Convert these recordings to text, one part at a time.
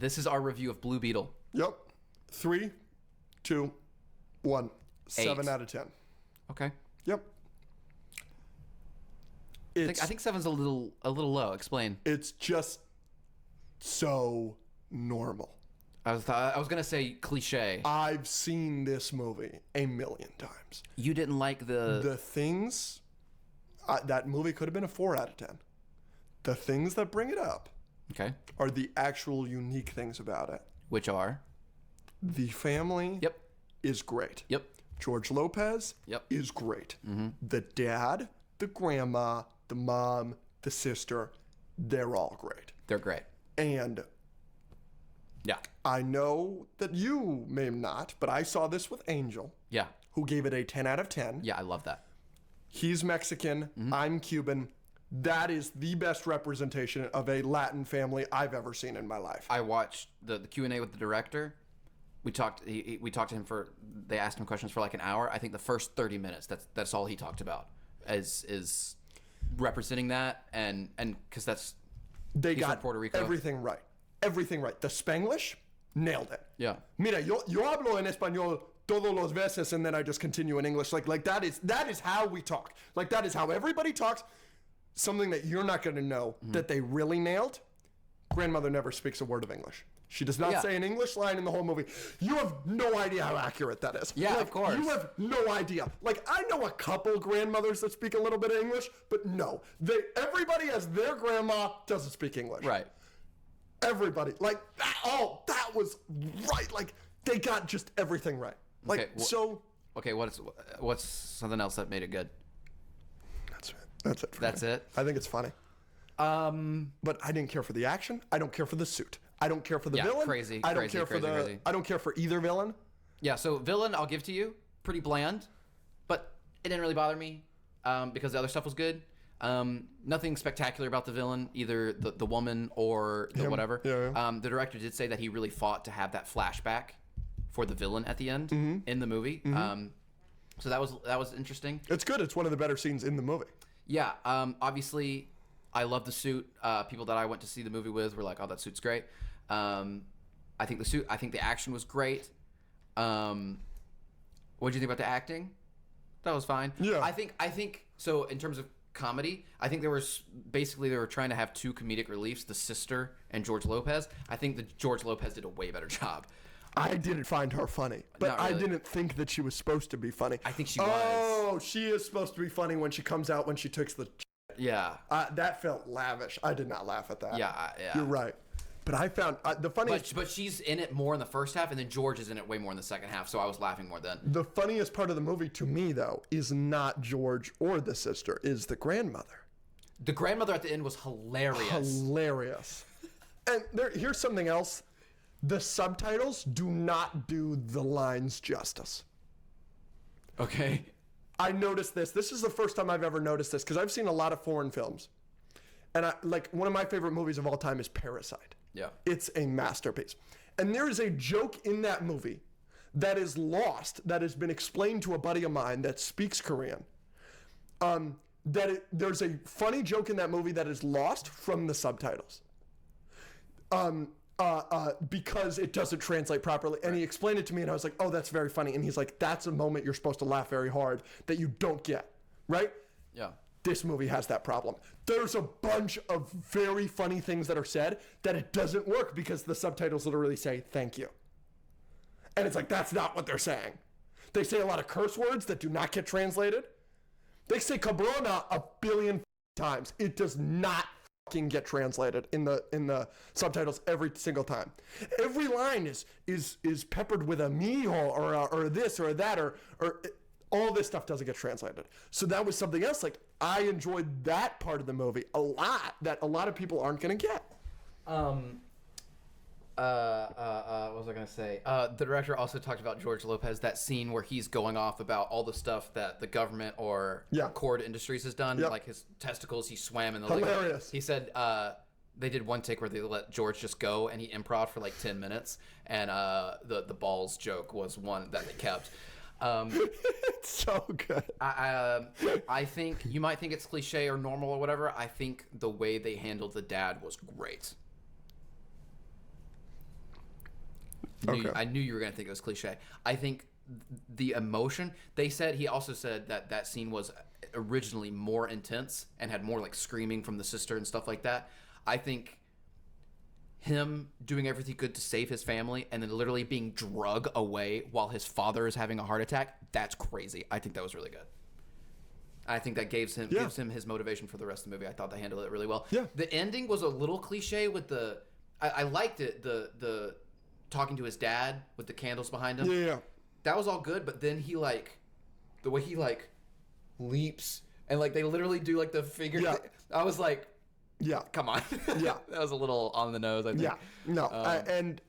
This is our review of Blue Beetle. Yep. 3, 2, 1. 7 8. out of 10. Okay. Yep. I think 7's a little low. Explain. It's just so normal. I was gonna say cliche. I've seen this movie a million times. You didn't like The things, that movie could have been a 4 out of 10. The things that bring it up Okay. are the actual unique things about it. Which are? The family Yep. is great. Yep. George Lopez Yep. is great. The dad, the grandma, the mom, the sister, they're all great. They're great. And Yeah. I know that you may not, but I saw this with Angel, Yeah. who gave it a 10 out of 10. Yeah. I love that. He's Mexican, I'm Cuban. That is the best representation of a Latin family I've ever seen in my life. I watched the Q&A with the director. We talked. We talked to him for. They asked him questions for like an hour. I think the first 30 minutes. That's all he talked about. Is representing that and because They he's got from Puerto Rico. everything right. Everything right. The Spanglish, nailed it. Yeah. Mira, yo hablo en español todos los veces, and then I just continue in English. Like that is how we talk. Like that is how everybody talks. Something that you're not going to know that they really nailed. Grandmother never speaks a word of English. She does not say an English line in the whole movie. You have no idea how accurate that is. Yeah, like, of course. You have no idea. Like, I know a couple grandmothers that speak a little bit of English, but no. Everybody as their grandma doesn't speak English. Right. Everybody. Like, that was right. Like, they got just everything right. Like, Okay, what's something else that made it good? That's it. That's it? I think it's funny. But I didn't care for the action. I don't care for the suit. I don't care for the villain. Crazy. I don't care for I don't care for either villain. Yeah, so villain, I'll give to you. Pretty bland, but it didn't really bother me because the other stuff was good. Nothing spectacular about the villain, either the woman or the whatever. Yeah. The director did say that he really fought to have that flashback for the villain at the end in the movie. So that was interesting. It's good. It's one of the better scenes in the movie. Yeah, obviously, I love the suit. People that I went to see the movie with were like, "Oh, that suit's great." I think the action was great. What did you think about the acting? That was fine. Yeah. I think so. In terms of comedy, I think they were trying to have two comedic reliefs: the sister and George Lopez. I think that George Lopez did a way better job. I didn't find her funny, but Not really. I didn't think that she was supposed to be funny. I think she was. Oh, she is supposed to be funny when she comes out when she takes the. Yeah. That felt lavish. I did not laugh at that. Yeah. You're right. But I found the funniest. But she's in it more in the first half, and then George is in it way more in the second half. So I was laughing more then. The funniest part of the movie to me, though, is not George or the sister, is the grandmother. The grandmother at the end was hilarious. And here's something else. The subtitles do not do the lines justice. Okay. I noticed this. This is the first time I've ever noticed this because I've seen a lot of foreign films. And one of my favorite movies of all time is Parasite. Yeah. It's a masterpiece. And there is a joke in that movie that is lost, that has been explained to a buddy of mine that speaks Korean. There's a funny joke in that movie that is lost from the subtitles. Because it doesn't translate properly. And he explained it to me and I was like, oh, that's very funny. And he's like, that's a moment you're supposed to laugh very hard that you don't get, right? Yeah. This movie has that problem. There's a bunch of very funny things that are said that it doesn't work because the subtitles literally say, thank you. And it's like, that's not what they're saying. They say a lot of curse words that do not get translated. They say cabrona a billion times. It does not get translated in the subtitles every single time. Every line is peppered with a mijo or this or that or all this stuff doesn't get translated. So that was something else. Like I enjoyed that part of the movie a lot that a lot of people aren't gonna get. What was I gonna say? The director also talked about George Lopez, that scene where he's going off about all the stuff that the government or Cord Industries has done, like his testicles. He swam in the lake. Hilarious. He said they did one take where they let George just go and he improv for like 10 minutes, and the balls joke was one that they kept. It's so good. I think you might think it's cliche or normal or whatever. I think the way they handled the dad was great. I knew you were gonna think it was cliche. I think the emotion. He also said that scene was originally more intense and had more like screaming from the sister and stuff like that. I think him doing everything he could to save his family and then literally being drug away while his father is having a heart attack, that's crazy. I think that was really good. I think that gives him his motivation for the rest of the movie. I thought they handled it really well. Yeah. The ending was a little cliche with I liked it, the talking to his dad with the candles behind him. Yeah. That was all good, but then he the way he leaps and they literally do the figure. Yeah. I was like, yeah, come on. Yeah. That was a little on the nose, I think. Yeah. No. And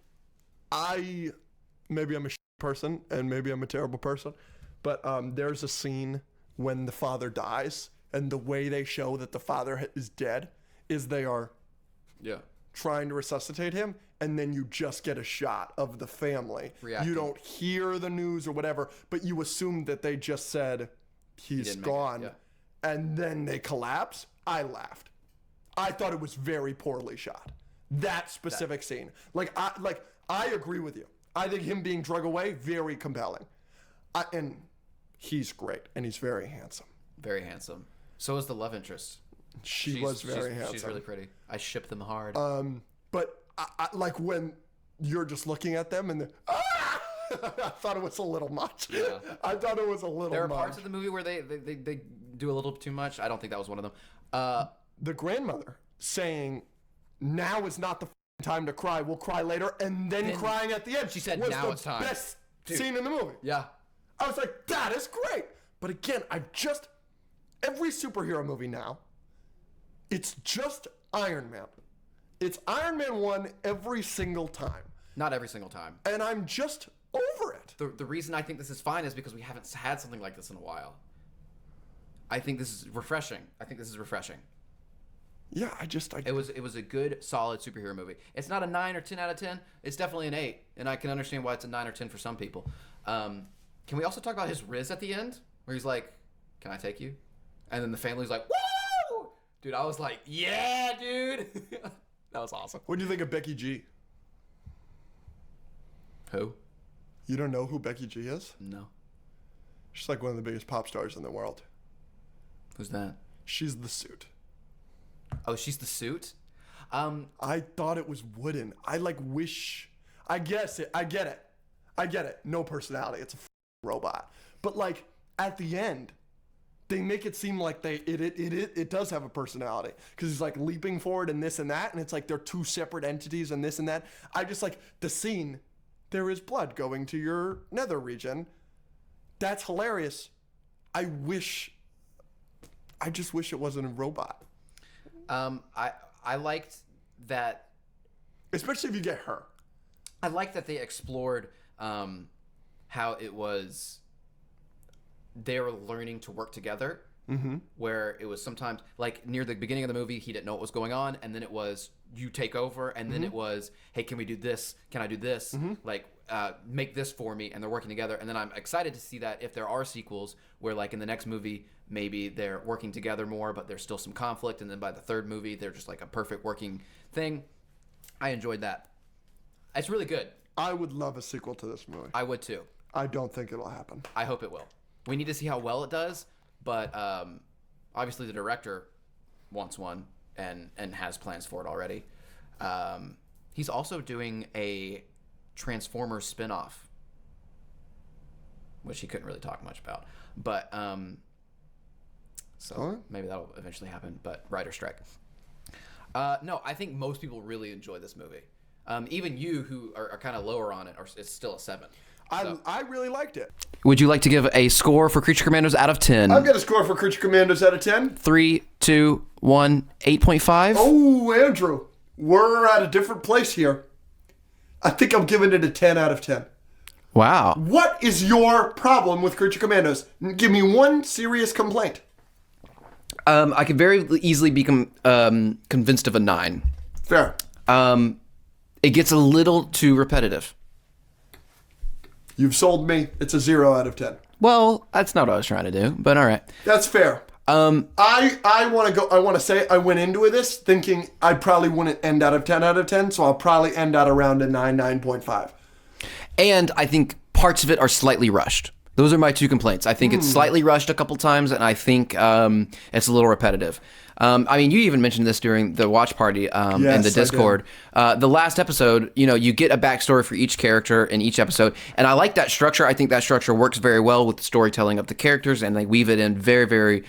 maybe I'm a person and maybe I'm a terrible person, but there's a scene when the father dies and the way they show that the father is dead is they are trying to resuscitate him, and then you just get a shot of the family. Reacting. You don't hear the news or whatever, but you assume that they just said he's gone, and then they collapse. I laughed. I thought it was very poorly shot. That specific scene. I agree with you. I think him being drug away, very compelling. And he's great, and he's very handsome. Very handsome. So is the love interest. She's very handsome. She's really pretty. I ship them hard. But I when you're just looking at them and I thought it was a little much. Yeah. I thought it was a little much. There are parts of the movie where they do a little too much. I don't think that was one of them. The grandmother saying, "Now is not the time to cry. We'll cry later," and then crying at the end. She said, was "Now the it's time." Best scene in the movie. Yeah. I was like, that is great. But again, every superhero movie now, it's just Iron Man. It's Iron Man 1 every single time. Not every single time. And I'm just over it. The reason I think this is fine is because we haven't had something like this in a while. I think this is refreshing. Yeah, It was a good, solid superhero movie. It's not a 9 or 10 out of 10. It's definitely an 8, and I can understand why it's a 9 or 10 for some people. Can we also talk about his riz at the end, where he's like, "Can I take you?" And then the family's like, "Woo!" Dude, I was like, "Yeah, dude." That was awesome. What do you think of Becky G? Who? You don't know who Becky G is? No. She's like one of the biggest pop stars in the world. Who's that? She's the Suit. Oh, she's the Suit? I thought it was wooden. I wish. I get it. No personality. It's a robot. But at the end, they make it seem like it does have a personality, because he's leaping forward and this and that, and it's they're two separate entities and this and that. I just the scene. There is blood going to your nether region. That's hilarious. I just wish it wasn't a robot. I liked that, especially if you get her. I liked that they explored how it was they were learning to work together. Mm-hmm. Where it was sometimes near the beginning of the movie, he didn't know what was going on, and then it was you take over, and then it was, hey, can we do this? Can I do this? Make this for me, and they're working together. And then I'm excited to see that if there are sequels where in the next movie maybe they're working together more, but there's still some conflict, and then by the third movie they're just a perfect working thing. I enjoyed that. It's really good. I would love a sequel to this movie. I would too. I don't think it'll happen. I hope it will. We need to see how well it does, but obviously the director wants one and has plans for it already. He's also doing a Transformers spinoff, which he couldn't really talk much about, but maybe that'll eventually happen. But writer strike. No, I think most people really enjoy this movie. Even you, who are kind of lower on it, it's still a 7. I really liked it. Would you like to give a score for Creature Commandos out of 10? I'm going to score for Creature Commandos out of 10. 3, 2, 1, 8.5. Oh, Andrew, we're at a different place here. I think I'm giving it a 10 out of 10. Wow. What is your problem with Creature Commandos? Give me one serious complaint. I could very easily be convinced of a 9. Fair. It gets a little too repetitive. You've sold me. It's a 0 out of 10. Well, that's not what I was trying to do, but all right. That's fair. I want to say I went into this thinking I probably wouldn't end out of 10 out of 10, so I'll probably end out around a 9, 9.5. And I think parts of it are slightly rushed. Those are my two complaints. I think it's slightly rushed a couple times, and I think it's a little repetitive. I mean, you even mentioned this during the watch party in the Discord. The last episode, you get a backstory for each character in each episode, and I like that structure. I think that structure works very well with the storytelling of the characters, and they weave it in very, very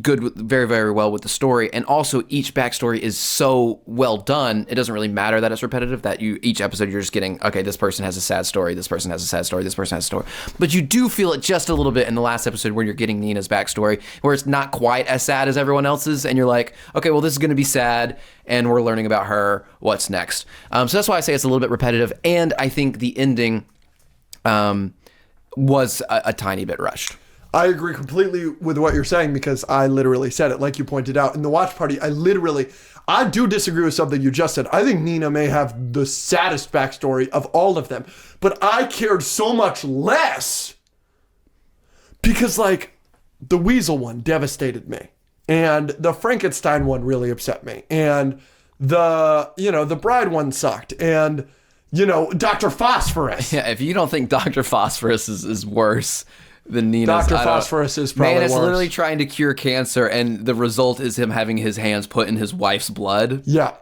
good, very, very well with the story. And also, each backstory is so well done, it doesn't really matter that it's repetitive, that each episode you're just getting, okay, this person has a sad story, this person has a sad story, this person has a story. But you do feel it just a little bit in the last episode where you're getting Nina's backstory, where it's not quite as sad as everyone else's, and you're like, okay, well, this is going to be sad, and we're learning about her, what's next? So that's why I say it's a little bit repetitive, and I think the ending was a tiny bit rushed. I agree completely with what you're saying because I literally said it, like you pointed out. In the watch party, I do disagree with something you just said. I think Nina may have the saddest backstory of all of them, but I cared so much less because, like, the Weasel one devastated me, and the Frankenstein one really upset me, and the Bride one sucked, and Dr. Phosphorus. Yeah, if you don't think Dr. Phosphorus is worse than Nina's, Dr. Phosphorus is probably Man, it's worse. literally trying to cure cancer, and the result is him having his hands put in his wife's blood. Yeah.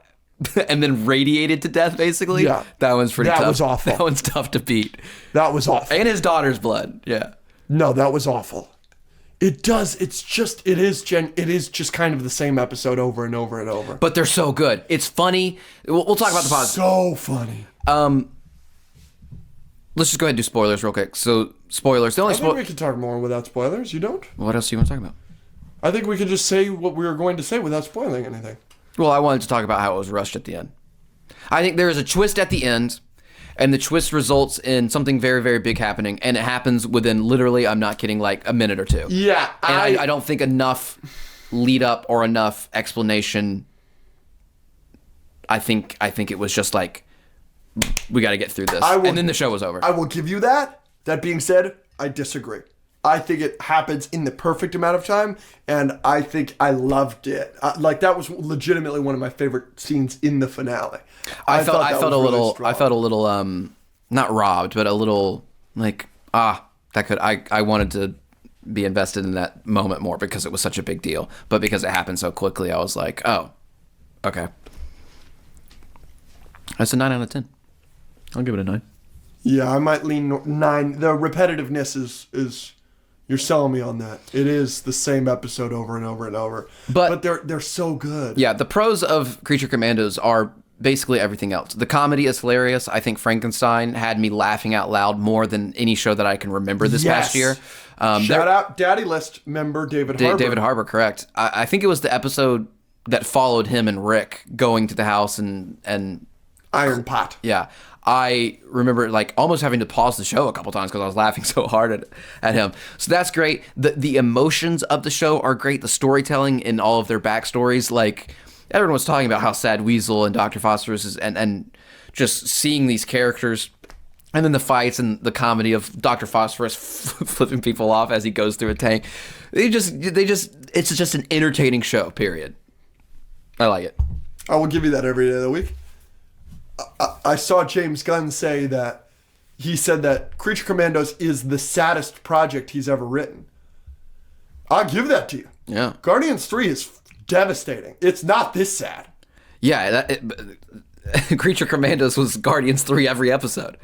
And then radiated to death, basically. Yeah. That one's pretty tough. That was awful. That one's tough to beat. That was awful. And his daughter's blood. Yeah. No, that was awful. It does. It is just kind of the same episode over and over and over. But they're so good. It's funny. We'll talk about the positive. So funny. Let's just go ahead and do spoilers real quick. So, spoilers. The only I think we can talk more without spoilers. You don't? What else do you want to talk about? I think we can just say what we were going to say without spoiling anything. Well, I wanted to talk about how it was rushed at the end. I think there is a twist at the end, and the twist results in something very, very big happening, and it happens within literally, I'm not kidding, like a minute or two. Yeah. And I don't think enough lead up or enough explanation. I think it was just like, we got to get through this. And then the show was over. I will give you that. That being said, I disagree. I think it happens in the perfect amount of time, and I think I loved it. That was legitimately one of my favorite scenes in the finale. I felt a little not robbed, but a little like I wanted to be invested in that moment more because it was such a big deal. But because it happened so quickly, I was like, oh, okay. That's a 9 out of 10. I'll give it a 9. Yeah, I might lean 9. The repetitiveness is you're selling me on that. It is the same episode over and over and over. But they're so good. Yeah, the pros of Creature Commandos are basically everything else. The comedy is hilarious. I think Frankenstein had me laughing out loud more than any show that I can remember this past year. Shout out Daddy List member David Harbour. David Harbour, correct. I think it was the episode that followed him and Rick going to the house and Iron Pot. Yeah. I remember like almost having to pause the show a couple times because I was laughing so hard at him. So that's great. The emotions of the show are great. The storytelling in all of their backstories, like everyone was talking about how sad Weasel and Dr. Phosphorus is, and just seeing these characters, and then the fights and the comedy of Dr. Phosphorus flipping people off as he goes through a tank. It's just an entertaining show. Period. I like it. I will give you that every day of the week. I saw James Gunn say that he said that Creature Commandos is the saddest project he's ever written. I'll give that to you. Yeah. Guardians 3 is devastating. It's not this sad. Yeah, Creature Commandos was Guardians 3 every episode.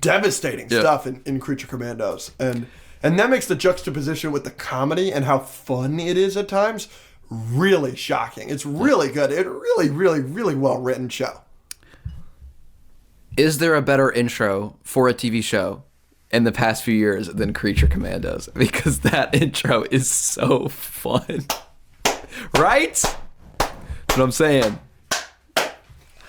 Devastating stuff in Creature Commandos. And that makes the juxtaposition with the comedy and how fun it is at times really shocking. It's really good. It's really, really, really well written show. Is there a better intro for a TV show in the past few years than Creature Commandos? Because that intro is so fun. Right? That's what I'm saying.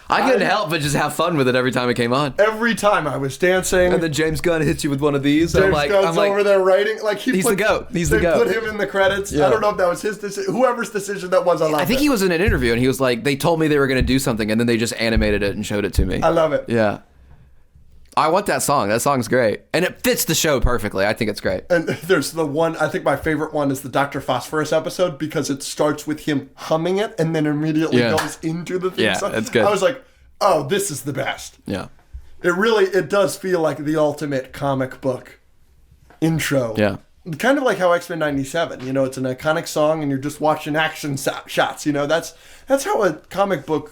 I couldn't help but just have fun with it every time it came on. Every time I was dancing. And then James Gunn hits you with one of these. James Gunn's over there writing. Like he's the GOAT. He's the GOAT. They put him in the credits. Yeah. I don't know if that was his decision. Whoever's decision that was, I love it. I think he was in an interview and he was like, they told me they were going to do something and then they just animated it and showed it to me. I love it. Yeah. I want that song. That song's great. And it fits the show perfectly. I think it's great. And there's the one, I think my favorite one is the Dr. Phosphorus episode because it starts with him humming it and then immediately goes into the theme song. Yeah, it's good. I was like, oh, this is the best. Yeah. It does feel like the ultimate comic book intro. Yeah. Kind of like how X-Men 97, you know, it's an iconic song and you're just watching action shots, you know, that's how a comic book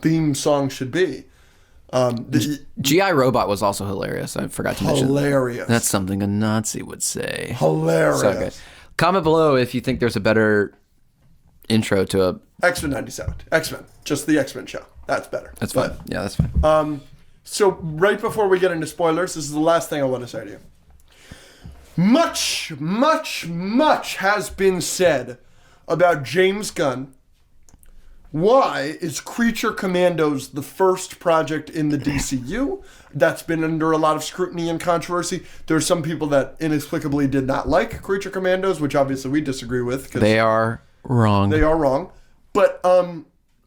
theme song should be. G.I. Robot was also hilarious. I forgot to mention. Hilarious. That's something a Nazi would say. Hilarious. So good. Comment below if you think there's a better intro to a... X-Men 97. X-Men. Just the X-Men show. That's better. That's fine. Yeah, that's fine. So right before we get into spoilers, this is the last thing I want to say to you. Much, much, much has been said about James Gunn. Why is Creature Commandos the first project in the DCU? That's been under a lot of scrutiny and controversy. There are some people that inexplicably did not like Creature Commandos, which obviously we disagree with. They are wrong. They are wrong. But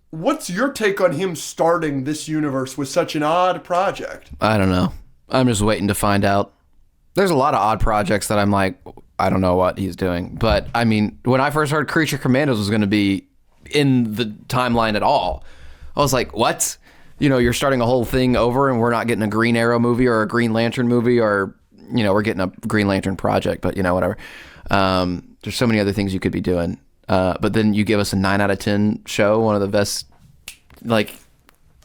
what's your take on him starting this universe with such an odd project? I don't know. I'm just waiting to find out. There's a lot of odd projects that I'm like, I don't know what he's doing. But, I mean, when I first heard Creature Commandos was going to be in the timeline at all, I was like, what? You know, you're starting a whole thing over and we're not getting a Green Arrow movie or a Green Lantern movie or, you know, we're getting a Green Lantern project, but, you know, whatever. There's so many other things you could be doing. But then you give us a 9 out of 10 show, one of the best, like...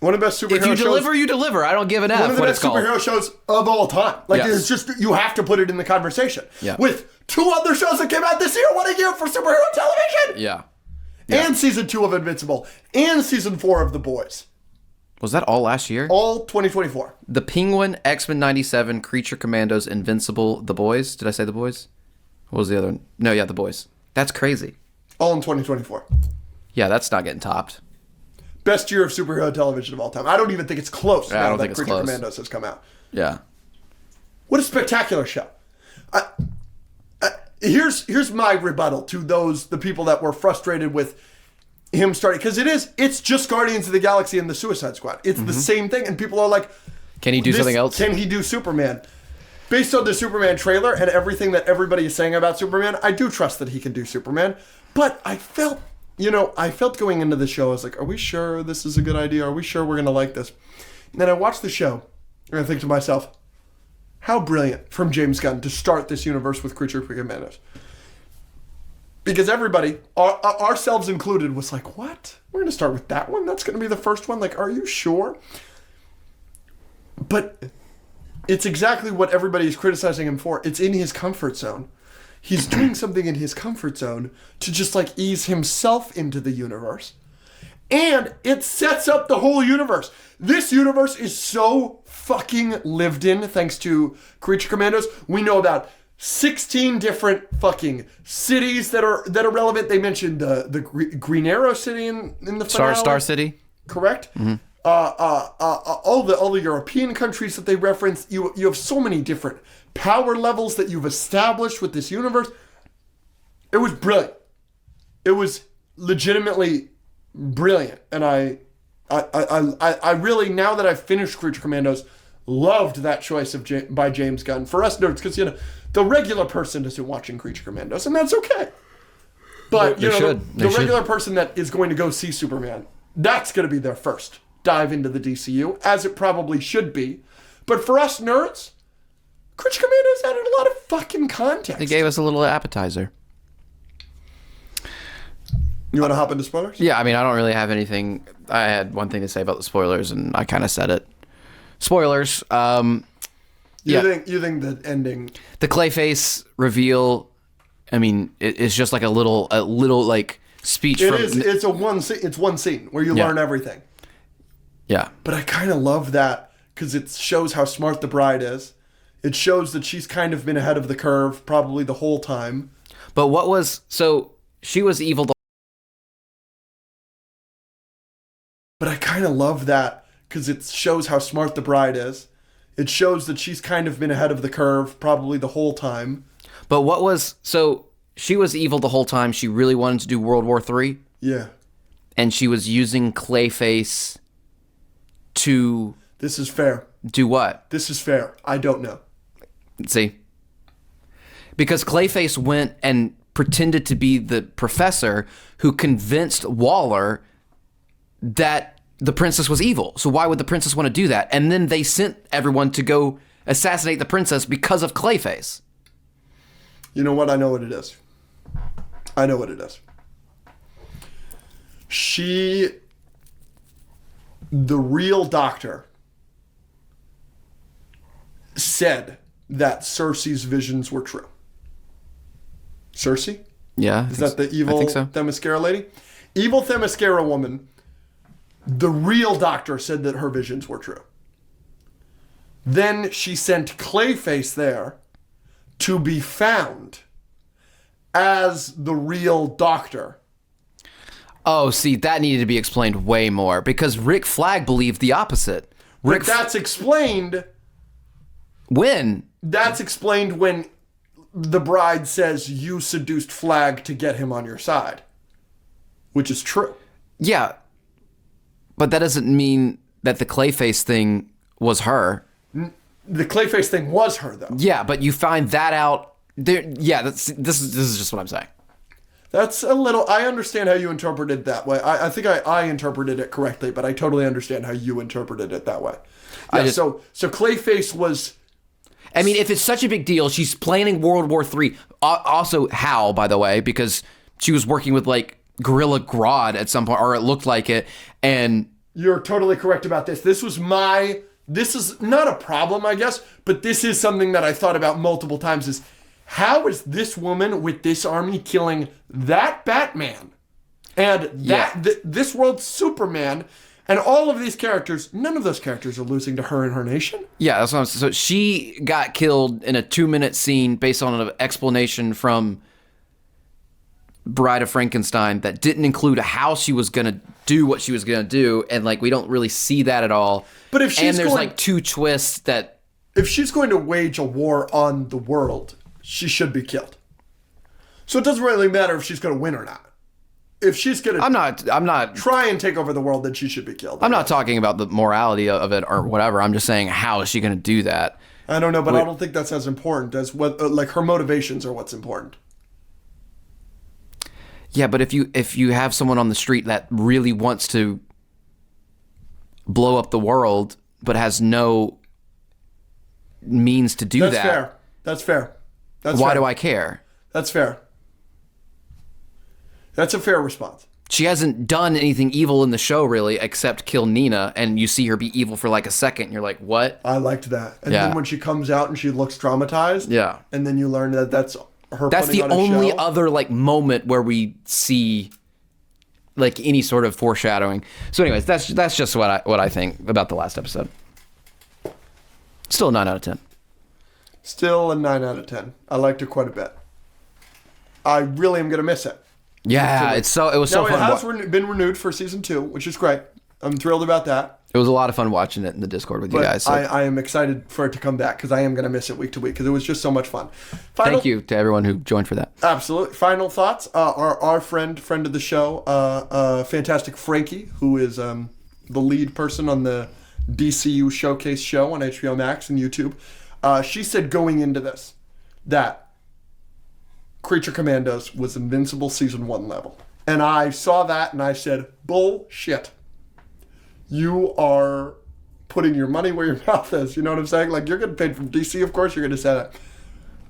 One of the best superhero shows. If you deliver, you deliver. I don't give an F. One of the best superhero shows of all time. Like, Yes. it's just, you have to put it in the conversation. Yeah. With 2 other shows that came out this year, what a year for superhero television! Yeah. And season 2 of Invincible. And season 4 of The Boys. Was that all last year? All 2024. The Penguin, X-Men 97, Creature Commandos, Invincible, The Boys. Did I say The Boys? What was the other one? No, yeah, The Boys. That's crazy. All in 2024. Yeah, that's not getting topped. Best year of superhero television of all time. I don't even think it's close. Yeah, I now don't that think it's Creature close. Commandos has come out. Yeah. What a spectacular show. Here's my rebuttal to the people that were frustrated with him starting, because it's just Guardians of the Galaxy and the Suicide Squad. It's the same thing, and people are like, Can he do something else? Can he do Superman? Based on the Superman trailer and everything that everybody is saying about Superman, I do trust that he can do Superman. But I felt going into the show, I was like, are we sure this is a good idea? Are we sure we're going to like this? And then I watched the show, and I think to myself, how brilliant from James Gunn to start this universe with Creature Commandos. Because everybody, ourselves included, was like, what? We're going to start with that one? That's going to be the first one? Like, are you sure? But it's exactly what everybody is criticizing him for. It's in his comfort zone. He's doing something in his comfort zone to just like ease himself into the universe. And it sets up the whole universe. This universe is so fucking lived in thanks to Creature Commandos. We know about 16 different fucking cities that are relevant. They mentioned the Green Arrow city in the finale. Star City. Correct? Mm-hmm. All the European countries that they reference. You have so many different power levels that you've established with this universe. It was brilliant. It was legitimately brilliant, and I really, now that I've finished Creature Commandos, loved that choice by James Gunn for us nerds, because the regular person isn't watching Creature Commandos, and that's okay. But the regular person that is going to go see Superman, that's going to be their first dive into the DCU, as it probably should be. But for us nerds, Creature Commandos added a lot of fucking context. They gave us a little appetizer. You want to hop into spoilers? Yeah, I mean, I don't really have anything. I had one thing to say about the spoilers, and I kind of said it. Spoilers. You think the ending, the Clayface reveal? I mean, it's just like a little like speech. It's one scene where you learn everything. Yeah. But I kind of love that because it shows how smart the bride is. It shows that she's kind of been ahead of the curve probably the whole time. But she was evil. But I kind of love that because it shows how smart the bride is. It shows that she's kind of been ahead of the curve probably the whole time. But she was evil the whole time. She really wanted to do World War III. Yeah. And she was using Clayface to... This is fair. Do what? This is fair. I don't know. See? Because Clayface went and pretended to be the professor who convinced Waller that the princess was evil. So why would the princess want to do that? And then they sent everyone to go assassinate the princess because of Clayface. You know what? I know what it is. I know what it is. The real doctor, said that Cersei's visions were true. Cersei? Yeah. Is that the evil Themyscira lady? Evil Themyscira woman, the real doctor said that her visions were true. Then she sent Clayface there to be found as the real doctor. Oh, see, that needed to be explained way more because Rick Flag believed the opposite. But that's explained. When? That's explained when the bride says you seduced Flag to get him on your side, which is true. Yeah, but that doesn't mean that the Clayface thing was her. The Clayface thing was her, though. Yeah, but you find that out there. Yeah, this is just what I'm saying. That's a little. I understand how you interpreted it that way. I think I interpreted it correctly, but I totally understand how you interpreted it that way. Yeah, so Clayface was. I mean, if it's such a big deal, she's planning World War III. Also, how, by the way, because she was working with like Gorilla Grodd at some point, or it looked like it. And you're totally correct about this. This is not a problem, I guess, but this is something that I thought about multiple times. Is how is this woman with this army killing that Batman and this world's Superman and all of these characters? None of those characters are losing to her and her nation. Yeah, that's what I'm saying. So she got killed in a 2-minute scene based on an explanation from Bride of Frankenstein that didn't include how she was going to do what she was going to do. And like, we don't really see that at all. But if she's there's like 2 twists that. If she's going to wage a war on the world, she should be killed. So it doesn't really matter if she's going to win or not. If she's going to I'm not try and take over the world, then she should be killed. I'm not talking about the morality of it or whatever. I'm just saying, how is she going to do that? I don't know, but I don't think that's as important as what like her motivations are what's important. Yeah, but if you have someone on the street that really wants to blow up the world but has no means to do that. That's fair. Why do I care? That's fair. That's a fair response. She hasn't done anything evil in the show, really, except kill Nina, and you see her be evil for like a second, and you're like, what? I liked that. And then when she comes out and she looks traumatized, and then you learn that that's her. That's the only other like moment where we see like any sort of foreshadowing. So anyways, that's just what I think about the last episode. Still a 9 out of 10. Still a 9 out of 10. I liked it quite a bit. I really am gonna miss it. Yeah, it was so fun. It has been renewed for season 2, which is great. I'm thrilled about that. It was a lot of fun watching it in the Discord with you guys. So. I am excited for it to come back because I am going to miss it week to week because it was just so much fun. Thank you to everyone who joined for that. Absolutely. Final thoughts. Our friend of the show, fantastic Frankie, who is the lead person on the DCU Showcase show on HBO Max and YouTube. She said going into this that Creature Commandos was Invincible Season 1 level. And I saw that and I said, bullshit. You are putting your money where your mouth is. You know what I'm saying? Like, you're getting paid from DC, of course you're going to say that.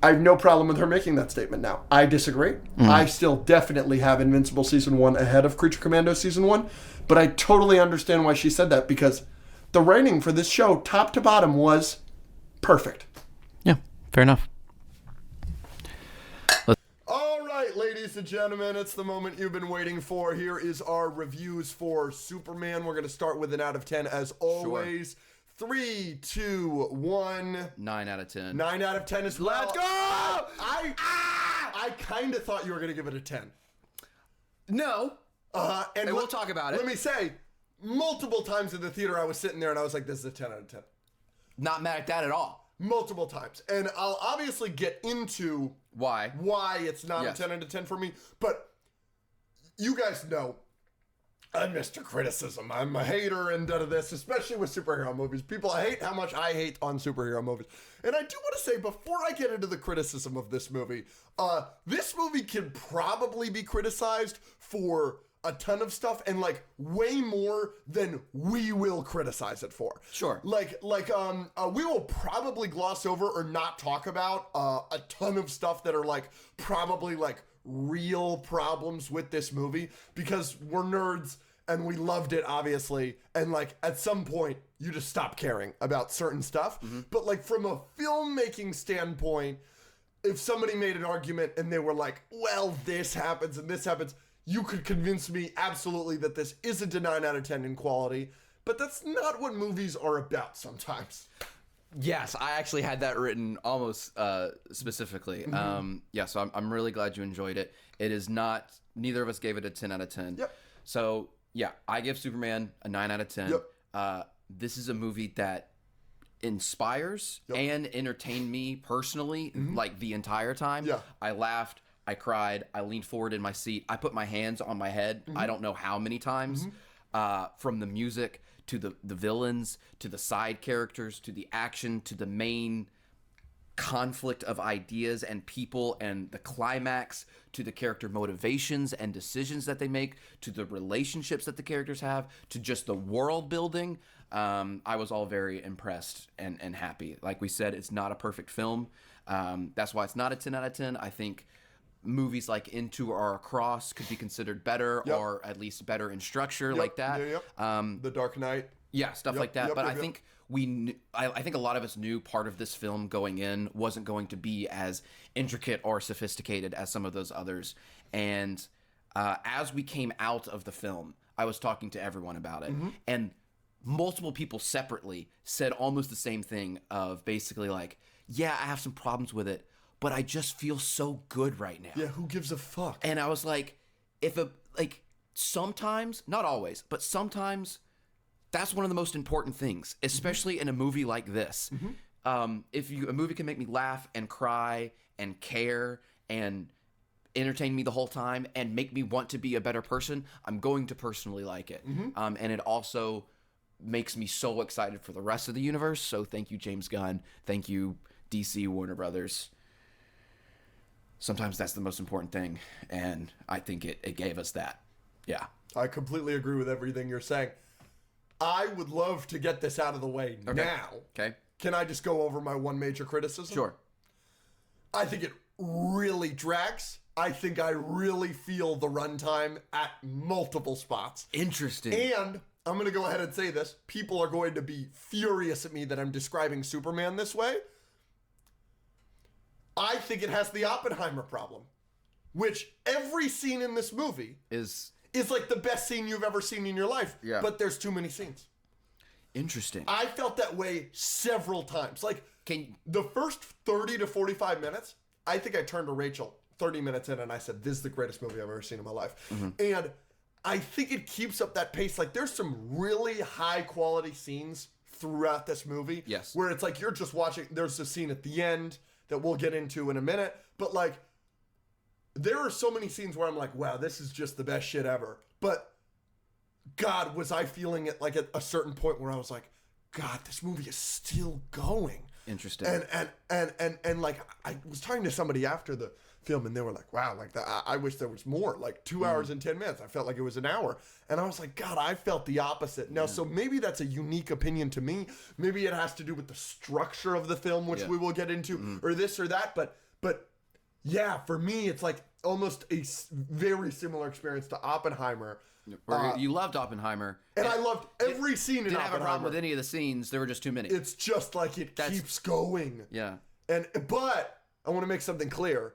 I have no problem with her making that statement now. I disagree. I still definitely have Invincible Season 1 ahead of Creature Commandos Season 1. But I totally understand why she said that because the writing for this show, top to bottom, was perfect. Yeah, fair enough. Ladies and gentlemen, it's the moment you've been waiting for. Here is our reviews for Superman. We're going to start with an out of 10 as always. Sure. 3, 2, 1. 9 out of 10. 9 out of 10 is well. Let's go! I kind of thought you were going to give it a 10. No. And we'll talk about it. Let me say, multiple times in the theater I was sitting there and I was like, this is a 10 out of 10. Not mad at that at all. Multiple times. And I'll obviously get into why it's not a 10 out of 10 for me. But you guys know I'm Mr. Criticism. I'm a hater and this, especially with superhero movies. People hate how much I hate on superhero movies. And I do want to say, before I get into the criticism of this movie can probably be criticized for a ton of stuff, and like way more than we will criticize it for. Sure. We will probably gloss over or not talk about a ton of stuff that are like probably like real problems with this movie, because we're nerds and we loved it, obviously, and like at some point you just stop caring about certain stuff. But like from a filmmaking standpoint, if somebody made an argument and they were like, well, this happens and this happens, you could convince me absolutely that this isn't a 9 out of 10 in quality, but that's not what movies are about sometimes. Yes, I actually had that written almost specifically. So I'm really glad you enjoyed it. It is not, neither of us gave it a 10 out of 10. Yep. So, yeah, I give Superman a 9 out of 10. Yep. This is a movie that inspires and entertained me personally, like the entire time. Yeah. I laughed, I cried, I leaned forward in my seat, I put my hands on my head, I don't know how many times, from the music to the villains, to the side characters, to the action, to the main conflict of ideas and people, and the climax, to the character motivations and decisions that they make, to the relationships that the characters have, to just the world building. I was all very impressed and happy. Like we said, it's not a perfect film. That's why it's not a 10 out of 10. I think movies like Into or Across could be considered better, or at least better in structure, like that. The Dark Knight. Yeah, stuff like that. But I think I think a lot of us knew part of this film going in wasn't going to be as intricate or sophisticated as some of those others. And as we came out of the film, I was talking to everyone about it, and multiple people separately said almost the same thing of basically like, yeah, I have some problems with it, but I just feel so good right now. Yeah, who gives a fuck? And I was like, sometimes, not always, but sometimes that's one of the most important things, especially in a movie like this. A movie can make me laugh and cry and care and entertain me the whole time and make me want to be a better person, I'm going to personally like it. And it also makes me so excited for the rest of the universe. So thank you, James Gunn. Thank you, DC, Warner Brothers. Sometimes that's the most important thing, and I think it gave us that. Yeah. I completely agree with everything you're saying. I would love to get this out of the way now. Okay. Can I just go over my one major criticism? Sure. I think it really drags. I think I really feel the runtime at multiple spots. Interesting. And I'm going to go ahead and say this. People are going to be furious at me that I'm describing Superman this way. I think it has the Oppenheimer problem, which every scene in this movie is like the best scene you've ever seen in your life. Yeah. But there's too many scenes. Interesting. I felt that way several times. Like, the first 30 to 45 minutes, I think I turned to Rachel 30 minutes in and I said, this is the greatest movie I've ever seen in my life. And I think it keeps up that pace. Like, there's some really high quality scenes throughout this movie. Yes. Where it's like you're just watching. There's a scene at the end that we'll get into in a minute. But like, there are so many scenes where I'm like, wow, this is just the best shit ever. But God, was I feeling it like at a certain point where I was like, God, this movie is still going. Interesting. And like, I was talking to somebody after the film and they were like, wow, like I wish there was more, like 2 hours and 10 minutes. I felt like it was an hour. And I was like, God, I felt the opposite. Now, so maybe that's a unique opinion to me. Maybe it has to do with the structure of the film, which we will get into, or this or that. But yeah, for me, it's like almost a very similar experience to Oppenheimer. You loved Oppenheimer. And I loved every scene in Oppenheimer. Didn't have a problem with any of the scenes. There were just too many. It's just like it keeps going. Yeah. But I want to make something clear.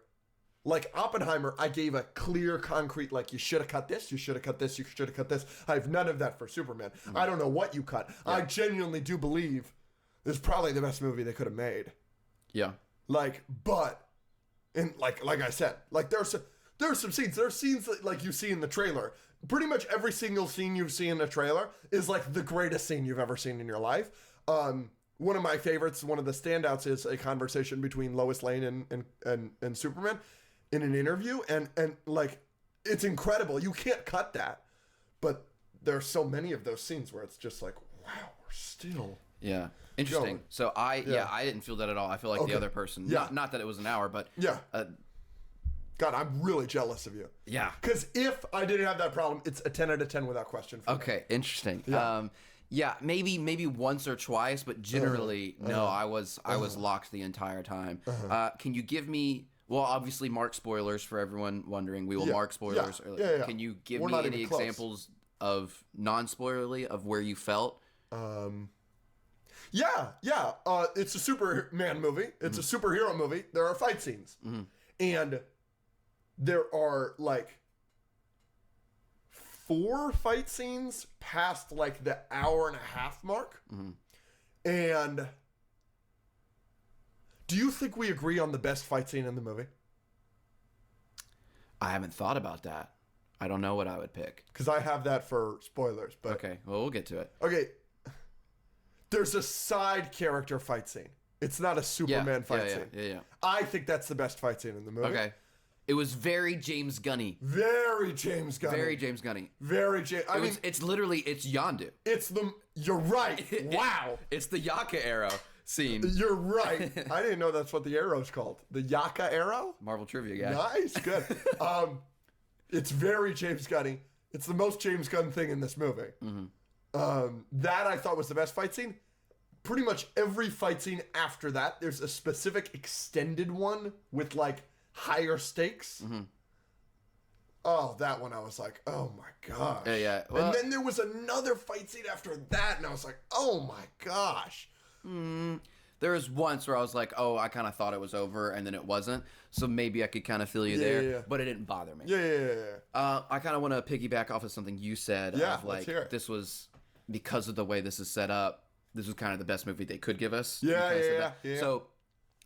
Like Oppenheimer, I gave a clear, concrete, like, you should have cut this, you should have cut this, you should have cut this. I have none of that for Superman. I don't know what you cut. Yeah. I genuinely do believe this is probably the best movie they could have made. Yeah. Like, but, and like I said, like there are some scenes. There are scenes that, like, you see in the trailer. Pretty much every single scene you see in the trailer is like the greatest scene you've ever seen in your life. One of my favorites, one of the standouts, is a conversation between Lois Lane and Superman in an interview, and like, it's incredible. You can't cut that, but there are so many of those scenes where it's just like, wow, we're still interesting going. So I didn't feel that at all. I feel like the other person, not that it was an hour, but God, I'm really jealous of you. Yeah. Because if I didn't have that problem, it's a 10 out of 10 without question for me. Okay, interesting. Yeah. Maybe once or twice, but generally, no, I was locked the entire time. Can you give me... Well, obviously, mark spoilers for everyone wondering. We will mark spoilers. Yeah. Can you give We're me not any even close. examples of non-spoilerly of where you felt? Yeah. It's a Superman movie. It's a superhero movie. There are fight scenes. And there are, like, 4 fight scenes past, like, the hour and a half mark. And do you think we agree on the best fight scene in the movie? I haven't thought about that. I don't know what I would pick. Because I have that for spoilers. But Okay, well, we'll get to it. okay. There's a side character fight scene. It's not a Superman fight scene. Yeah. I think that's the best fight scene in the movie. Okay. It was very James Gunny. Very James Gunn. Very James Gunny. Very James. I mean, It's literally, it's Yondu. it's the. You're right. Wow. It's the Yaka arrow scene. You're right. I didn't know that's what the arrow's called. The Yaka arrow? Marvel trivia guy. Nice. Good. It's very James Gunny. It's the most James Gunn thing in this movie. That I thought was the best fight scene. Pretty much every fight scene after that, there's a specific extended one with, like, higher stakes. Oh, that one I was like, oh my gosh. Yeah. Well, and then there was another fight scene after that, and I was like, oh my gosh. there was once where I was like, oh, I kind of thought it was over, and then it wasn't. So maybe I could kind of feel you there, yeah. but it didn't bother me. Yeah. I kind of want to piggyback off of something you said. Yeah, of, like, let's hear it. This was, because of the way this is set up, this was kind of the best movie they could give us. Yeah. So,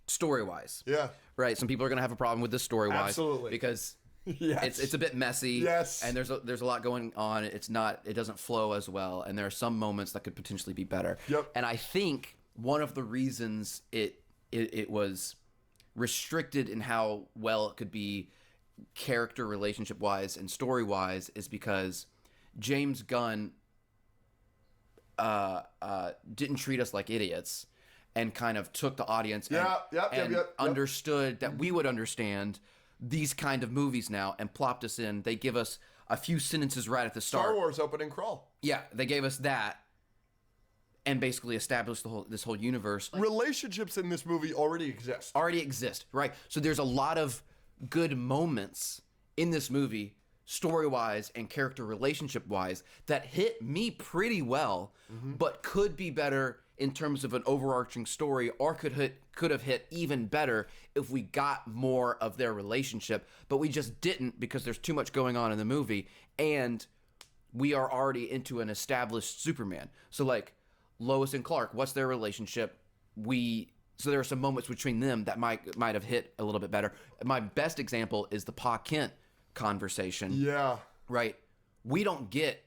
story-wise. Yeah. Right, some people are going to have a problem with this story-wise. Absolutely. Because Yes. it's a bit messy. Yes. And there's a lot going on. It doesn't flow as well. And there are some moments that could potentially be better. Yep. And I think one of the reasons it was restricted in how well it could be character relationship-wise and story-wise is because James Gunn didn't treat us like idiots and kind of took the audience and understood that we would understand these kind of movies now and plopped us in. They give us a few sentences right at the start. Star Wars opening crawl. Yeah, they gave us that and basically established this whole universe. Relationships in this movie already exist. Right? So there's a lot of good moments in this movie, story-wise and character relationship-wise, that hit me pretty well, but could be better in terms of an overarching story, or could have hit even better if we got more of their relationship, but we just didn't because there's too much going on in the movie, and we are already into an established Superman. So, like, Lois and Clark, what's their relationship? So there are some moments between them that might have hit a little bit better. My best example is the Pa Kent conversation. Yeah. Right? We don't get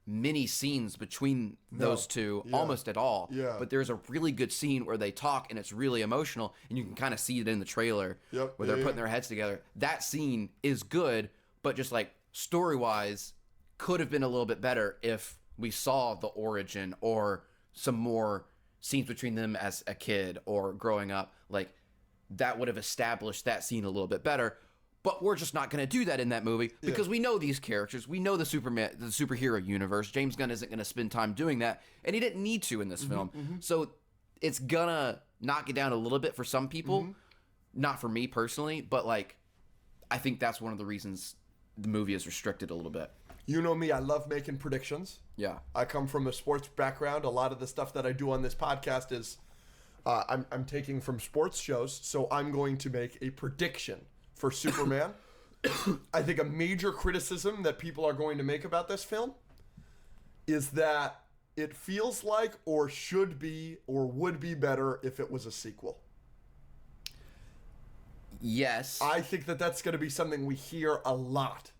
many scenes between those two almost at all. Yeah. But there's a really good scene where they talk and it's really emotional, and you can kind of see it in the trailer where they're putting their heads together. That scene is good, but just like story-wise could have been a little bit better if we saw the origin or some more scenes between them as a kid or growing up. Like, that would have established that scene a little bit better. But we're just not going to do that in that movie because we know these characters. We know the superhero universe. James Gunn isn't going to spend time doing that, and he didn't need to in this film. So it's going to knock it down a little bit for some people. Not for me personally, but, like, I think that's one of the reasons the movie is restricted a little bit. You know me, I love making predictions. Yeah. I come from a sports background. A lot of the stuff that I do on this podcast is I'm taking from sports shows, so I'm going to make a prediction for Superman. I think a major criticism that people are going to make about this film is that it feels like, or should be, or would be better if it was a sequel. Yes. I think that that's going to be something we hear a lot.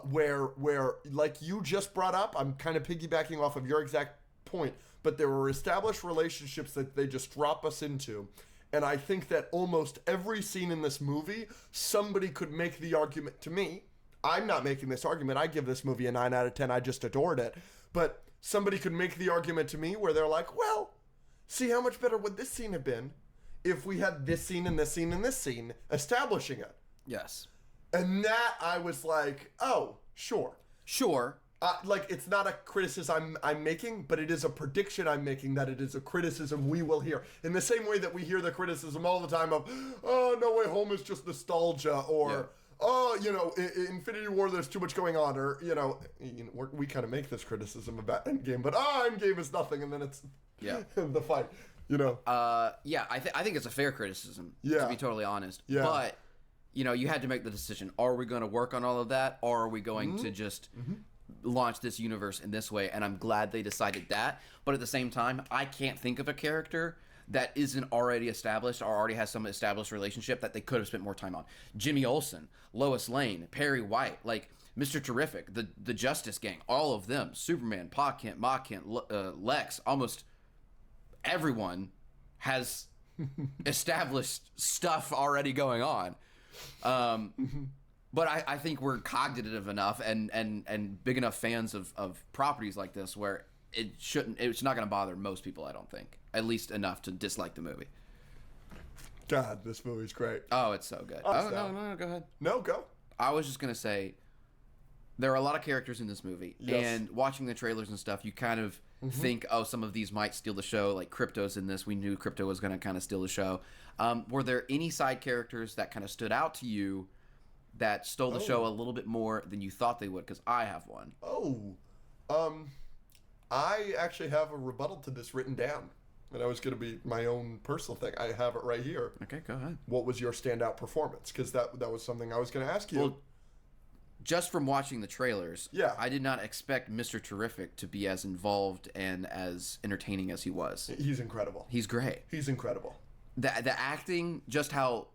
Where, like you just brought up, I'm kind of piggybacking off of your exact point, but there were established relationships that they just drop us into. And I think that almost every scene in this movie, somebody could make the argument to me. I'm not making this argument. I give this movie a 9 out of 10. I just adored it. But somebody could make the argument to me where they're like, well, see, how much better would this scene have been if we had this scene and this scene and this scene establishing it? Yes. And that I was like, oh, sure. Sure. Like, it's not a criticism I'm making, but it is a prediction I'm making that it is a criticism we will hear. In the same way that we hear the criticism all the time of, oh, No Way Home is just nostalgia, or, oh, you know, Infinity War, there's too much going on, or, we kind of make this criticism about Endgame, but, Endgame is nothing, and then it's the fight, I think it's a fair criticism, to be totally honest. Yeah. But, you had to make the decision. Are we going to work on all of that, or are we going to just launch this universe in this way? And I'm glad they decided that. But at the same time, I can't think of a character that isn't already established or already has some established relationship that they could have spent more time on. Jimmy Olsen, Lois Lane, Perry White, like Mr. Terrific, the Justice Gang, all of them, Superman, Pa Kent, Ma Kent, Lex, almost everyone has established stuff already going on. But I think we're cognitive enough and big enough fans of properties like this where it's not going to bother most people, I don't think. At least enough to dislike the movie. God, this movie's great. Oh, it's so good. No, go ahead. No, go. I was just going to say, there are a lot of characters in this movie. Yes. And watching the trailers and stuff, you kind of think, oh, some of these might steal the show. Like Crypto's in this. We knew Crypto was going to kind of steal the show. Were there any side characters that kind of stood out to you that stole the show a little bit more than you thought they would? Because I have one. I actually have a rebuttal to this written down. And I was going to be my own personal thing. I have it right here. Okay, go ahead. What was your standout performance? Because that was something I was going to ask you. Well, just from watching the trailers, yeah, I did not expect Mr. Terrific to be as involved and as entertaining as he was. He's incredible. He's great. He's incredible. The acting, just how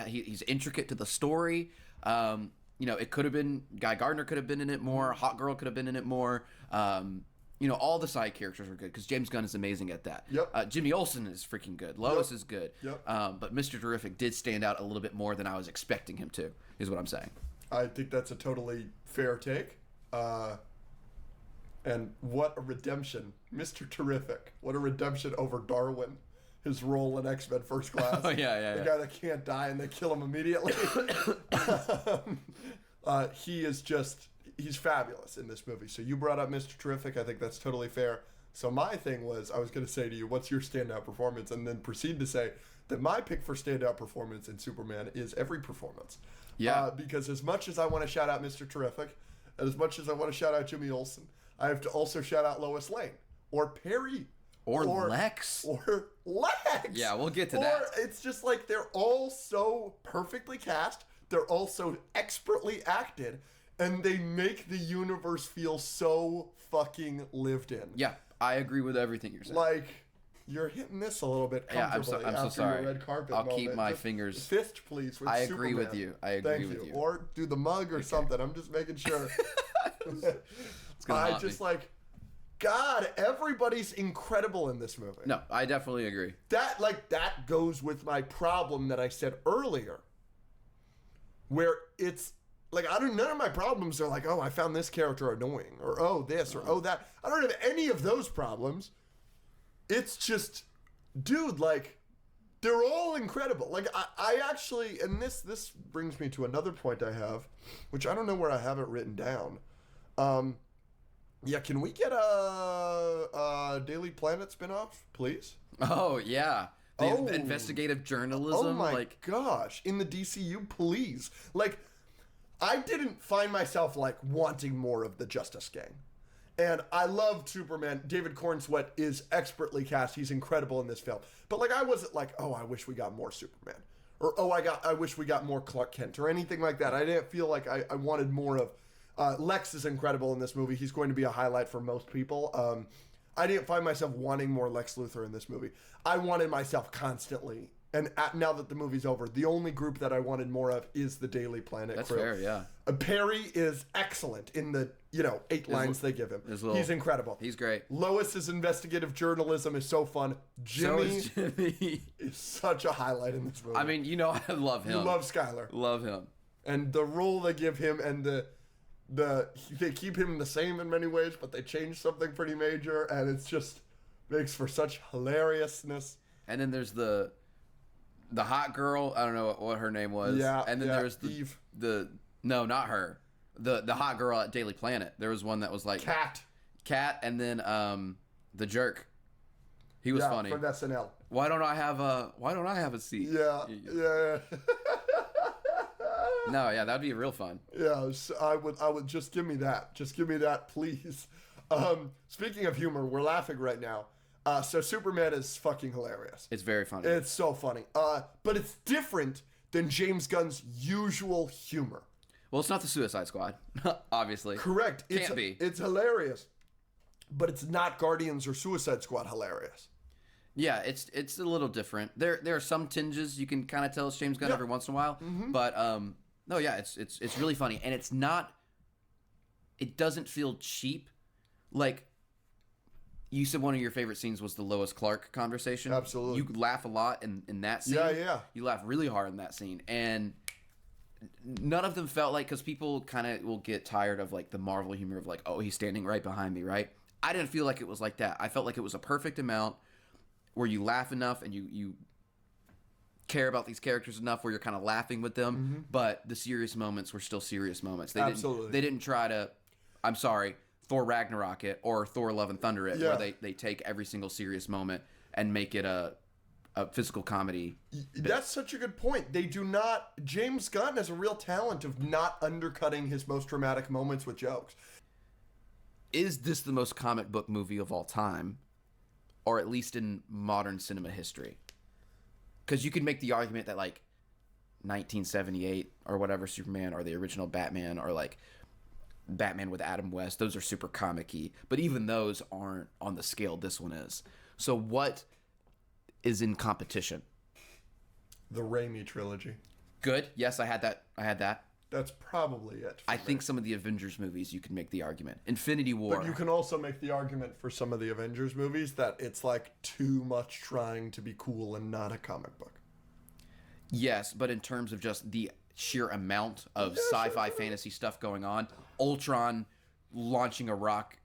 he's intricate to the story. It could have been Guy Gardner could have been in it more. Hot Girl could have been in it more. All the side characters are good because James Gunn is amazing at that. Yep. Jimmy Olsen is freaking good. Lois is good. Yep. But Mr. Terrific did stand out a little bit more than I was expecting him to, is what I'm saying. I think that's a totally fair take. And what a redemption. Mr. Terrific. What a redemption over Darwin. His role in X-Men First Class. Oh, yeah. The guy that can't die and they kill him immediately. He's fabulous in this movie. So you brought up Mr. Terrific. I think that's totally fair. So my thing was, I was going to say to you, what's your standout performance? And then proceed to say that my pick for standout performance in Superman is every performance. Yeah. Because as much as I want to shout out Mr. Terrific, and as much as I want to shout out Jimmy Olsen, I have to also shout out Lois Lane. Or Perry. Or Lex. Or Lex. Yeah, we'll get to that. It's just like they're all so perfectly cast. They're all so expertly acted. And they make the universe feel so fucking lived in. Yeah, I agree with everything you're saying. Like, you're hitting this a little bit comfortably I'm so after sorry. your red carpet I'll moment. keep my Just fingers. Fist, please, with I Superman. agree with you. I agree Thank with you. Or do the mug or something. I'm just making sure. It's gonna haunt me. God, everybody's incredible in this movie. No, I definitely agree. That goes with my problem that I said earlier. Where it's like, none of my problems are like, oh, I found this character annoying, or oh, this, or oh, that. I don't have any of those problems. It's just, dude, like, they're all incredible. Like, I actually, and this brings me to another point I have, which I don't know where I have it written down. Yeah, can we get a Daily Planet spinoff, please? Oh, yeah. The investigative journalism. Oh, my gosh. In the DCU, please. Like, I didn't find myself, like, wanting more of the Justice Gang. And I loved Superman. David Cornsweet is expertly cast. He's incredible in this film. But, like, I wasn't like, oh, I wish we got more Superman. Or, oh, I wish we got more Clark Kent. Or anything like that. I didn't feel like I wanted more of... Lex is incredible in this movie. He's going to be a highlight for most people. I didn't find myself wanting more Lex Luthor in this movie. I wanted myself constantly, and now that the movie's over, the only group that I wanted more of is the Daily Planet That's crew. fair, yeah. Perry is excellent in the 8 lines they give him. He's incredible. He's great. Lois's investigative journalism is so fun. Jimmy is such a highlight in this movie. I mean, I love him. You love Skylar. Love him. And the role they give him, and they keep him the same in many ways, but they change something pretty major, and it's just makes for such hilariousness. And then there's the the hot girl. I don't know what her name was. Yeah. And then there's Eve. No, not her. The hot girl at Daily Planet. There was one that was like Cat, and then the jerk. He was funny. From SNL. Why don't I have a seat? Yeah. No, yeah, that'd be real fun. Yeah, so I would just give me that. Just give me that, please. Speaking of humor, we're laughing right now. So Superman is fucking hilarious. It's very funny. It's so funny. But it's different than James Gunn's usual humor. Well, it's not the Suicide Squad, obviously. Correct. Can't be. It's hilarious. But it's not Guardians or Suicide Squad hilarious. Yeah, it's a little different. There are some tinges you can kind of tell it's James Gunn every once in a while, but no, yeah, it's really funny, and it's not. It doesn't feel cheap, like. You said one of your favorite scenes was the Lois Clark conversation. Absolutely, you laugh a lot in that scene. Yeah. You laugh really hard in that scene, and none of them felt like, because people kind of will get tired of like the Marvel humor of like, oh, he's standing right behind me, right? I didn't feel like it was like that. I felt like it was a perfect amount where you laugh enough and you care about these characters enough where you're kind of laughing with them, but the serious moments were still serious moments. They didn't try to, I'm sorry, Thor Ragnarok it or Thor Love and Thunder it, where they take every single serious moment and make it a physical comedy. That's such a good point. They do not. James Gunn has a real talent of not undercutting his most dramatic moments with jokes. Is this the most comic book movie of all time? Or at least in modern cinema history? Because you could make the argument that like 1978 or whatever Superman or the original Batman or like Batman with Adam West, those are super comic-y. But even those aren't on the scale this one is. So what is in competition? The Raimi trilogy. Good. Yes, I had that. That's probably it. I think some of the Avengers movies you could make the argument. Infinity War. But you can also make the argument for some of the Avengers movies that it's like too much trying to be cool and not a comic book. Yes, but in terms of just the sheer amount of sci-fi fantasy stuff going on, Ultron launching a rock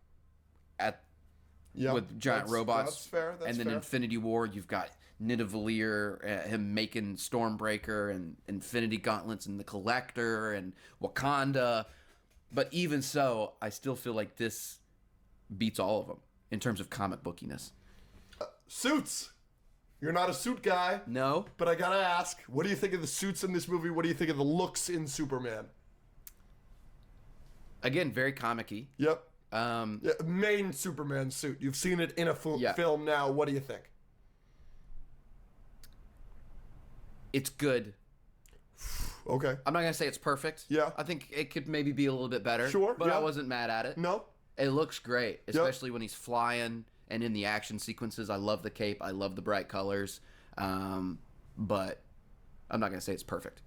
with giant robots. That's fair. And then Infinity War, you've got Nidavellir, him making Stormbreaker and Infinity Gauntlets and the Collector and Wakanda. But even so, I still feel like this beats all of them in terms of comic bookiness. Suits. You're not a suit guy. No. But I gotta ask, what do you think of the suits in this movie? What do you think of the looks in Superman? Again, very comic-y. Yep. Main Superman suit. You've seen it in a Yeah. film now. What do you think? It's good. Okay. I'm not going to say it's perfect. Yeah. I think it could maybe be a little bit better. Sure, But yeah. I wasn't mad at it. No? It looks great, especially when he's flying and in the action sequences. I love the cape. I love the bright colors. But I'm not going to say it's perfect.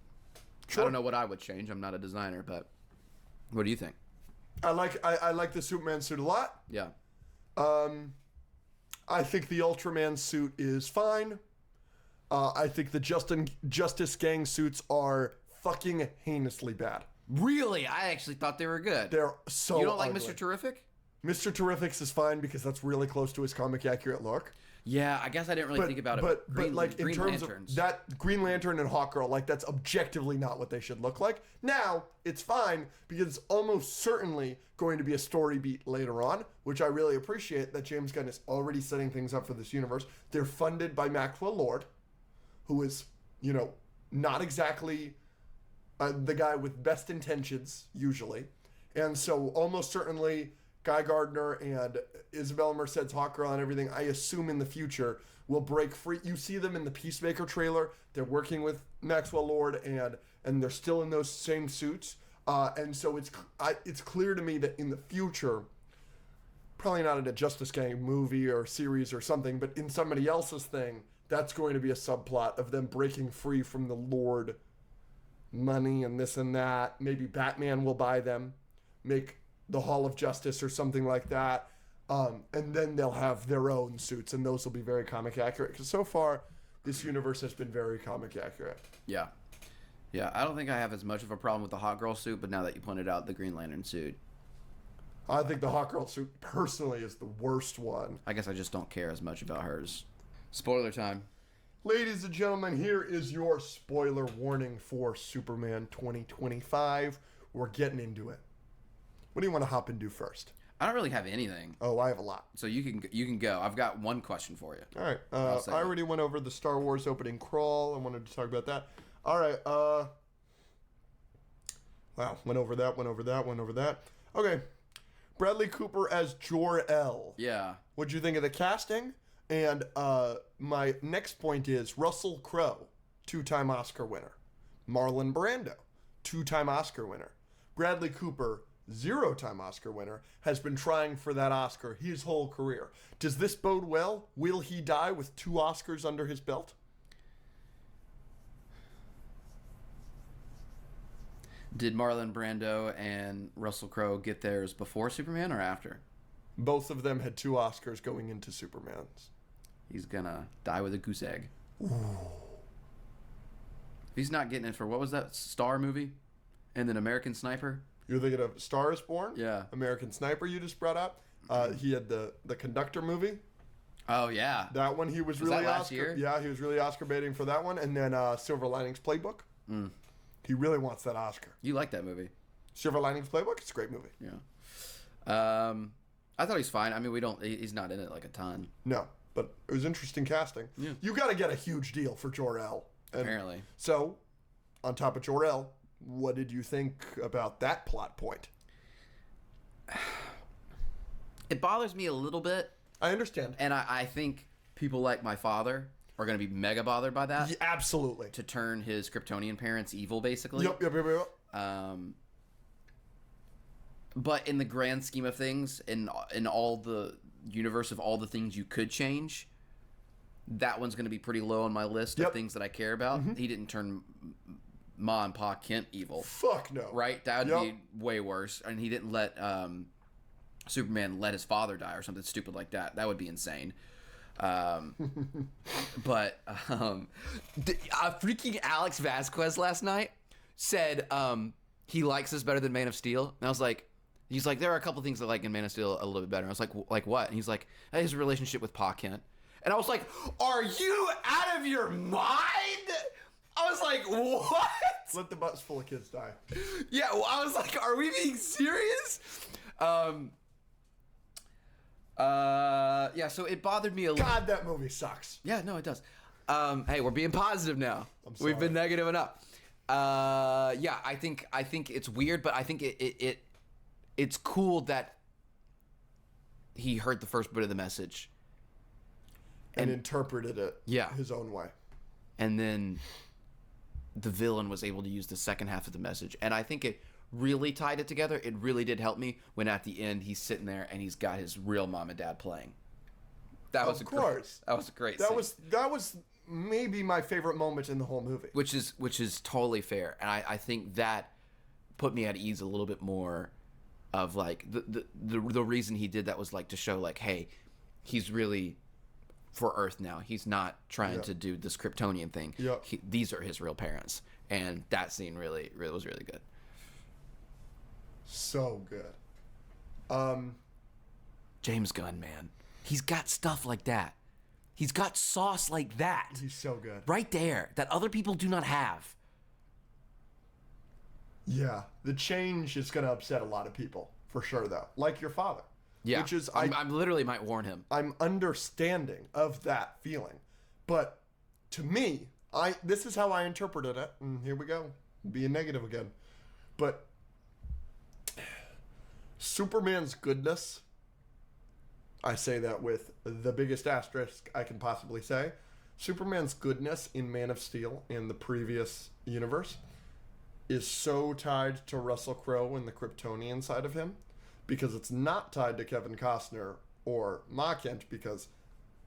Sure. I don't know what I would change. I'm not a designer, but what do you think? I like the Superman suit a lot. Yeah. I think the Ultraman suit is fine. I think the Justice Gang suits are fucking heinously bad. Really? I actually thought they were good. They're so You don't like ugly. Mr. Terrific? Mr. Terrific's is fine because that's really close to his comic accurate look. Yeah, I guess I didn't really think about it. But like in Green terms Lanterns. of that Green Lantern and Hawkgirl, like that's objectively not what they should look like. Now it's fine because it's almost certainly going to be a story beat later on, which I really appreciate that James Gunn is already setting things up for this universe. They're funded by Maxwell Lord, who is, not exactly the guy with best intentions usually, and so almost certainly Guy Gardner and Isabella Merced's Hawkgirl and everything, I assume in the future, will break free. You see them in the Peacemaker trailer. They're working with Maxwell Lord, and they're still in those same suits. And so it's clear to me that in the future, probably not in a Justice Gang movie or series or something, but in somebody else's thing, that's going to be a subplot of them breaking free from the Lord money and this and that. Maybe Batman will buy them, make the Hall of Justice or something like that, and then they'll have their own suits, and those will be very comic accurate, because so far this universe has been very comic accurate. Yeah, I don't think I have as much of a problem with the Hot Girl suit, but now that you pointed out the Green Lantern suit, I think the Hawkgirl suit personally is the worst one. I guess I just don't care as much about hers. Spoiler time. Ladies and gentlemen, here is your spoiler warning for Superman 2025. We're getting into it. What do you want to hop and do first? I don't really have anything. Oh, I have a lot. So you can go. I've got one question for you. All right. I already went over the Star Wars opening crawl. I wanted to talk about that. All right. Wow. Went over that. Okay. Bradley Cooper as Jor-El. Yeah. What'd you think of the casting? And my next point is Russell Crowe, 2-time Oscar winner. Marlon Brando, 2-time Oscar winner. Bradley Cooper, 0-time Oscar winner, has been trying for that Oscar his whole career. Does this bode well? Will he die with 2 Oscars under his belt? Did Marlon Brando and Russell Crowe get theirs before Superman or after? Both of them had 2 Oscars going into Superman's. He's gonna die with a goose egg. Ooh. He's not getting it for, what was that Star movie? And then American Sniper? You're thinking of Star is Born? Yeah. American Sniper you just brought up. He had the Conductor movie. Oh, yeah. That one he was that really last Oscar. year? Yeah, he was really Oscar baiting for that one. And then Silver Linings Playbook. Mm. He really wants that Oscar. You like that movie? Silver Linings Playbook? It's a great movie. Yeah. I thought he's fine. I mean, he's not in it like a ton. No, but it was interesting casting. Yeah. You got to get a huge deal for Jor-El. Apparently. So, on top of Jor-El, what did you think about that plot point? It bothers me a little bit. I understand. And I think people like my father are going to be mega bothered by that. Yeah, absolutely. To turn his Kryptonian parents evil, basically. Yep. But in the grand scheme of things, in all the universe of all the things you could change, that one's going to be pretty low on my list of things that I care about. Mm-hmm. He didn't turn Ma and Pa Kent evil. Fuck no. Right? That would be way worse. And he didn't let Superman let his father die or something stupid like that. That would be insane. But freaking Alex Vasquez last night said he likes us better than Man of Steel. And I was like, he's like, there are a couple things I like in Man of Steel a little bit better. I was like what? And he's like, his relationship with Pa Kent. And I was like, are you out of your mind? I was like, what? Let the bus full of kids die. Yeah, well, I was like, are we being serious? Yeah, so it bothered me a little. God, that movie sucks. Yeah, no, it does. Hey, we're being positive now. I'm sorry. We've been negative enough. Yeah, I think it's weird, but I think it's cool that he heard the first bit of the message and interpreted it his own way. And then the villain was able to use the second half of the message. And I think it really tied it together. It really did help me when at the end he's sitting there and he's got his real mom and dad playing. That was a great scene. That was maybe my favorite moment in the whole movie. Which is totally fair. And I think that put me at ease a little bit more of like the reason he did that was like to show like, hey, he's really for Earth now. He's not trying to do this Kryptonian thing. Yep. These are his real parents. And that scene really was really good. So good. James Gunn, man. He's got stuff like that. He's got sauce like that. He's so good. Right there. That other people do not have. Yeah. The change is going to upset a lot of people. For sure, though. Like your father. Yeah. Which is... I literally might warn him. I'm understanding of that feeling. But to me, this is how I interpreted it. And here we go. Being negative again. But Superman's goodness... I say that with the biggest asterisk I can possibly say. Superman's goodness in Man of Steel in the previous universe is so tied to Russell Crowe and the Kryptonian side of him because it's not tied to Kevin Costner or Ma Kent because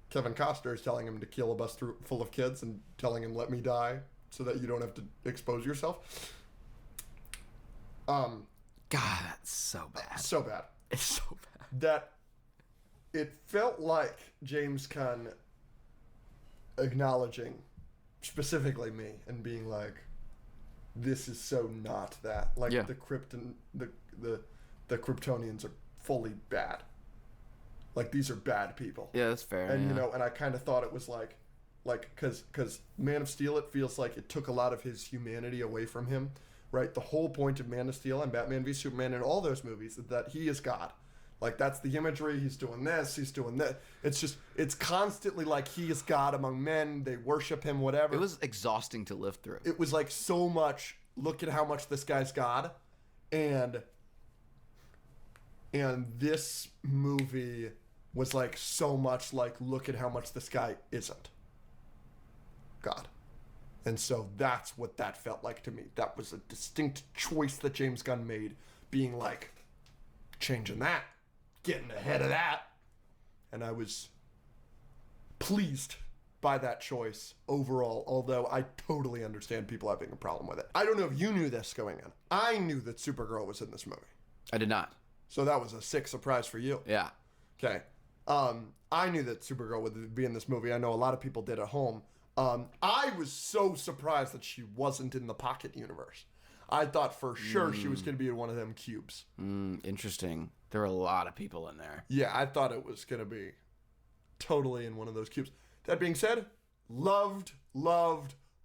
Kevin Costner is telling him to kill a bus full of kids and telling him, let me die so that you don't have to expose yourself. God, that's so bad. So bad. It's so bad. That it felt like James Gunn acknowledging specifically me and being like, this is so not that. Like the Kryptonians are fully bad. Like these are bad people. Yeah, that's fair. And and I kind of thought it was like, like, because Man of Steel, it feels like it took a lot of his humanity away from him, right? The whole point of Man of Steel and Batman v Superman and all those movies is that he is God. Like, that's the imagery. He's doing this. He's doing that. It's constantly like he is God among men. They worship him, whatever. It was exhausting to live through. It was like so much, look at how much this guy's God. And this movie was like so much like, look at how much this guy isn't God. And so that's what that felt like to me. That was a distinct choice that James Gunn made, being like, changing that, getting ahead of that. And I was pleased by that choice overall, although I totally understand people having a problem with it. I don't know if you knew this going in. I knew that Supergirl was in this movie. I did not. So that was a sick surprise for you. Yeah. Okay. I knew that Supergirl would be in this movie. I know a lot of people did at home. I was so surprised that she wasn't in the Pocket universe. I thought for sure she was going to be in one of them cubes. Interesting. There were a lot of people in there. Yeah, I thought it was going to be totally in one of those cubes. That being said, loved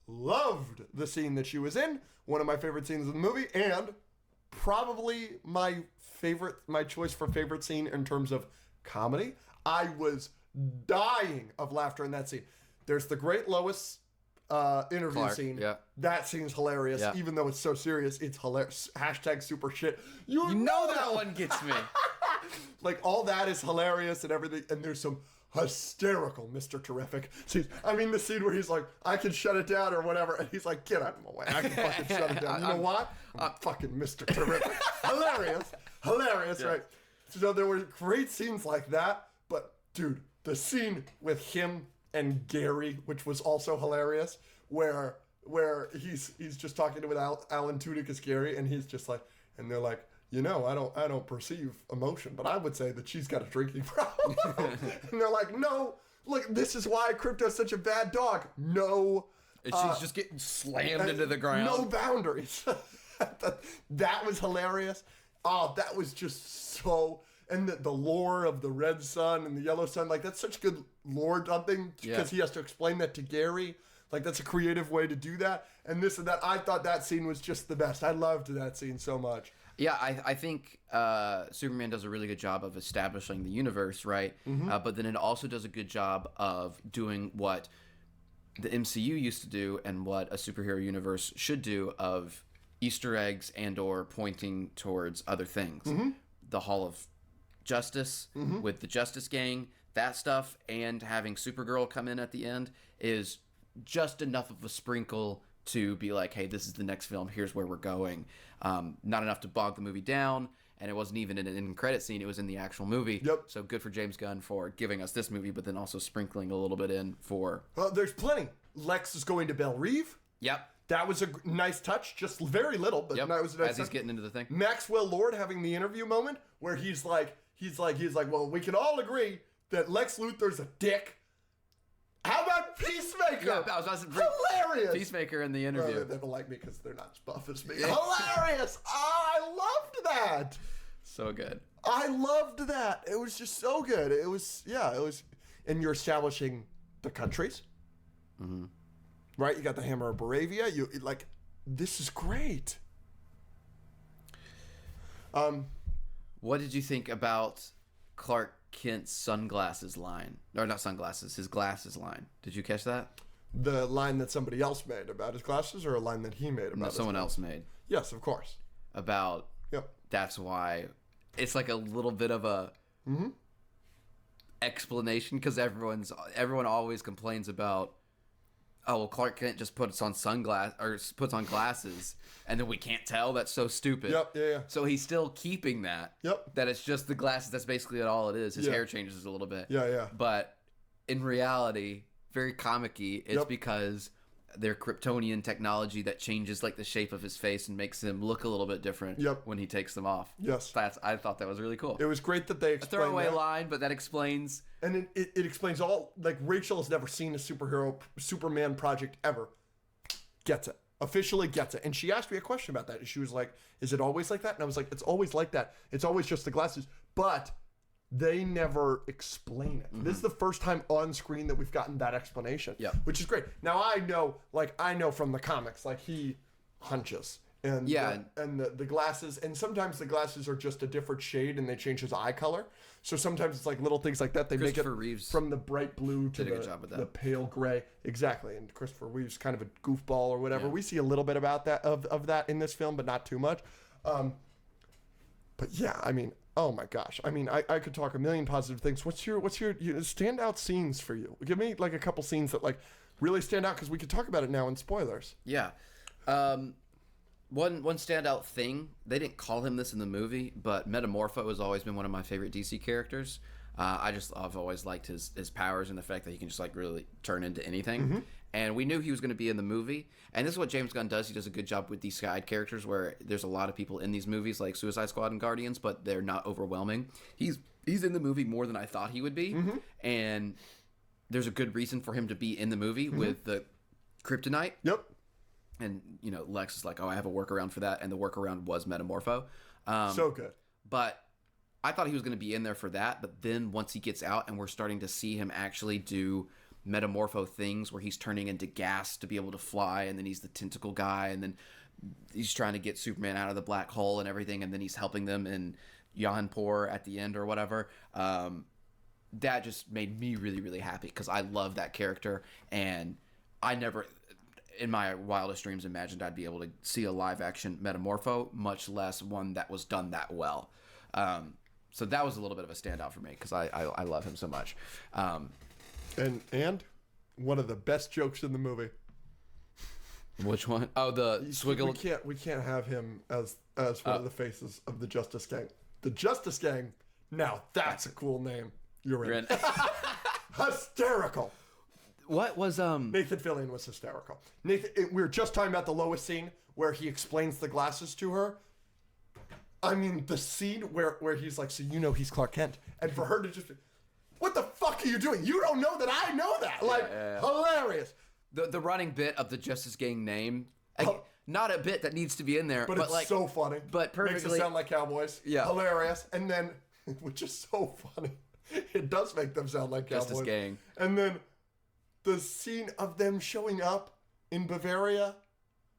the scene that she was in. One of my favorite scenes in the movie, and probably my choice for favorite scene in terms of comedy. I was dying of laughter in that scene. There's the great Lois interview Clark, scene. yeah. That scene's hilarious. Yeah. Even though it's so serious, it's hilarious. Hashtag super shit. You know that one gets me. Like, all that is hilarious and everything. And there's some hysterical Mr. Terrific scenes. I mean, the scene where he's like, I can shut it down or whatever. And he's like, get out of my way. I can fucking shut it down. You know what? I'm fucking Mr. Terrific. Hilarious, Yeah. right? So there were great scenes like that. But, dude, the scene with him and Gary, which was also hilarious, where he's just talking with Alan Tudyk as Gary, and he's just like, and they're like, you know, I don't perceive emotion, but I would say that she's got a drinking problem. And they're like, no, look, this is why Krypto's such a bad dog. No. And she's just getting slammed into the ground. No boundaries. That was hilarious. Oh, that was just so... And the lore of the red sun and the yellow sun, like, that's such good lore dumping, because he has to explain that to Gary. Like, that's a creative way to do that. And this and that. I thought that scene was just the best. I loved that scene so much. Yeah, I think Superman does a really good job of establishing the universe, right? But then it also does a good job of doing what the MCU used to do and what a superhero universe should do, of Easter eggs and or pointing towards other things. The Hall of Justice with the Justice Gang, that stuff, and having Supergirl come in at the end is just enough of a sprinkle to be like, hey, this is the next film, here's where we're going. Not enough to bog the movie down, and it wasn't even in an end credit scene, it was in the actual movie. Yep. So good for James Gunn for giving us this movie, but then also sprinkling a little bit in for... There's plenty. Lex is going to Belle Reve. Yep. That was a nice touch, just very little, but that was a nice As he's touch. getting into the thing. Maxwell Lord having the interview moment where he's like, well, we can all agree that Lex Luthor's a dick. How about Peacemaker? Yeah, I was about to bring Hilarious. Peacemaker in the interview. They don't like me because they're not as buff as me. Hilarious. I loved that. So good. I loved that. It was just so good. It was, and you're establishing the countries. Right? You got the Hammer of Baravia. This is great. What did you think about Clark Kent's sunglasses line? Or not sunglasses, his glasses line. Did you catch that? The line that somebody else made about his glasses, or a line that he made about No, someone else made. Yes, of course. About that's why it's like a little bit of a explanation, because everyone always complains about, oh, well, Clark Kent just puts on glasses, and then we can't tell. That's so stupid. Yep, yeah. So he's still keeping that. Yep. That it's just the glasses. That's basically all it is. His hair changes a little bit. Yeah. But in reality, very comic-y, it's because they're Kryptonian technology that changes like the shape of his face and makes him look a little bit different when he takes them off. Yes. I thought that was really cool. It was great that they explained A throwaway that. line, but that explains... And it explains all, like, Rachel has never seen a Superman project ever. Gets it. Officially gets it. And she asked me a question about that. And she was like, is it always like that? And I was like, it's always like that. It's always just the glasses. But they never explain it. This is the first time on screen that we've gotten that explanation. Yeah. Which is great. Now I know from the comics, like he hunches. And the glasses, and sometimes the glasses are just a different shade and they change his eye color. So sometimes it's like little things like that. They make it Reeves from the bright blue to the pale gray. Exactly. And Christopher Reeves kind of a goofball or whatever. Yeah. We see a little bit about that of that in this film, but not too much. But yeah, I mean, oh my gosh. I mean, I could talk a million positive things. What's your standout scenes for you? Give me like a couple scenes that like really stand out, because we could talk about it now in spoilers. Yeah. One standout thing, they didn't call him this in the movie, but Metamorpho has always been one of my favorite DC characters. I've always liked his powers and the fact that he can just like really turn into anything. Mm-hmm. And we knew he was going to be in the movie. And this is what James Gunn does. He does a good job with these side characters where there's a lot of people in these movies like Suicide Squad and Guardians, but they're not overwhelming. He's in the movie more than I thought he would be. Mm-hmm. And there's a good reason for him to be in the movie with the kryptonite. Yep. And, you know, Lex is like, oh, I have a workaround for that. And the workaround was Metamorpho. So good. But I thought he was going to be in there for that. But then once he gets out and we're starting to see him actually do Metamorpho things where he's turning into gas to be able to fly. And then he's the tentacle guy. And then he's trying to get Superman out of the black hole and everything. And then he's helping them in Yonpor at the end or whatever. That just made me really, really happy because I love that character. And I never, in my wildest dreams, imagined I'd be able to see a live action Metamorpho, much less one that was done that well. So that was a little bit of a standout for me because I love him so much. And one of the best jokes in the movie. Which one? Oh, the Swiggle. We can't have him as one of the faces of the Justice Gang. The Justice Gang. Now that's a cool name. You're in. Hysterical. What was Nathan Fillion was hysterical. We were just talking about the Lois scene where he explains the glasses to her. I mean, the scene where he's like, so you know he's Clark Kent, and for her to just, what the fuck are you doing? You don't know that I know that. Like, hilarious. The running bit of the Justice Gang name, not a bit that needs to be in there, but it's like, so funny. But perfectly makes it sound like cowboys. Yeah, hilarious. And then, which is so funny, it does make them sound like cowboys. Justice Gang. And then the scene of them showing up in Bavaria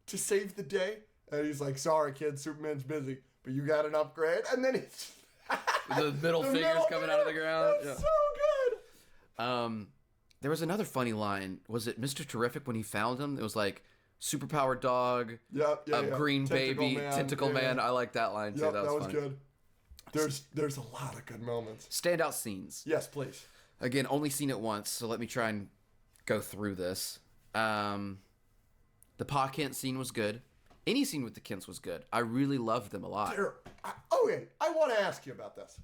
to save the day, and he's like, "Sorry, kid, Superman's busy, but you got an upgrade." And then it's the middle fingers coming out of the ground. That's so good. There was another funny line. Was it Mr. Terrific when he found him? It was like, superpowered dog, green Tentacle baby, man. tentacle man. I like that line too. Yep, that was funny. Good. There's a lot of good moments. Standout scenes. Yes, please. Again, only seen it once, so let me try and go through this. The Pa Kent scene was good. Any scene with the Kents was good. I really loved them a lot. Okay, I want to ask you about this.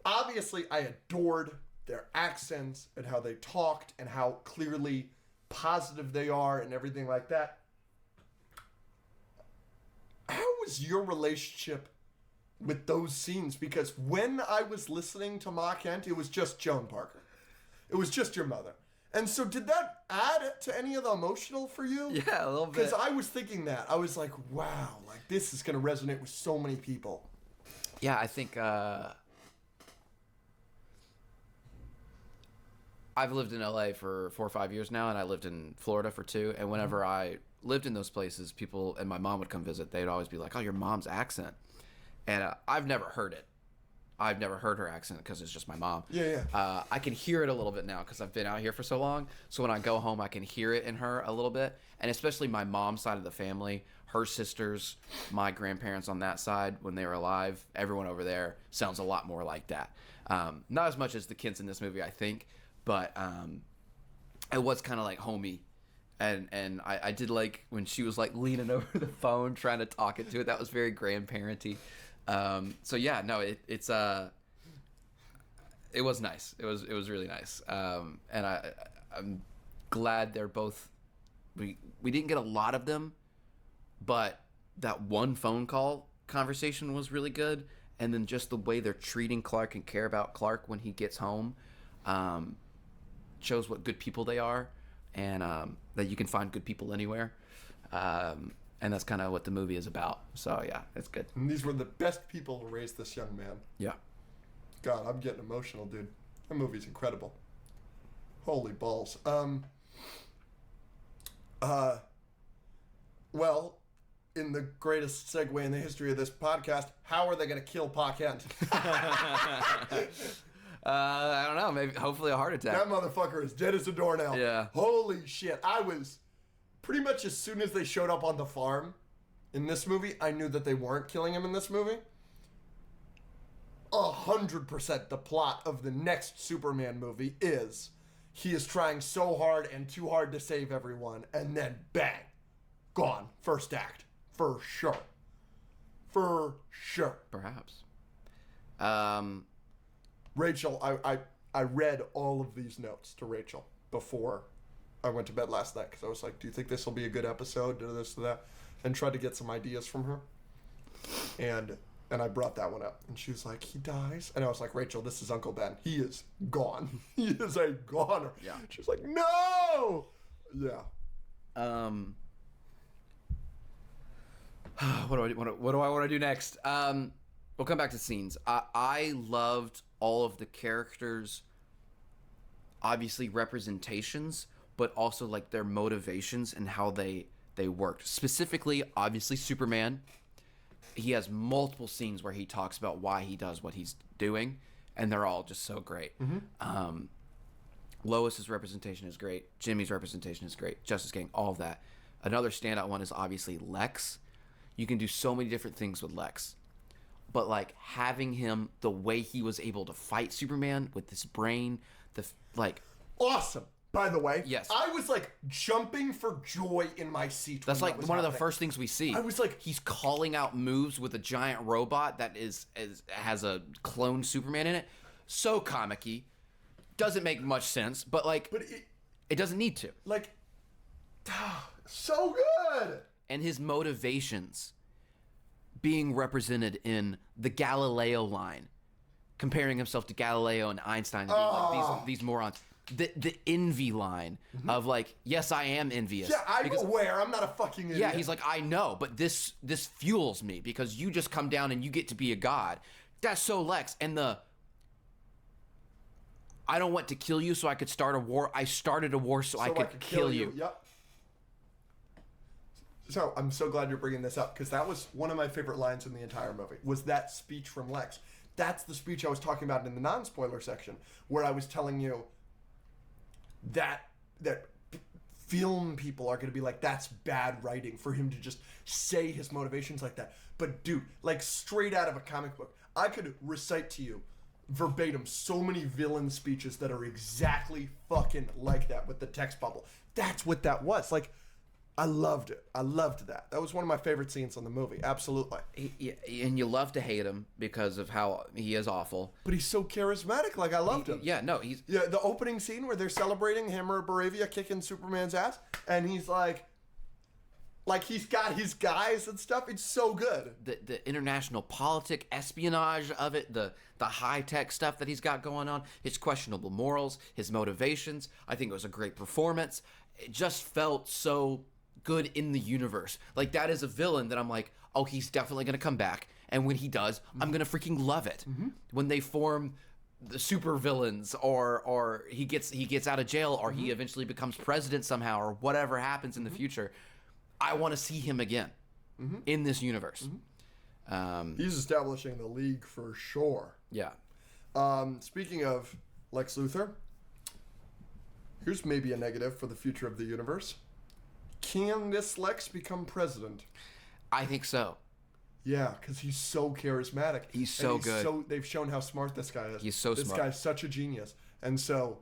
Obviously, I adored their accents and how they talked and how clearly positive they are and everything like that. How was your relationship with those scenes? Because when I was listening to Ma Kent, it was just Joan Parker. It was just your mother. And so did that add to any of the emotional for you? Yeah, a little bit. Because I was thinking that. I was like, wow, like this is going to resonate with so many people. Yeah, I think I've lived in LA for 4 or 5 years now, and I lived in Florida for 2. And whenever I lived in those places, people and my mom would come visit. They'd always be like, "Oh, your mom's accent," and I've never heard it. I've never heard her accent because it's just my mom. Yeah. I can hear it a little bit now because I've been out here for so long. So when I go home, I can hear it in her a little bit. And especially my mom's side of the family, her sisters, my grandparents on that side, when they were alive, everyone over there sounds a lot more like that. Not as much as the Kents in this movie, I think, but it was kind of like homey. And I did like when she was like leaning over the phone trying to talk it to it. That was very grandparenty. So yeah, no, it was nice. It was really nice. And I'm glad they're both, we didn't get a lot of them, but that one phone call conversation was really good. And then just the way they're treating Clark and care about Clark when he gets home, shows what good people they are, and that you can find good people anywhere. And that's kind of what the movie is about. So, yeah, it's good. And these were the best people who raised this young man. Yeah. God, I'm getting emotional, dude. That movie's incredible. Holy balls. Well, in the greatest segue in the history of this podcast, how are they going to kill Pa Kent? I don't know. Maybe, hopefully a heart attack. That motherfucker is dead as a doornail. Yeah. Holy shit. I was pretty much as soon as they showed up on the farm in this movie, I knew that they weren't killing him in this movie. 100% the plot of the next Superman movie is he is trying so hard and too hard to save everyone, and then bang, gone. First act. For sure. For sure. Perhaps. Rachel, I read all of these notes to Rachel before I went to bed last night because I was like, do you think this will be a good episode? Do this, do that. And tried to get some ideas from her. And I brought that one up. And she was like, he dies? And I was like, Rachel, this is Uncle Ben. He is gone. He is a goner. Yeah. She was like, no! Yeah. What do I want to do next? We'll come back to scenes. I loved all of the characters, obviously representations, but also like their motivations and how they worked. Specifically, obviously Superman. He has multiple scenes where he talks about why he does what he's doing, and they're all just so great. Mm-hmm. Lois's representation is great. Jimmy's representation is great. Justice Gang, all of that. Another standout one is obviously Lex. You can do so many different things with Lex. But, like, having him, the way he was able to fight Superman with his brain, Awesome. By the way, yes. I was like jumping for joy in my seat. That's like one of the first things we see. I was like, he's calling out moves with a giant robot that has a clone Superman in it. So comic-y. Doesn't make much sense, but it doesn't need to. Like, so good. And his motivations being represented in the Galileo line, comparing himself to Galileo and Einstein, and being like, these morons. The envy line of like, yes, I am envious. Yeah, I'm aware. I'm not a fucking idiot. Yeah, he's like, I know, but this fuels me because you just come down and you get to be a god. That's so Lex. And I don't want to kill you so I could start a war. I started a war so I could kill you. Yep. So I'm so glad you're bringing this up because that was one of my favorite lines in the entire movie was that speech from Lex. That's the speech I was talking about in the non-spoiler section where I was telling you that film people are going to be like, that's bad writing for him to just say his motivations like that. But dude, like straight out of a comic book, I could recite to you verbatim so many villain speeches that are exactly fucking like that with the text bubble. That's what that was. Like, I loved it. I loved that. That was one of my favorite scenes in the movie. Absolutely. And you love to hate him because of how he is awful. But he's so charismatic. Like, I loved him. Yeah, no, he's... Yeah, the opening scene where they're celebrating him or Baravia kicking Superman's ass, and he's like he's got his guys and stuff. It's so good. The international politic espionage of it, the high-tech stuff that he's got going on, his questionable morals, his motivations. I think it was a great performance. It just felt so good in the universe. Like, that is a villain that I'm like, oh, he's definitely going to come back. And when he does, I'm going to freaking love it. Mm-hmm. When they form the super villains or he gets out of jail or he eventually becomes president somehow or whatever happens in the future, I want to see him again in this universe. He's establishing the League for sure. Yeah. Speaking of Lex Luthor, here's maybe a negative for the future of the universe. Can this Lex become president? I think so. Yeah, because he's so charismatic. He's so good. They've shown how smart this guy is. He's so smart. This guy's such a genius. And so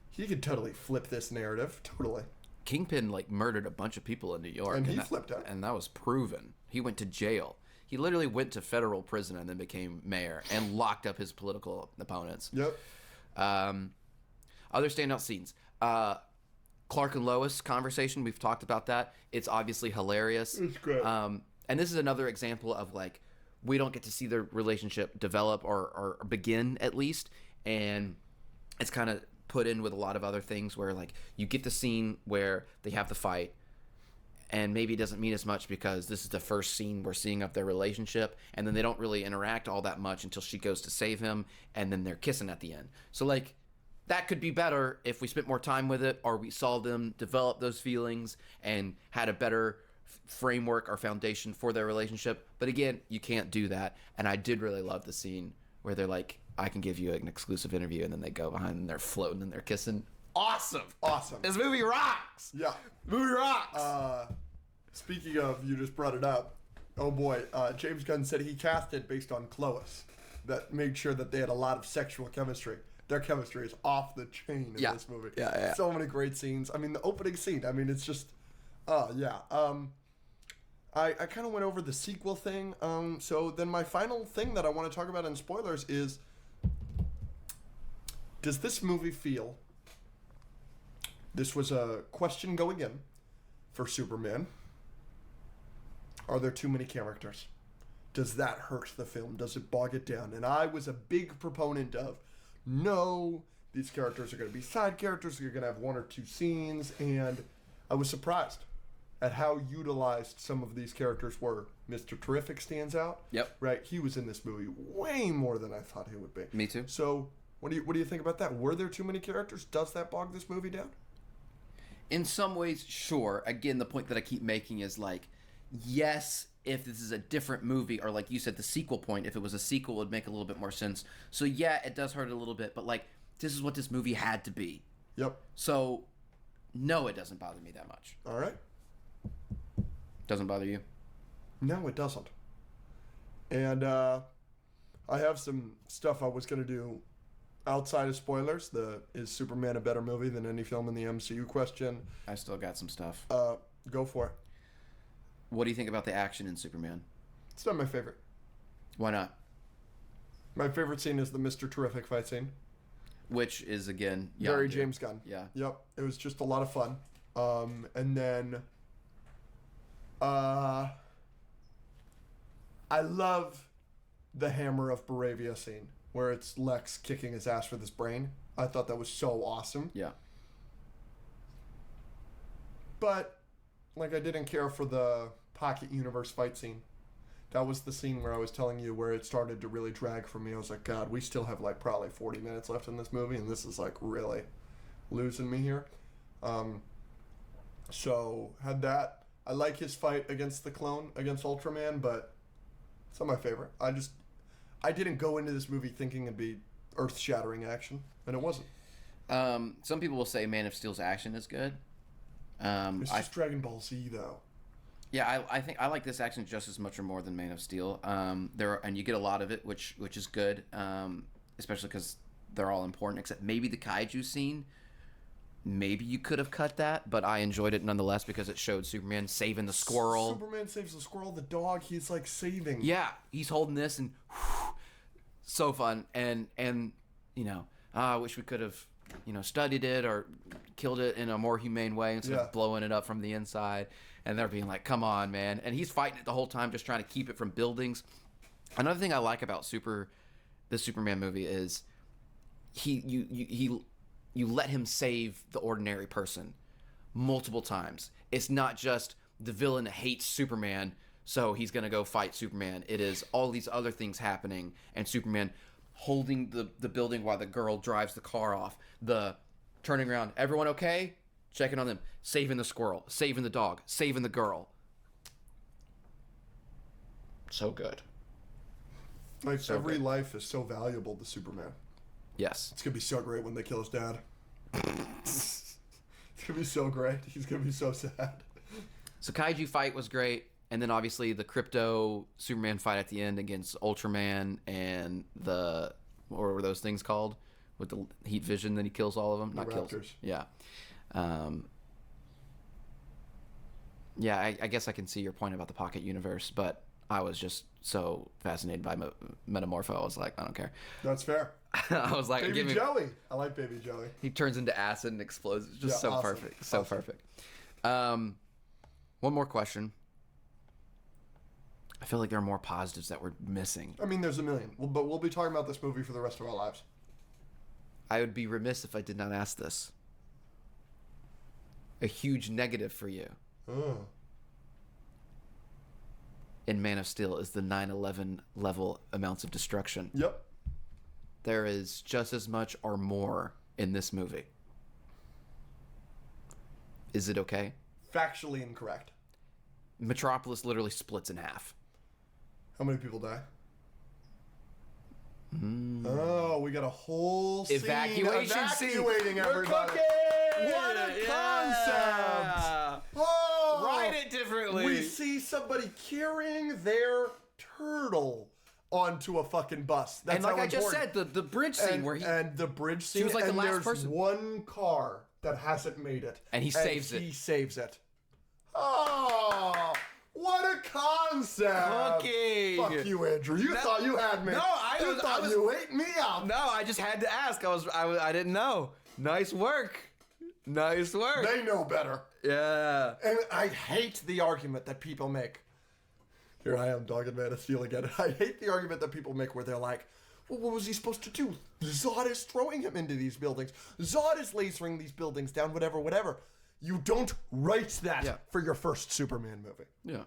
he could totally flip this narrative. Totally. Kingpin murdered a bunch of people in New York. And he flipped out. And that was proven. He went to jail. He literally went to federal prison and then became mayor and locked up his political opponents. Yep. Other standout scenes. Clark and Lois conversation. We've talked about that. It's obviously hilarious. It's great. And this is another example of we don't get to see their relationship develop or begin at least. And it's kind of put in with a lot of other things where you get the scene where they have the fight and maybe it doesn't mean as much because this is the first scene we're seeing of their relationship, and then they don't really interact all that much until she goes to save him, and then they're kissing at the end. So, like, that could be better if we spent more time with it, or we saw them develop those feelings and had a better framework or foundation for their relationship. But again, you can't do that. And I did really love the scene where they're like, I can give you an exclusive interview, and then they go behind and they're floating and they're kissing. Awesome. This movie rocks. Yeah. Movie rocks. Speaking of, you just brought it up. Oh boy, James Gunn said he cast it based on Clois. That made sure that they had a lot of sexual chemistry. Their chemistry is off the chain in this movie. Yeah. So many great scenes. I mean, the opening scene, I mean, it's just, yeah. I kind of went over the sequel thing. So then my final thing that I want to talk about in spoilers is, does this movie feel, this was a question going in for Superman, are there too many characters? Does that hurt the film? Does it bog it down? And I was a big proponent of, no, these characters are going to be side characters. You're going to have one or two scenes. And I was surprised at how utilized some of these characters were. Mr. Terrific stands out. Yep. Right? He was in this movie way more than I thought he would be. Me too. So what do you think about that? Were there too many characters? Does that bog this movie down? In some ways, sure. Again, the point that I keep making is like, yes, if this is a different movie, or like you said, the sequel point, if it was a sequel, it would make a little bit more sense. So yeah, it does hurt a little bit, but like, this is what this movie had to be. Yep. So, no, it doesn't bother me that much. All right. Doesn't bother you? No, it doesn't. And I have some stuff I was going to do outside of spoilers. Is Superman a better movie than any film in the MCU question? I still got some stuff. Go for it. What do you think about the action in Superman? It's not my favorite. Why not? My favorite scene is the Mr. Terrific fight scene. Which is, again... Very James Gunn. Yeah. Yep. It was just a lot of fun. And then... I love the Hammer of Baravia scene, where it's Lex kicking his ass with his brain. I thought that was so awesome. Yeah. But... like, I didn't care for the Pocket Universe fight scene. That was the scene where I was telling you where it started to really drag for me. I was like, God, we still have, like, probably 40 minutes left in this movie, and this is, like, really losing me here. So, had that. I like his fight against the clone, against Ultraman, but it's not my favorite. I didn't go into this movie thinking it'd be earth-shattering action, and it wasn't. Some people will say Man of Steel's action is good. It's just Dragon Ball Z, though. Yeah, I think I like this action just as much or more than Man of Steel. And you get a lot of it, which is good, especially because they're all important. Except maybe the kaiju scene. Maybe you could have cut that, but I enjoyed it nonetheless because it showed Superman saving the squirrel. Superman saves the squirrel, the dog. He's like saving. Yeah, he's holding this and so fun. And you know, I wish we could have studied it or killed it in a more humane way instead of blowing it up from the inside. And they're being like, come on, man. And he's fighting it the whole time, just trying to keep it from buildings. Another thing I like about the Superman movie is you let him save the ordinary person multiple times. It's not just the villain hates Superman, so he's going to go fight Superman. It is all these other things happening, and Superman holding the building while the girl drives the car off, the turning around, everyone okay? Checking on them, saving the squirrel, saving the dog, saving the girl. So good. Like, So every good. life is so valuable to Superman. Yes. It's going to be so great when they kill his dad. It's going to be so great. He's going to be so sad. So kaiju fight was great, and then obviously the Crypto Superman fight at the end against Ultraman and what were those things called? With the heat vision, then he kills all of them. The Not Raptors. kills. Yeah. Yeah, I guess I can see your point about the Pocket Universe, but I was just so fascinated by Metamorpho. I was like, I don't care. That's fair. I was like, Baby Joey. I like Baby Joey. He turns into acid and explodes. It's just so awesome. perfect. So Awesome. perfect. One more question. I feel like there are more positives that we're missing. I mean, there's a million. But we'll be talking about this movie for the rest of our lives. I would be remiss if I did not ask this. A huge negative for you. Oh. in Man of Steel is the 9/11 level amounts of destruction. Yep. There is just as much or more in this movie. Is it okay? Factually incorrect. Metropolis literally splits in half. How many people die? Oh, we got a whole scene Evacuation scene. evacuating everybody. We're cooking! What a concept! Oh, Write it differently. We see somebody carrying their turtle onto a fucking bus. That's and like how I just important. said, the bridge scene where he... And the bridge scene, was like the and last there's person. one car that hasn't made it. And he saves it. He saves it. Oh, what a concept! Cooking. Fuck you, Andrew. You thought you had me. No, I thought was- you ate me up. No, I just had to ask. I didn't know. Nice work. Nice work. They know better. Yeah. And I hate the argument that people make. Here I am, dogging Man of Steel again. I hate the argument that people make where they're like, well, what was he supposed to do? Zod is throwing him into these buildings. Zod is lasering these buildings down, whatever. You don't write that for your first Superman movie. Yeah.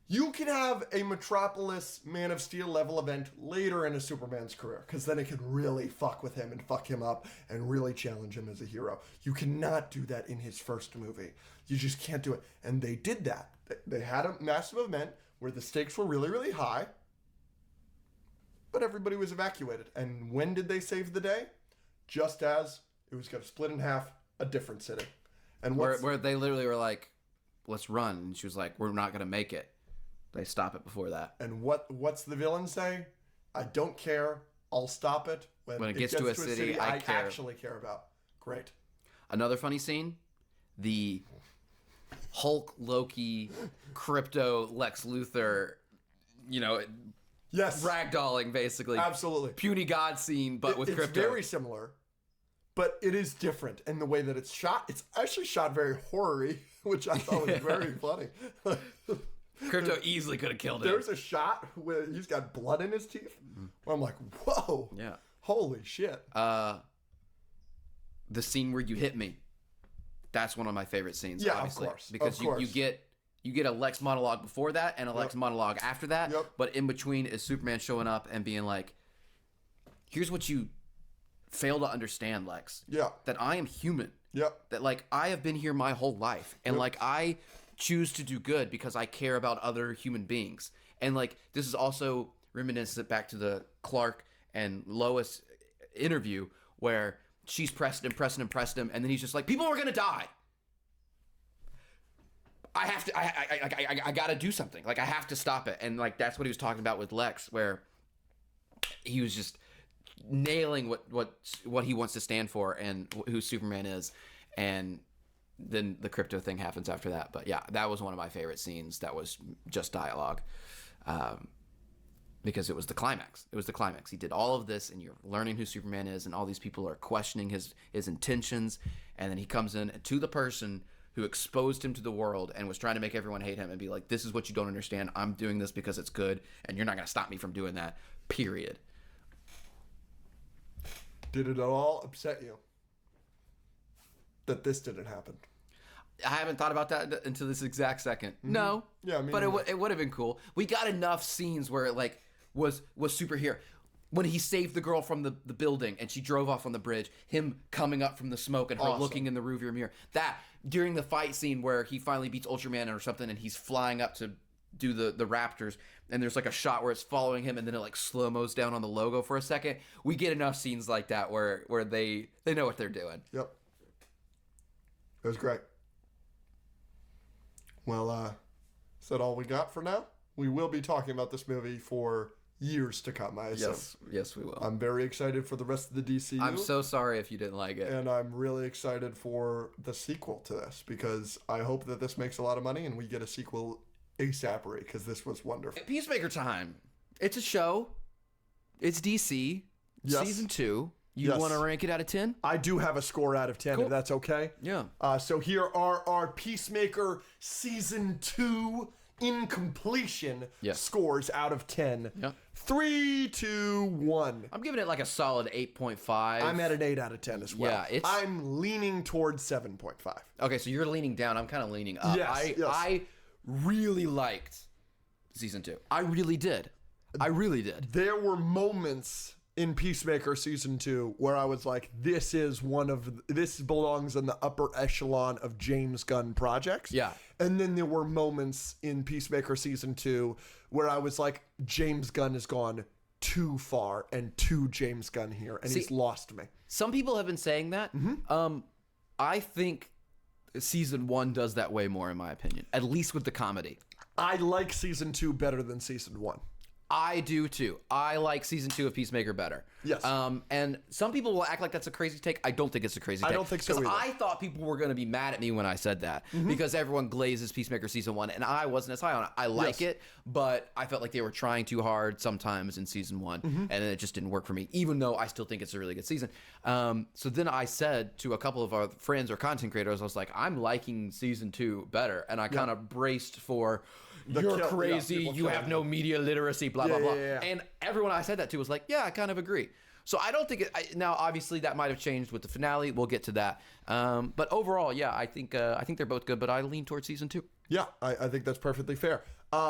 You can have a Metropolis Man of Steel level event later in a Superman's career, because then it could really fuck with him and fuck him up and really challenge him as a hero. You cannot do that in his first movie. You just can't do it. And they did that. They had a massive event where the stakes were really, really high, but everybody was evacuated. And when did they save the day? Just as it was going to split in half, a different city. And Where they literally were like, let's run. And she was like, we're not going to make it. They stop it before that. And what's the villain say? I don't care. I'll stop it. When it gets to a city, I care. actually care about. Great. Another funny scene, the Hulk, Loki, Crypto, Lex Luthor, Yes. ragdolling basically. Absolutely. Puny God scene, but with Crypto. It's very similar, but it is different in the way that it's shot. It's actually shot very horror-y, which I thought was very funny. Crypto easily could have killed him. There's a shot where he's got blood in his teeth. Where I'm like, whoa. Yeah. Holy shit. The scene where you hit me. That's one of my favorite scenes. Yeah, obviously, of course. Because you get a Lex monologue before that and a Lex monologue after that. Yep. But in between is Superman showing up and being like, here's what you fail to understand, Lex. Yeah. That I am human. Yep. That like I have been here my whole life. And like I choose to do good because I care about other human beings. And like this is also reminiscent back to the Clark and Lois interview where she's pressed him, and then he's just like, people are gonna die. I have to I gotta do something. Like I have to stop it. And like that's what he was talking about with Lex, where he was just nailing what he wants to stand for and who Superman is. And then the Crypto thing happens after that. But yeah, that was one of my favorite scenes. That was just dialogue. Because it was the climax. It was the climax. He did all of this, and you're learning who Superman is, and all these people are questioning his intentions. And then he comes in to the person who exposed him to the world and was trying to make everyone hate him and be like, this is what you don't understand. I'm doing this because it's good, and you're not going to stop me from doing that, period. Did it at all upset you that this didn't happen? I haven't thought about that until this exact second. Mm-hmm. No. Yeah, but it would have been cool. We got enough scenes where it like was superhero. When he saved the girl from the building and she drove off on the bridge, him coming up from the smoke and her looking in the rearview mirror. That during the fight scene where he finally beats Ultraman or something and he's flying up to do the Raptors and there's like a shot where it's following him and then it like slow-mos down on the logo for a second. We get enough scenes like that where they know what they're doing. Yep. It was great. Well, is that all we got for now? We will be talking about this movie for years to come, I assume. Yes, we will. I'm very excited for the rest of the DCU. I'm so sorry if you didn't like it. And I'm really excited for the sequel to this because I hope that this makes a lot of money and we get a sequel ASAP because this was wonderful. Peacemaker time. It's a show. It's DC. Yes. Season 2. You want to rank it out of 10? I do have a score out of 10, if that's okay. Yeah. So here are our Peacemaker Season 2 in completion scores out of 10. Yeah. 3, 2, 1. I'm giving it like a solid 8.5. I'm at an 8 out of 10 as well. Yeah, I'm leaning towards 7.5. Okay, so you're leaning down. I'm kind of leaning up. Yes, I really liked season 2. I really did. There were moments in Peacemaker season 2 where I was like, this belongs in the upper echelon of James Gunn projects. Yeah. And then there were moments in Peacemaker season 2 where I was like, James Gunn has gone too far and too James Gunn here, and he's lost me. Some people have been saying that. I think season 1 does that way more, in my opinion, at least with the comedy. I like season 2 better than season 1. I do too. I like season 2 of Peacemaker better. Yes. And some people will act like that's a crazy take. I don't think it's a crazy take. I don't think so either. Because I thought people were going to be mad at me when I said that. Because everyone glazes Peacemaker season 1, and I wasn't as high on it. I like it, but I felt like they were trying too hard sometimes in season 1, and then it just didn't work for me, even though I still think it's a really good season. So then I said to a couple of our friends or content creators, I was like, I'm liking season 2 better. And I kind of braced for... You're crazy. You have no media literacy, blah, blah, blah. And everyone I said that to was like, yeah, I kind of agree. So I don't think it... now, obviously, that might have changed with the finale. We'll get to that. But overall, yeah, I think they're both good, but I lean towards season 2. Yeah, I think that's perfectly fair.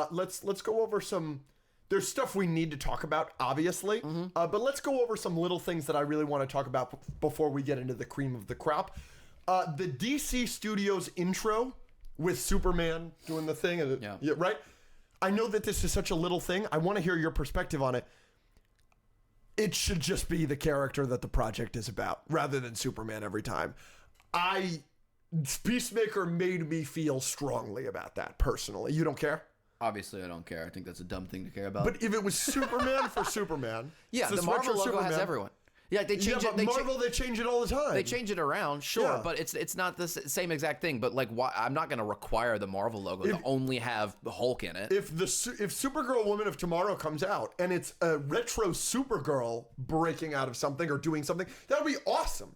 Let's go over some... There's stuff we need to talk about, obviously. But let's go over some little things that I really want to talk about before we get into the cream of the crop. The DC Studios intro... with Superman doing the thing. Yeah, right? I know that this is such a little thing. I want to hear your perspective on it. It should just be the character that the project is about, rather than Superman every time. Peacemaker made me feel strongly about that, personally. You don't care? Obviously, I don't care. I think that's a dumb thing to care about. But if it was Superman for Superman... Yeah, the Marvel logo has everyone. Yeah, they change it. They change it all the time. They change it around, sure, but it's not the same exact thing. But like, why? I'm not going to require the Marvel logo to only have the Hulk in it. If Supergirl Woman of Tomorrow comes out and it's a retro Supergirl breaking out of something or doing something, that would be awesome.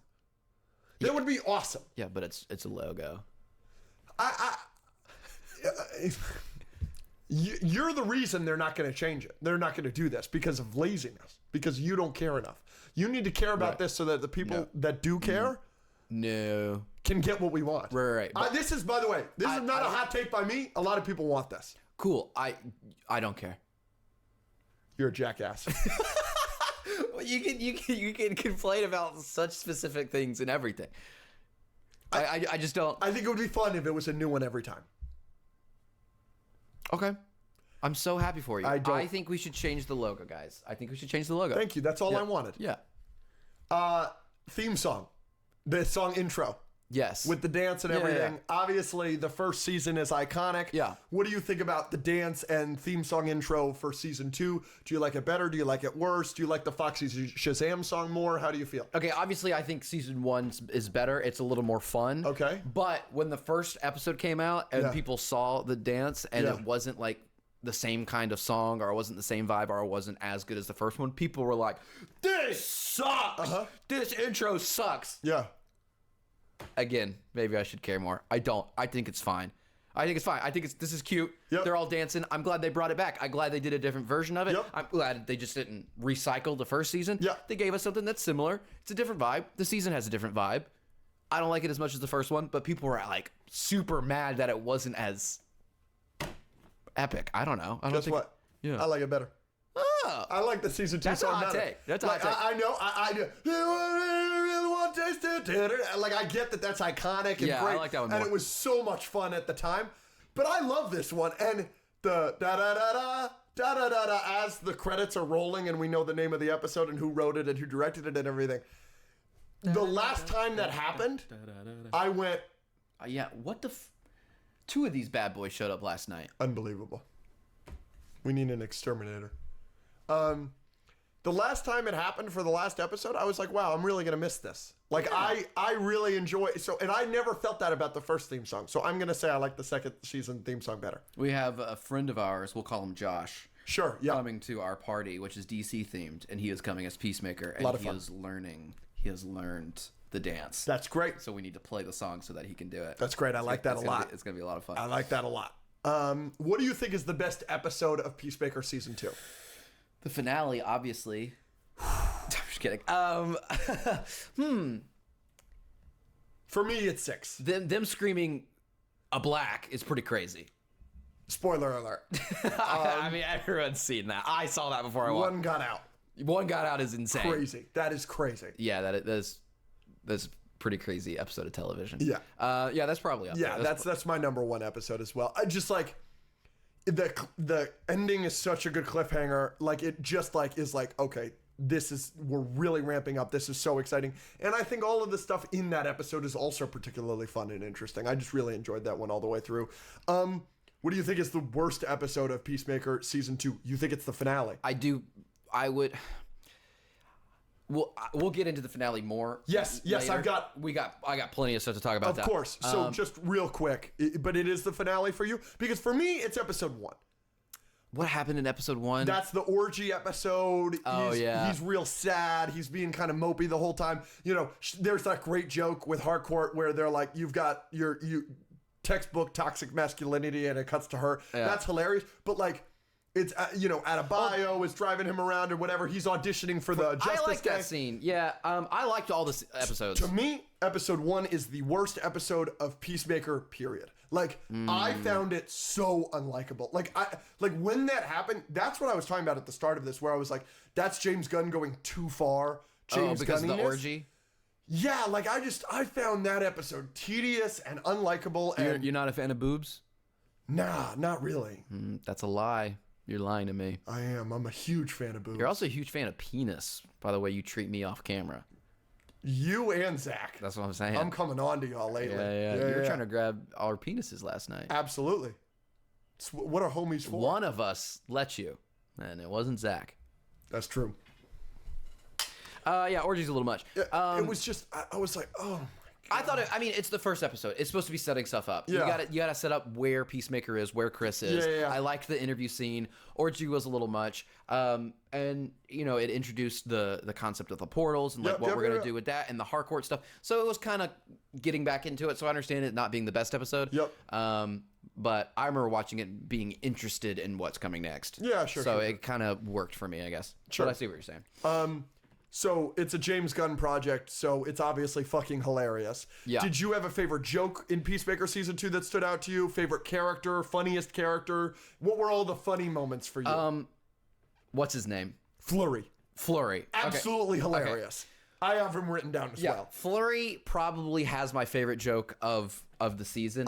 That would be awesome. Yeah, but it's a logo. You're the reason they're not going to change it. They're not going to do this because of laziness, because you don't care enough. You need to care about this so that the people that do care can get what we want. Right. This is, by the way, this is not a hot take by me. A lot of people want this. Cool. I don't care. You're a jackass. Well, you can complain about such specific things and everything. I just don't. I think it would be fun if it was a new one every time. Okay. I'm so happy for you. I think we should change the logo, guys. I think we should change the logo. Thank you. That's all I wanted. Yeah. Theme song. The song intro. Yes. With the dance and everything. Yeah. Obviously, the first season is iconic. Yeah. What do you think about the dance and theme song intro for season 2? Do you like it better? Do you like it worse? Do you like the Foxy Shazam song more? How do you feel? Okay, obviously, I think season 1 is better. It's a little more fun. Okay. But when the first episode came out and people saw the dance and it wasn't like the same kind of song, or it wasn't the same vibe, or it wasn't as good as the first one, people were like, this sucks. This intro sucks. Yeah. Again, maybe I should care more. I don't. I think it's fine. I think this is cute. Yep. They're all dancing. I'm glad they brought it back. I'm glad they did a different version of it. Yep. I'm glad they just didn't recycle the first season. Yeah. They gave us something that's similar. It's a different vibe. The season has a different vibe. I don't like it as much as the first one, but people were like super mad that it wasn't as epic. I don't know. Guess what? Yeah. I like it better. Oh. I like the season 2 song better. Take. That's a hot take. I know. I do. Like, I get that that's iconic and great. I like that one more. And it was so much fun at the time. But I love this one. And the da-da-da-da, as the credits are rolling and we know the name of the episode and who wrote it and who directed it and everything. The last time that happened, I went... yeah, what the... 2 of these bad boys showed up last night. Unbelievable. We need an exterminator. The last time it happened for the last episode, I was like, wow, I'm really going to miss this. Like, I really enjoy it. So, and I never felt that about the first theme song. So I'm going to say I like the second season theme song better. We have a friend of ours, we'll call him Josh. Sure, yeah. Coming to our party, which is DC themed, and he is coming as Peacemaker. And a lot of fun. He has learned the dance. That's great. So we need to play the song so that he can do it. That's great. I like that a lot. It's going to be a lot of fun. I like that a lot. What do you think is the best episode of Peacemaker season 2? The finale, obviously. I'm just kidding. For me, it's 6. Them screaming a black is pretty crazy. Spoiler alert. I mean, everyone's seen that. I saw that before I watched. One got out. One got out is insane. Crazy. That is crazy. Yeah, that's a pretty crazy episode of television. Yeah. Yeah, that's probably up Yeah, there. that's my number one episode as well. I just like the ending is such a good cliffhanger. Like it just like is like, okay, we're really ramping up. This is so exciting. And I think all of the stuff in that episode is also particularly fun and interesting. I just really enjoyed that one all the way through. What do you think is the worst episode of Peacemaker season 2? You think it's the finale? I would. We'll get into the finale more. Yes, later. I got plenty of stuff to talk about. Of course. So just real quick, but it is the finale for you because for me it's episode 1. What happened in episode 1? That's the orgy episode. He's real sad. He's being kind of mopey the whole time. You know, there's that great joke with Harcourt where they're like, "You've got your textbook toxic masculinity," and it cuts to her. Yeah. That's hilarious. But like, it's Adebayo is driving him around or whatever. He's auditioning for the Justice I like Day. that scene. Yeah, I liked all the episodes. To me, episode 1 is the worst episode of Peacemaker. Period. Like I found it so unlikable. Like when that happened, that's what I was talking about at the start of this, where I was like, "That's James Gunn going too far." Because of the orgy. Yeah, like I found that episode tedious and unlikable. And You're not a fan of boobs? Nah, not really. That's a lie. You're lying to me. I am. I'm a huge fan of boobs. You're also a huge fan of penis, by the way you treat me off camera. You and Zach. That's what I'm saying. I'm coming on to y'all lately. Yeah. You were trying to grab our penises last night. Absolutely. It's what are homies for? One of us let you, and it wasn't Zach. That's true. Yeah, orgy's a little much. It was just, I was like, oh my God. I thought it's the first episode. It's supposed to be setting stuff up. Yeah. You gotta set up where Peacemaker is, where Chris is. Yeah. I liked the interview scene. Orgy was a little much. And it introduced the concept of the portals and what we're gonna do with that and the Harcourt stuff. So it was kind of getting back into it. So I understand it not being the best episode. Yep. But I remember watching it being interested in what's coming next. Yeah, sure. So it kind of worked for me, I guess. Sure. But I see what you're saying. So it's a James Gunn project, so it's obviously fucking hilarious. Yeah. Did you have a favorite joke in Peacemaker season 2 that stood out to you? Favorite character, funniest character? What were all the funny moments for you? What's his name? Flurry. Okay. Absolutely hilarious. I have him written down as well. Flurry probably has my favorite joke of the season.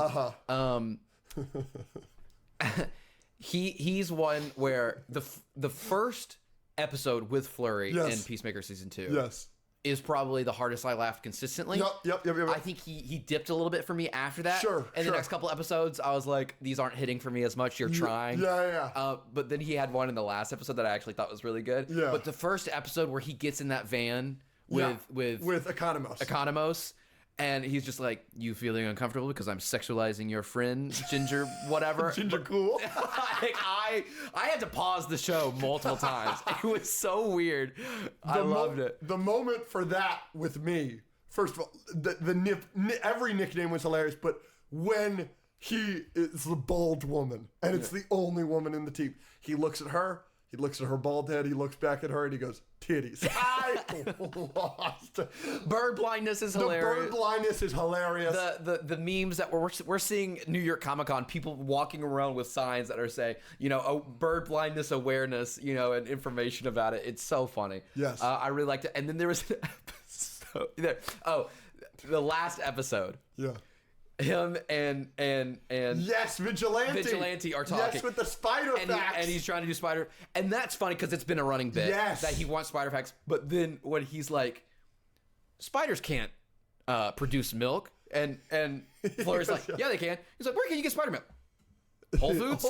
He's one where the first episode with Flurry in Peacemaker season 2 is probably the hardest I laughed consistently. Yep. I think he dipped a little bit for me after that. Sure. And the next couple episodes, I was like, these aren't hitting for me as much. You're trying. Yeah. But then he had one in the last episode that I actually thought was really good. Yeah. But the first episode where he gets in that van with Economos. And he's just like, you feeling uncomfortable because I'm sexualizing your friend, Ginger, whatever. Ginger Cool. I had to pause the show multiple times. It was so weird. I loved it. The moment for that with me, first of all, every nickname was hilarious, but when he is the bald woman, and it's the only woman in the team, he looks at her, he looks at her bald head, he looks back at her, and he goes, titties. I lost. Bird blindness is hilarious. The bird blindness is hilarious. The memes that we're seeing New York Comic Con, people walking around with signs that are saying, bird blindness awareness, and information about it. It's so funny. Yes. I really liked it. And then there was an episode. The last episode. Yeah. Him and yes, Vigilante are talking. Yes, with the spider facts. And he's trying to do spider, and that's funny because it's been a running bit that he wants spider facts. But then when he's like, spiders can't produce milk, and Flurry's like, yeah, they can. He's like, where can you get spider milk? Whole Foods.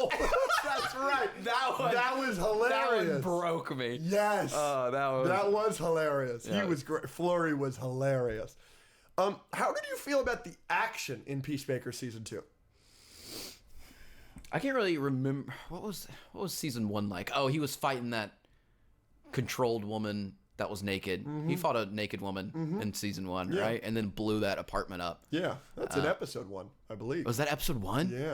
That's right. That was hilarious. That one broke me. Yes. That was hilarious. Yeah. He was great. Flurry was hilarious. How did you feel about the action in Peacemaker season 2? I can't really remember what was season 1 like. Oh, he was fighting that controlled woman that was naked. Mm-hmm. He fought a naked woman in season 1, right? And then blew that apartment up. Yeah, that's in episode 1, I believe. Was that episode 1? Yeah.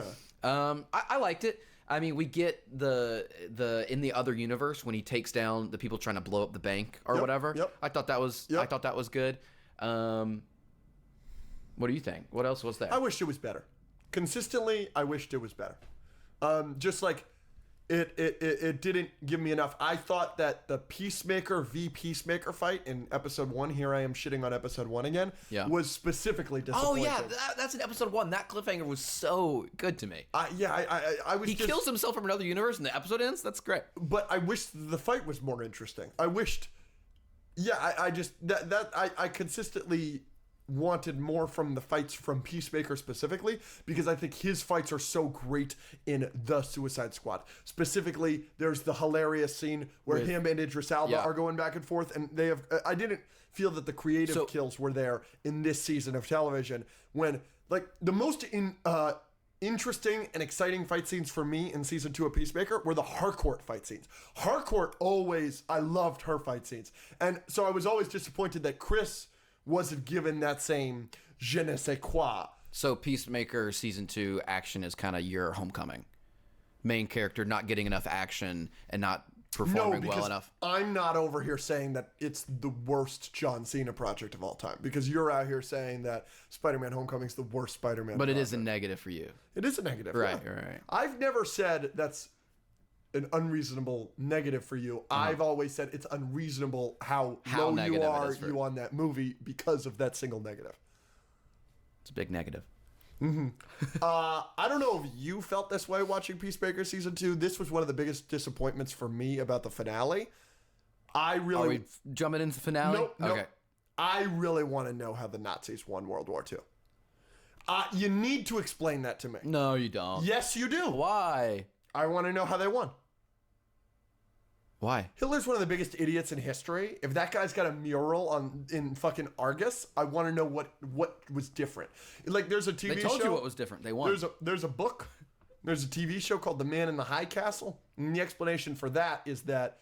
I liked it. I mean, we get the in the other universe when he takes down the people trying to blow up the bank or whatever. Yep. I thought that was good. What do you think? What else was there? I wished it was better. Consistently, I wished it was better. Just like it didn't give me enough. I thought that the Peacemaker v Peacemaker fight in episode 1, here I am shitting on episode 1 again, was specifically disappointing. Oh yeah, that's in episode 1. That cliffhanger was so good to me. I was. He kills himself from another universe and the episode ends. That's great. But I wish the fight was more interesting. I wished. Yeah, I just I consistently wanted more from the fights from Peacemaker specifically, because I think his fights are so great in the Suicide Squad. Specifically, there's the hilarious scene where him and Idris Elba are going back and forth, and they have. I didn't feel that the creative kills were there in this season of television. When like the most interesting and exciting fight scenes for me in season 2 of Peacemaker were the Harcourt fight scenes. Harcourt I loved her fight scenes, and so I was always disappointed that Chris wasn't given that same je ne sais quoi. So Peacemaker season 2 action is kind of your Homecoming. Main character not getting enough action and not performing well enough. I'm not over here saying that it's the worst John Cena project of all time, because you're out here saying that Spider-Man Homecoming is the worst Spider-Man But project. It is a negative for you. It is a negative. Right, yeah. right. I've never said that's an unreasonable negative for you. I've always said it's unreasonable how low you are on that movie because of that single negative. It's a big negative. I don't know if you felt this way watching Peacemaker season 2. This was one of the biggest disappointments for me about the finale. Are we jumping into the finale? Nope. Okay. I really want to know how the Nazis won World War II. You need to explain that to me. No, you don't. Yes, you do. Why? I want to know how they won. Why? Hitler's one of the biggest idiots in history. If that guy's got a mural in fucking Argus, I want to know what was different. Like, there's a TV show. They told you what was different. They won. There's a book. There's a TV show called The Man in the High Castle. And the explanation for that is that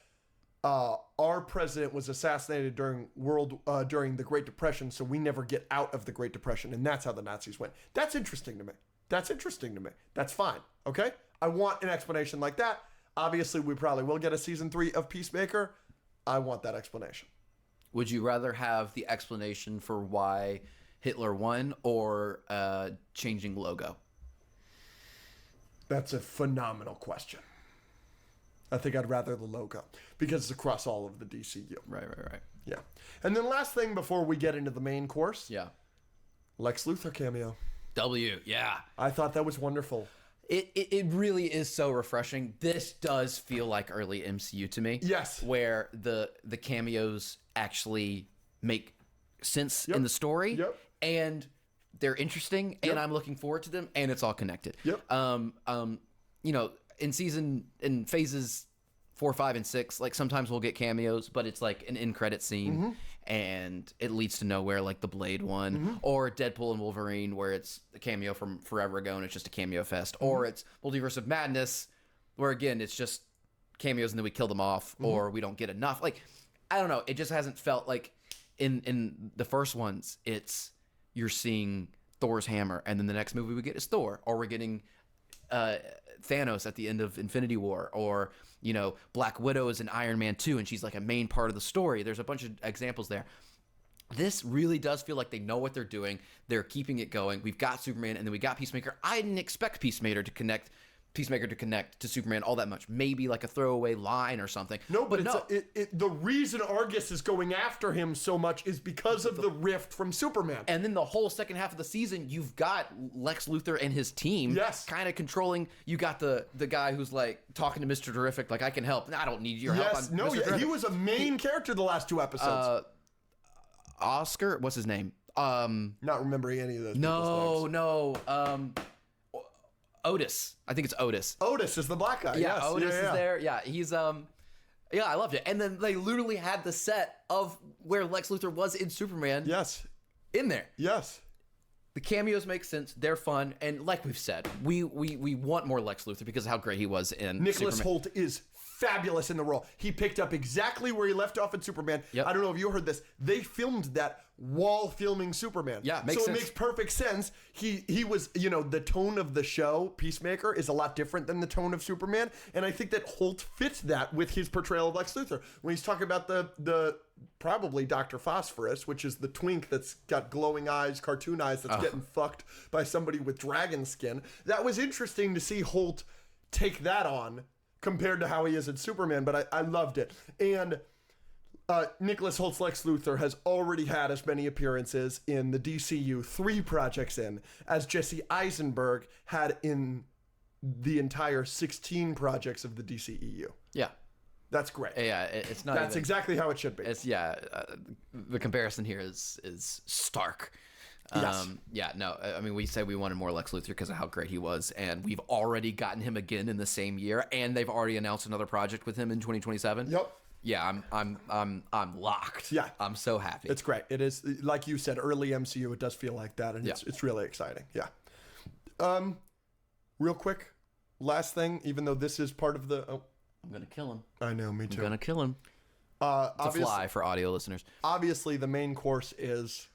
our president was assassinated during the Great Depression, so we never get out of the Great Depression, and that's how the Nazis went. That's interesting to me. That's fine. Okay? I want an explanation like that. Obviously, we probably will get a season 3 of Peacemaker. I want that explanation. Would you rather have the explanation for why Hitler won or changing logo? That's a phenomenal question. I think I'd rather the logo because it's across all of the DCU. Right. Yeah. And then last thing before we get into the main course. Yeah. Lex Luthor cameo. Yeah. I thought that was wonderful. It really is so refreshing. This does feel like early MCU to me. Yes. Where the cameos actually make sense in the story. Yep. And they're interesting, and I'm looking forward to them, and it's all connected. Yep. You know, in phases 4, 5, and 6, like sometimes we'll get cameos, but it's like an end credit scene and it leads to nowhere, like the Blade one, or Deadpool and Wolverine, where it's a cameo from forever ago and it's just a cameo fest, or it's Multiverse of Madness, where again it's just cameos and then we kill them off, or we don't get enough. Like, I don't know, it just hasn't felt like in the first ones you're seeing Thor's hammer, and then the next movie we get is Thor, or we're getting Thanos at the end of Infinity War, or you know, Black Widow is in Iron Man 2 and she's like a main part of the story. There's a bunch of examples there. This really does feel like they know what they're doing. They're keeping it going. We've got Superman, and then we got Peacemaker. I didn't expect Peacemaker to connect to Superman all that much. Maybe like a throwaway line or something. No, but the reason Argus is going after him so much is because of the rift from Superman. And then the whole second half of the season, you've got Lex Luthor and his team kind of controlling. You got the guy who's like talking to Mr. Terrific, like, I can help. I don't need your help. He was a main character the last 2 episodes. Oscar, what's his name? Not remembering any of those people's names. Otis. I think it's Otis. Otis is the black guy. Yeah, yes. Otis is there. Yeah, he's yeah, I loved it. And then they literally had the set of where Lex Luthor was in Superman. Yes. In there. Yes. The cameos make sense. They're fun, and like we've said, we want more Lex Luthor because of how great he was in Nicholas Superman. Hoult is fabulous in the role. He picked up exactly where he left off in Superman. Yep. I don't know if you heard this. They filmed that while filming Superman. Yeah, makes sense. It makes perfect sense. He was, you know, the tone of the show, Peacemaker, is a lot different than the tone of Superman, and I think that Hoult fits that with his portrayal of Lex Luthor. When he's talking about the probably Dr. Phosphorus, which is the twink that's got glowing eyes, cartoon eyes, that's getting fucked by somebody with dragon skin. That was interesting to see Hoult take that on compared to how he is in Superman, but I loved it. And Nicholas Holt's Lex Luthor has already had as many appearances in the DCU 3 projects in as Jesse Eisenberg had in the entire 16 projects of the DCEU. Yeah. That's great. Yeah, it's not. That's exactly how it should be. It's the comparison here is stark. Yes. Yeah, no, I mean, we said we wanted more Lex Luthor because of how great he was, and we've already gotten him again in the same year, and they've already announced another project with him in 2027. Yep. Yeah, I'm locked. Yeah. I'm so happy. It's great. It is, like you said, early MCU. It does feel like that, and it's really exciting. Yeah. Real quick, last thing. Even though this is part of the. Oh, I'm gonna kill him. I know. Me too. I'm gonna kill him. It's a fly for audio listeners. Obviously, the main course is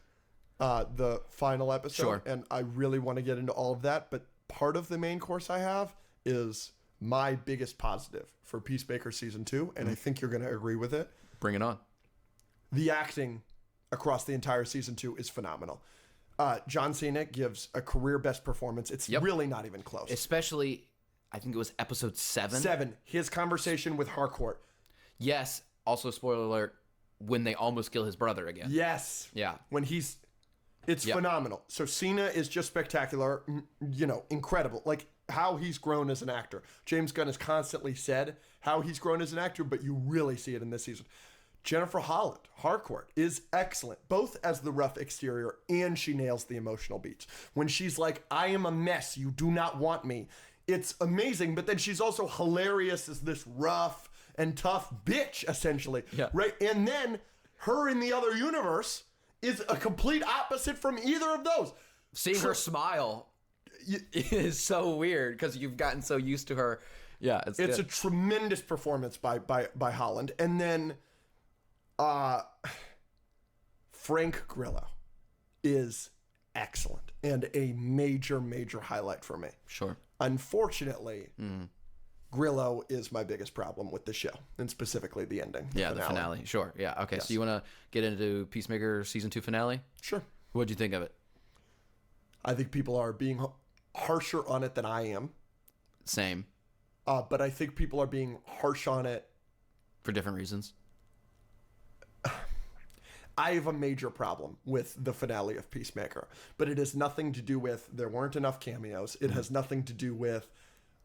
the final episode, Sure. and I really want to get into all of that. But part of the main course I have is my biggest positive for Peacemaker season 2, and I think you're going to agree with it. Bring it on. The acting across the entire season 2 is phenomenal. John Cena gives a career best performance. It's really not even close. Especially, I think it was episode 7. 7. His conversation with Harcourt. Yes. Also, spoiler alert, when they almost kill his brother again. Yes. Yeah. When it's phenomenal. So Cena is just spectacular, incredible. Like how he's grown as an actor. James Gunn has constantly said how he's grown as an actor, but you really see it in this season. Jennifer Holland, Harcourt, is excellent, both as the rough exterior and she nails the emotional beats. When she's like, I am a mess, you do not want me. It's amazing, but then she's also hilarious as this rough and tough bitch, essentially. Yeah. Right? And then her in the other universe is a complete opposite from either of those. Seeing her smile is so weird because you've gotten so used to her. Yeah, it's a tremendous performance by Holland. And then Frank Grillo is excellent and a major highlight for me. Sure. Unfortunately, Grillo is my biggest problem with the show, and specifically the ending. The finale. Sure. Yeah. Okay. Yes. So you want to get into Peacemaker season 2 finale? Sure. What'd you think of it? I think people are being harsher on it than I am. Same. But I think people are being harsh on it For different reasons. I have a major problem with the finale of Peacemaker, but it has nothing to do with there weren't enough cameos. It has nothing to do with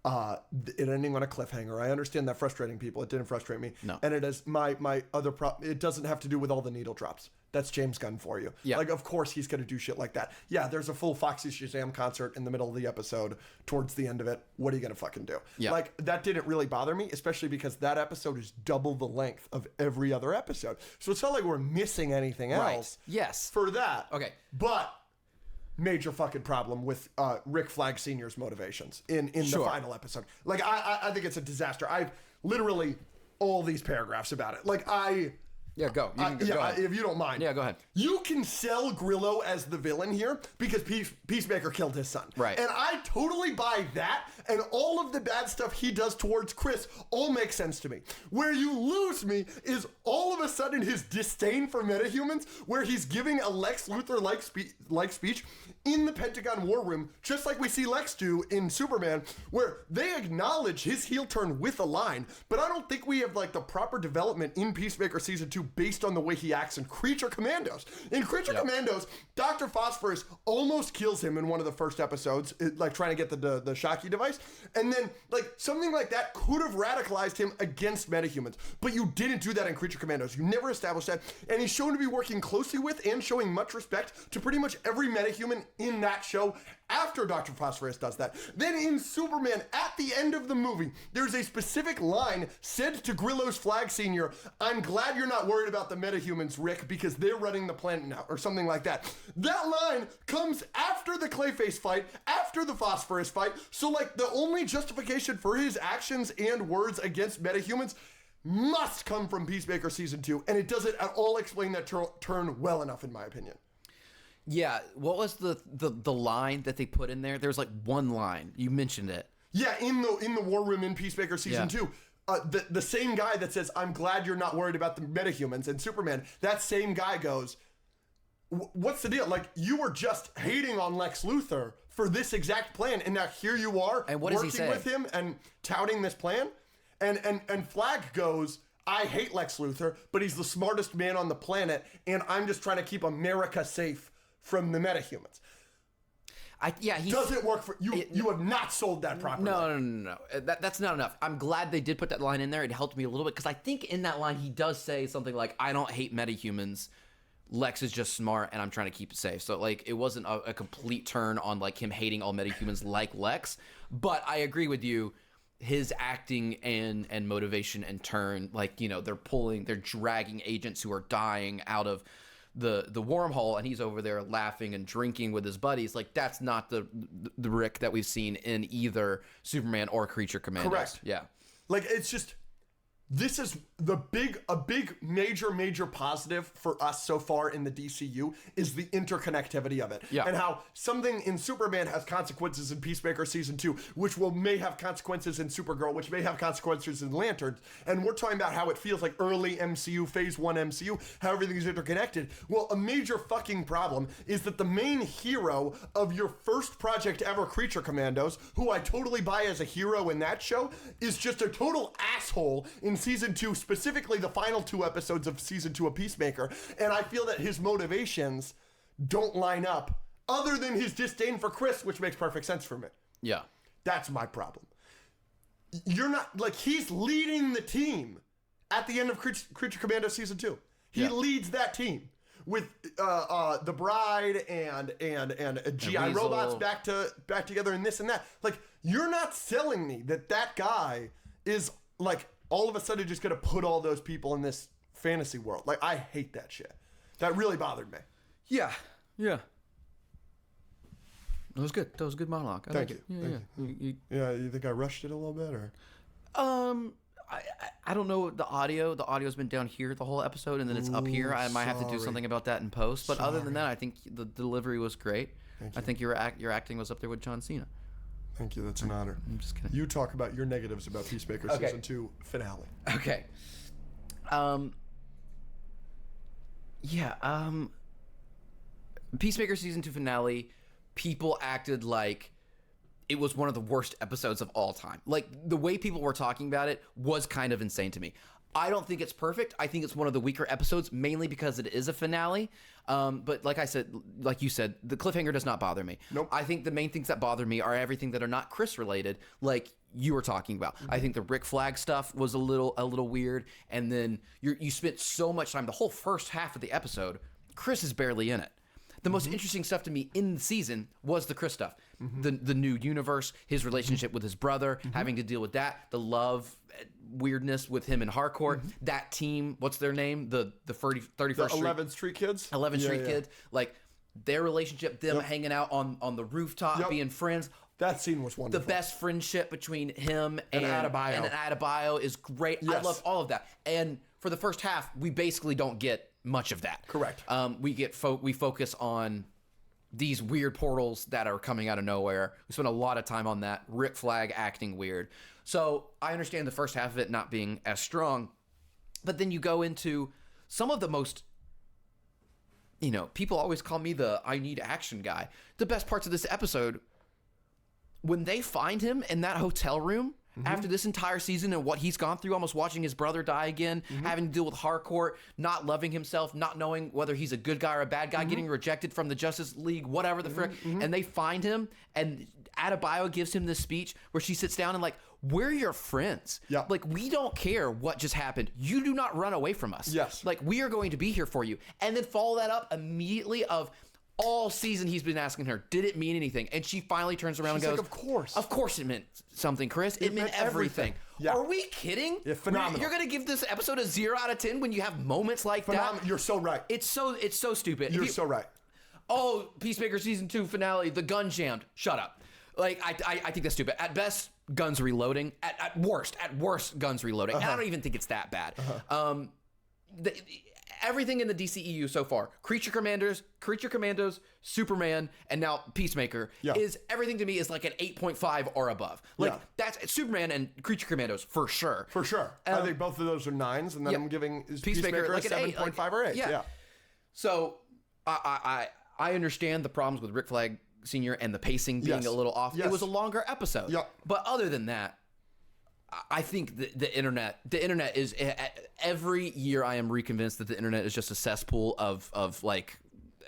it ending on a cliffhanger. I understand that frustrating people. It didn't frustrate me. No. And it is my other problem. It doesn't have to do with all the needle drops. That's James Gunn for you. Yeah. Like, of course he's going to do shit like that. Yeah, there's a full Foxy Shazam concert in the middle of the episode towards the end of it. What are you going to fucking do? Yeah. Like, that didn't really bother me, especially because that episode is double the length of every other episode. So it's not like we're missing anything else. Yes. For that. Okay. But major fucking problem with Rick Flag Sr.'s motivations in the final episode. Like, I think it's a disaster. I've literally all these paragraphs about it. Like, Yeah, go. You can go ahead. if you don't mind. Yeah, go ahead. You can sell Grillo as the villain here because Peacemaker killed his son. Right. And I totally buy that, and all of the bad stuff he does towards Chris all makes sense to me. Where you lose me is all of a sudden his disdain for metahumans, where he's giving a Lex Luthor-like speech in the Pentagon War Room, just like we see Lex do in Superman, where they acknowledge his heel turn with a line, but I don't think we have like the proper development in Peacemaker Season 2 based on the way he acts in Creature Commandos. In Creature Commandos, Dr. Phosphorus almost kills him in one of the first episodes, like trying to get the Shocky device, and then like something like that could have radicalized him against metahumans, but you didn't do that in Creature Commandos. You never established that, and he's shown to be working closely with and showing much respect to pretty much every metahuman in that show after Dr. Phosphorus does that. Then in Superman, at the end of the movie, there's a specific line said to Grillo's Flag Sr., I'm glad you're not worried about the metahumans, Rick, because they're running the planet now, or something like that. That line comes after the Clayface fight, after the Phosphorus fight, so like the only justification for his actions and words against metahumans must come from Peacemaker Season 2, and it doesn't at all explain that turn well enough, in my opinion. Yeah, what was the line that they put in there? There was like one line. You mentioned it. Yeah, in the War Room in Peacemaker Season 2. The same guy that says, I'm glad you're not worried about the metahumans in Superman, that same guy goes, what's the deal? Like, you were just hating on Lex Luthor for this exact plan, and now here you are and what working with him and touting this plan. And Flag goes, I hate Lex Luthor, but he's the smartest man on the planet, and I'm just trying to keep America safe from the metahumans. Does it work for you? You have not sold that properly. No. That's not enough. I'm glad they did put that line in there. It helped me a little bit because I think in that line he does say something like, "I don't hate metahumans. Lex is just smart, and I'm trying to keep it safe." So like, it wasn't a complete turn on like him hating all metahumans like Lex. But I agree with you. His acting and motivation and turn, like, you know, they're dragging agents who are dying out of the wormhole, and he's over there laughing and drinking with his buddies. Like, that's not the Rick that we've seen in either Superman or Creature Commandos. Correct. Yeah. Like, it's just, this is a big major positive for us so far in the DCU is the interconnectivity of it. Yeah. And how something in Superman has consequences in Peacemaker Season 2, which may have consequences in Supergirl, which may have consequences in Lanterns. And we're talking about how it feels like early MCU, Phase 1 MCU, how everything's interconnected. Well, a major fucking problem is that the main hero of your first project ever, Creature Commandos, who I totally buy as a hero in that show, is just a total asshole in Season 2, specifically the final 2 episodes of Season 2 of Peacemaker, and I feel that his motivations don't line up, other than his disdain for Chris, which makes perfect sense for me. Yeah. That's my problem. You're not, like, he's leading the team at the end of Creature Commando Season 2. He leads that team with the Bride and GI robots back together and this and that. Like, you're not selling me that guy is, like, all of a sudden just gonna put all those people in this fantasy world. Like, I hate that shit. That really bothered me. Yeah. That was good. That was a good monologue. Thank you. You think I rushed it a little bit, or? I don't know the audio. The audio's been down here the whole episode, and then it's up here. I might have to do something about that in post. But other than that, I think the delivery was great. I think your acting was up there with John Cena. Thank you. That's an honor. I'm just kidding. You talk about your negatives about Peacemaker Season 2 finale. Okay. Peacemaker Season 2 finale, people acted like it was one of the worst episodes of all time. Like, the way people were talking about it was kind of insane to me. I don't think it's perfect. I think it's one of the weaker episodes, mainly because it is a finale. But like you said, the cliffhanger does not bother me. Nope. I think the main things that bother me are everything that are not Chris related, like you were talking about. I think the Rick Flag stuff was a little weird, and then you spent so much time, the whole first half of the episode, Chris is barely in it. The most interesting stuff to me in the season was the Chris stuff. The new universe, his relationship with his brother, having to deal with that, the love weirdness with him and Harcourt, that team, what's their name? The 31st Street. 11th Street Kids? 11th Street Kids. Like, their relationship, them hanging out on the rooftop, being friends. That scene was wonderful. The best friendship between him and Adebayo. Adebayo is great. Yes. I love all of that. And for the first half, we basically don't get much of that. Correct. We focus on these weird portals that are coming out of nowhere. We spend a lot of time on that. Rick Flag acting weird. So I understand the first half of it not being as strong, but then you go into some of the most, people always call me the I need action guy. The best parts of this episode, when they find him in that hotel room after this entire season and what he's gone through, almost watching his brother die again, having to deal with Harcourt, not loving himself, not knowing whether he's a good guy or a bad guy, getting rejected from the Justice League, whatever the frick, and they find him, and Adebayo gives him this speech where she sits down and like, we're your friends. Yeah. Like, we don't care what just happened. You do not run away from us. Yes. Like, we are going to be here for you. And then follow that up immediately of all season he's been asking her, did it mean anything? And she finally turns around and goes, of course. Of course it meant something, Chris. It meant everything. Yeah. Are we kidding? Yeah, phenomenal. You're going to give this episode a 0 out of 10 when you have moments like that? You're so right. It's so stupid. You're so right. Oh, Peacemaker Season 2 finale, the gun jammed. Shut up. Like, I think that's stupid. At best, guns reloading. At worst, guns reloading. And I don't even think it's that bad. Everything in the DCEU so far, Creature Commandos, Superman, and now Peacemaker, is everything to me is like an 8.5 or above. Like, that's Superman and Creature Commandos for sure. For sure. I think both of those are 9s, and then I'm giving Peacemaker like a 7.5 or 8. Yeah. So I understand the problems with Rick Flag Sr. and the pacing being a little off. Yes. It was a longer episode. Yep. But other than that, I think the internet is, every year I am reconvinced that the internet is just a cesspool of like,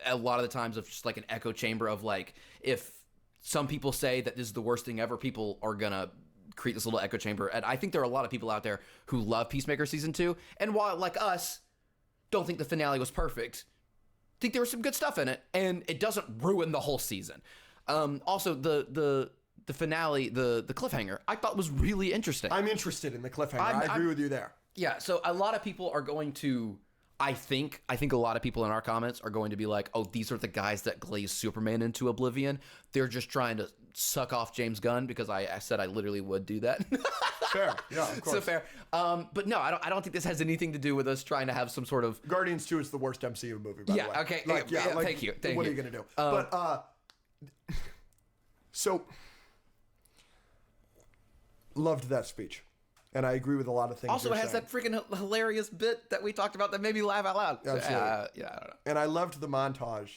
a lot of the times, of just like an echo chamber of like, if some people say that this is the worst thing ever, people are gonna create this little echo chamber. And I think there are a lot of people out there who love Peacemaker season 2, and while, like us, don't think the finale was perfect, think there was some good stuff in it, and it doesn't ruin the whole season. Also, the finale, the cliffhanger, I thought was really interesting. I'm interested in the cliffhanger. I agree with you there. Yeah, so a lot of people are going to, I think a lot of people in our comments are going to be like, oh, these are the guys that glaze Superman into oblivion. They're just trying to suck off James Gunn, because I said I literally would do that. Fair. Yeah, of course. So fair. But no, I don't think this has anything to do with us trying to have some sort of... Guardians 2 is the worst MCU movie, by the way. Okay. Like, Thank you. What are you going to do? But, so, loved that speech. And I agree with a lot of things. Also, it has that freaking hilarious bit that we talked about that made me laugh out loud. Absolutely. I don't know. And I loved the montage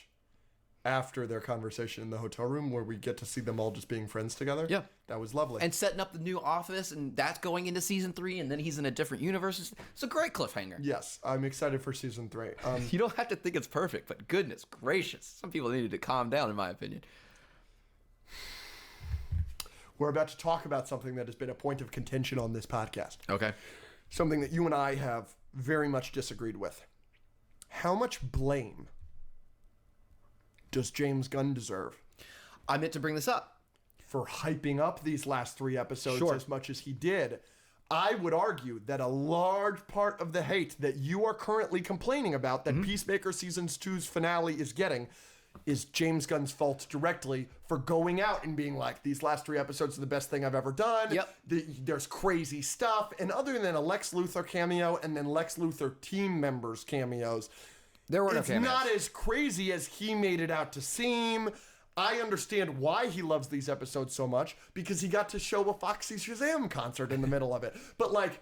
after their conversation in the hotel room, where we get to see them all just being friends together. Yeah. That was lovely. And setting up the new office, and that's going into season 3, and then he's in a different universe. It's a great cliffhanger. Yes, I'm excited for season 3. You don't have to think it's perfect, but goodness gracious, some people needed to calm down, in my opinion. We're about to talk about something that has been a point of contention on this podcast. Okay. Something that you and I have very much disagreed with. How much blame does James Gunn deserve I meant to bring this up. for hyping up these last 3 episodes Sure. as much as he did? I would argue that a large part of the hate that you are currently complaining about, that Peacemaker Season 2's finale is getting, is James Gunn's fault directly for going out and being like, these last 3 episodes are the best thing I've ever done. Yep. There's crazy stuff. And other than a Lex Luthor cameo and then Lex Luthor team members cameos, There were no it's cameos. not as crazy as he made it out to seem. I understand why he loves these episodes so much, because he got to show a Foxy Shazam concert in the middle of it. But like,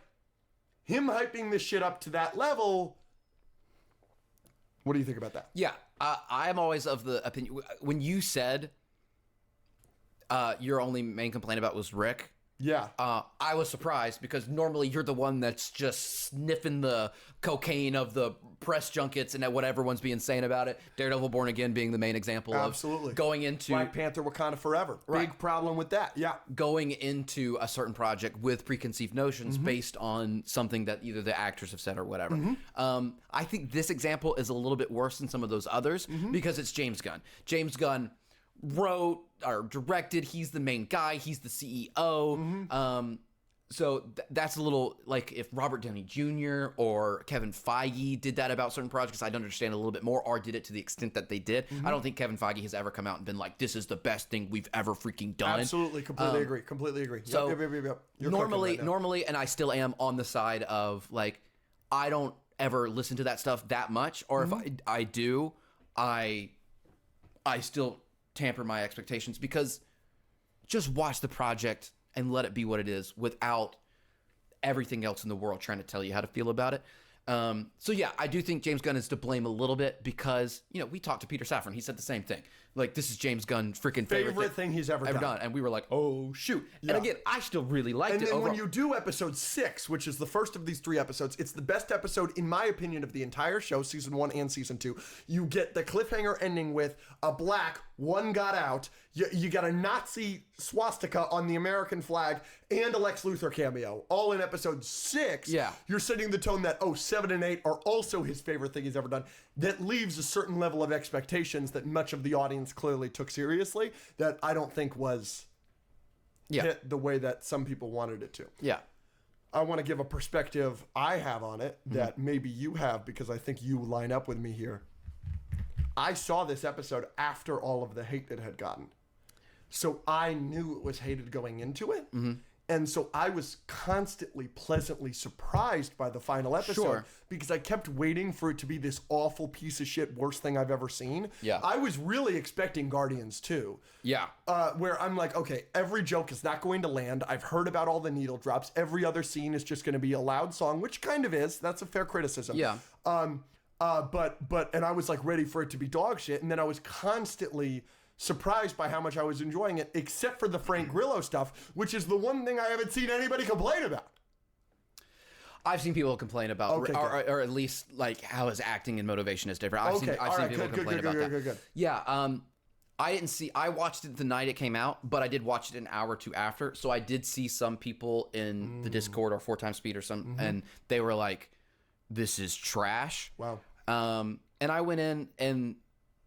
him hyping this shit up to that level, what do you think about that? Yeah, I'm always of the opinion, when you said your only main complaint about was Rick, Yeah. I was surprised, because normally you're the one that's just sniffing the cocaine of the press junkets and what everyone's being saying about it. Daredevil Born Again being the main example Absolutely. of going into Black Panther Wakanda Forever. Right. Big problem with that. Yeah. going into a certain project with preconceived notions based on something that either the actors have said or whatever. I think this example is a little bit worse than some of those others, because it's James Gunn. James Gunn wrote or directed. He's the main guy. He's the CEO. So that's a little like if Robert Downey Jr. or Kevin Feige did that about certain projects, I'd understand a little bit more, or did it to the extent that they did. I don't think Kevin Feige has ever come out and been like, this is the best thing we've ever freaking done. Absolutely. Completely agree. Completely agree. So yep. You're cooking normally, right now. normally, and I still am on the side of like, I don't ever listen to that stuff that much, or if I do, I still tamper my expectations, because just watch the project and let it be what it is without everything else in the world trying to tell you how to feel about it. So yeah, I do think James Gunn is to blame a little bit, because, you know, we talked to Peter Safran. He said the same thing. Like, this is James Gunn freaking Favorite thing he's ever done. And we were like, oh, shoot. Yeah. And again, I still really liked And it then overall. when you do episode 6, which is the first of these 3 episodes, it's the best episode, in my opinion, of the entire show, season 1 and season 2. You get the cliffhanger ending with a black, one got out, you got a Nazi swastika on the American flag, and a Lex Luthor cameo, all in episode 6. Yeah. You're setting the tone that, 7 and 8 are also his favorite thing he's ever done. That leaves a certain level of expectations that much of the audience clearly took seriously, that I don't think was hit the way that some people wanted it to. Yeah. I want to give a perspective I have on it that maybe you have, because I think you line up with me here. I saw this episode after all of the hate it had gotten. So I knew it was hated going into it. And so I was constantly pleasantly surprised by the final episode, Sure. because I kept waiting for it to be this awful piece of shit, worst thing I've ever seen. Yeah. I was really expecting Guardians 2. Yeah. Where I'm like, okay, every joke is not going to land. I've heard about all the needle drops. Every other scene is just going to be a loud song, which kind of is. That's a fair criticism. Yeah. And I was like ready for it to be dog shit, and then I was constantly surprised by how much I was enjoying it, except for the Frank Grillo stuff, which is the one thing I haven't seen anybody complain about. I've seen people complain about, Okay, or at least like how his acting and motivation is different. I've seen people complain about that. Good. Yeah, I watched it the night it came out, but I did watch it an hour or two after. So I did see some people in the Discord or 4x Speed or some, and they were like, "This is trash." Wow. And I went in and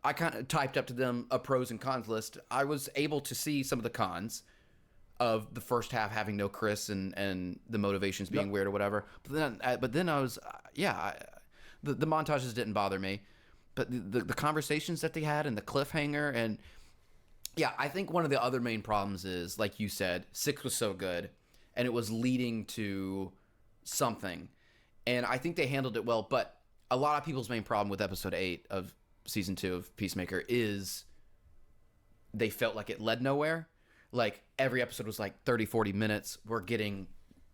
I kind of typed up to them a pros and cons list. I was able to see some of the cons of the first half having no Chris and the motivations being weird or whatever. But then I was, the montages didn't bother me. But the conversations that they had and the cliffhanger and I think one of the other main problems is, like you said, 6 was so good and it was leading to something. And I think they handled it well, but a lot of people's main problem with episode 8 of season 2 of Peacemaker is they felt like it led nowhere. Like every episode was like 30, 40 minutes. We're getting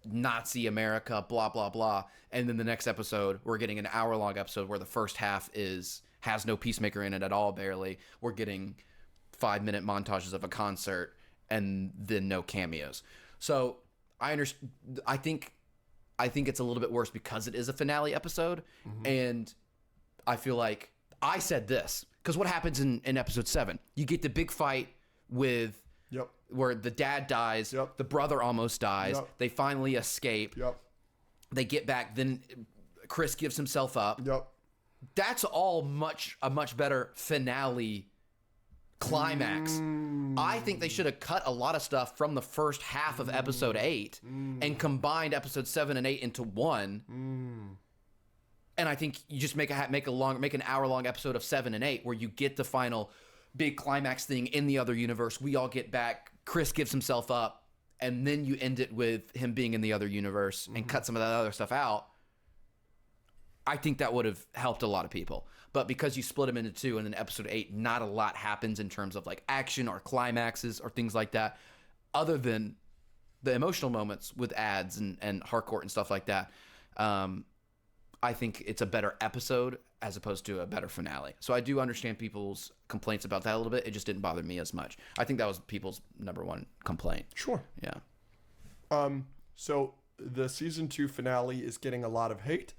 Nazi America, blah, blah, blah. And then the next episode, we're getting an hour-long episode where the first half has no Peacemaker in it at all, barely. We're getting 5-minute montages of a concert and then no cameos. So I understand. I think it's a little bit worse because it is a finale episode. And I feel like I said this because what happens in episode 7? You get the big fight with where the dad dies, the brother almost dies. They finally escape. They get back. Then Chris gives himself up. That's all a much better finale climax. I think they should have cut a lot of stuff from the first half of episode 8 and combined episode 7 and 8 into one. And I think you just make an hour-long episode of 7 and 8 where you get the final big climax thing in the other universe. We all get back. Chris gives himself up, and then you end it with him being in the other universe and cut some of that other stuff out. I think that would have helped a lot of people. But because you split them into 2 and then episode 8, not a lot happens in terms of like action or climaxes or things like that, other than the emotional moments with ads and Harcourt and stuff like that. I think it's a better episode as opposed to a better finale. So I do understand people's complaints about that a little bit. It just didn't bother me as much. I think that was people's number one complaint. Sure. Yeah. So the season 2 finale is getting a lot of hate.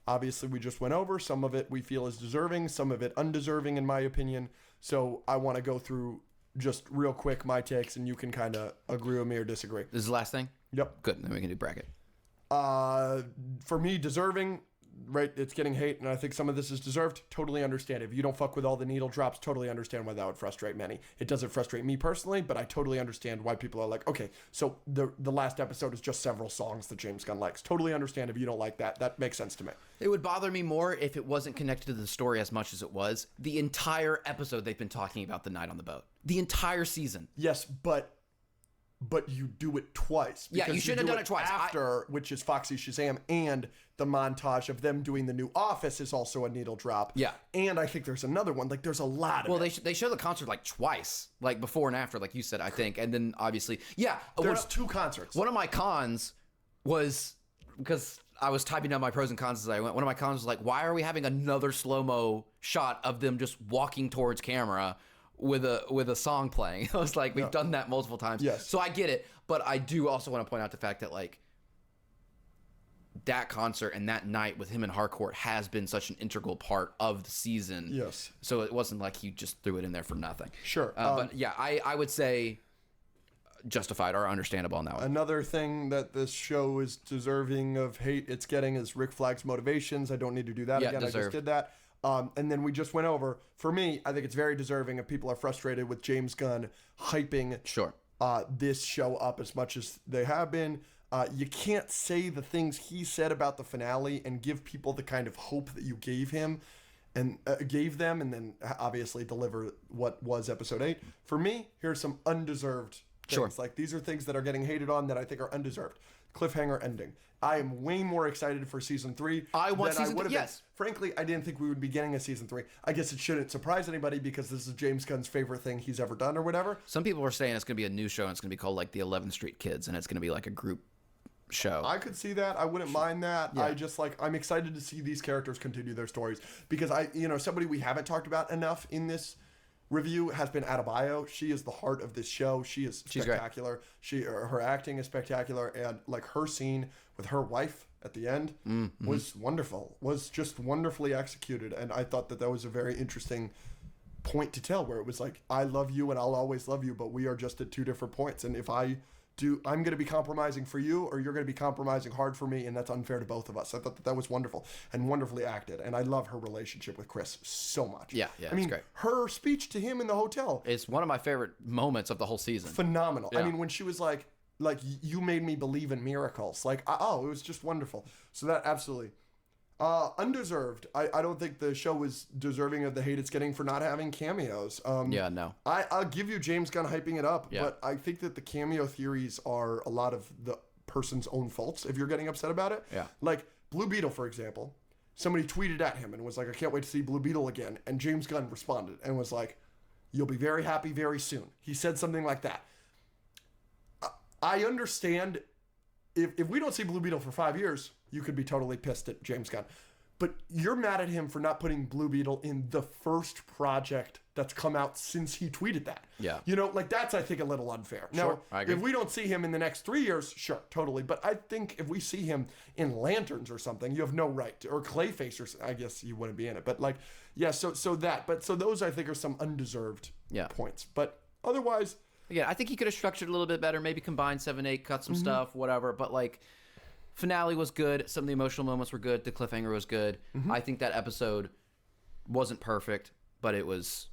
Obviously, we just went over. Some of it we feel is deserving, some of it undeserving, in my opinion. So I want to go through just real quick my takes, and you can kind of agree with me or disagree. This is the last thing? Yep. Good. Then we can do bracket. For me, deserving, right? It's getting hate, and I think some of this is deserved. Totally understand. If you don't fuck with all the needle drops, totally understand why that would frustrate many. It doesn't frustrate me personally, but I totally understand why people are like, okay, so the last episode is just several songs that James Gunn likes. Totally understand if you don't like that. That makes sense to me. It would bother me more if it wasn't connected to the story as much as it was. The entire episode they've been talking about the night on the boat. The entire season. Yes, but you do it twice. Yeah, you shouldn't have done it twice. After, which is Foxy Shazam, and the montage of them doing the new Office is also a needle drop. Yeah. And I think there's another one. Like, there's a lot of it. They show the concert like twice, like before and after, like you said, I think. And then obviously, there's 2 concerts. One of my cons was, because I was typing down my pros and cons as I went, one of my cons was like, why are we having another slow-mo shot of them just walking towards camera with a song playing? I was like, we've done that multiple times. Yes. So I get it, but I do also want to point out the fact that like that concert and that night with him and Harcourt has been such an integral part of the season. Yes. So it wasn't like he just threw it in there for nothing. Sure. But yeah, I would say justified or understandable on that one. Another thing that this show is deserving of hate it's getting is Rick Flagg's motivations. I don't need to do that again. Deserved. I just did that. And then we just went over. For me, I think it's very deserving if people are frustrated with James Gunn hyping this show up as much as they have been. You can't say the things he said about the finale and give people the kind of hope that you gave him and gave them, and then obviously deliver what was episode 8. For me, here's some undeserved things. Like, these are things that are getting hated on that I think are undeserved. Cliffhanger ending. I am way more excited for season 3 I want than season 3. Yes. Frankly, I didn't think we would be getting a season 3. I guess it shouldn't surprise anybody because this is James Gunn's favorite thing he's ever done or whatever. Some people were saying it's going to be a new show and it's going to be called like the 11th Street Kids, and it's going to be like a group show. I could see that. I wouldn't mind that. Yeah. I just I'm excited to see these characters continue their stories because somebody we haven't talked about enough in this review has been Adebayo. She is the heart of this show. She's spectacular. Her acting is spectacular, and her scene with her wife at the end was wonderful. Was just wonderfully executed, and I thought that was a very interesting point to tell, where it was I love you and I'll always love you, but we are just at two different points, and if I'm going to be compromising for you, or you're going to be compromising hard for me, and that's unfair to both of us. I thought that was wonderful and wonderfully acted, and I love her relationship with Chris so much. Yeah, I mean, it's great. Her speech to him in the hotel is one of my favorite moments of the whole season. Phenomenal. Yeah. I mean, when she was like, you made me believe in miracles. It was just wonderful. So that absolutely. Undeserved. I don't think the show was deserving of the hate it's getting for not having cameos. No. I'll give you James Gunn hyping it up, Yeah. but I think that the cameo theories are a lot of the person's own faults if you're getting upset about it. Yeah. Like Blue Beetle, for example. Somebody tweeted at him and was like, I can't wait to see Blue Beetle again. And James Gunn responded and was like, you'll be very happy very soon. He said something like that. I understand if we don't see Blue Beetle for 5 years, you could be totally pissed at James Gunn. But you're mad at him for not putting Blue Beetle in the first project that's come out since he tweeted that. Yeah. That's, I think, a little unfair. Sure, Now, I agree. if we don't see him in the next 3 years, sure, totally. But I think if we see him in Lanterns or something, you have no right to, or Clayface, or I guess you wouldn't be in it. But so those I think are some undeserved points. But otherwise... Again, I think he could have structured a little bit better, maybe combine 7, 8, cut some stuff, whatever. But finale was good. Some of the emotional moments were good. The cliffhanger was good. I think that episode wasn't perfect, but it was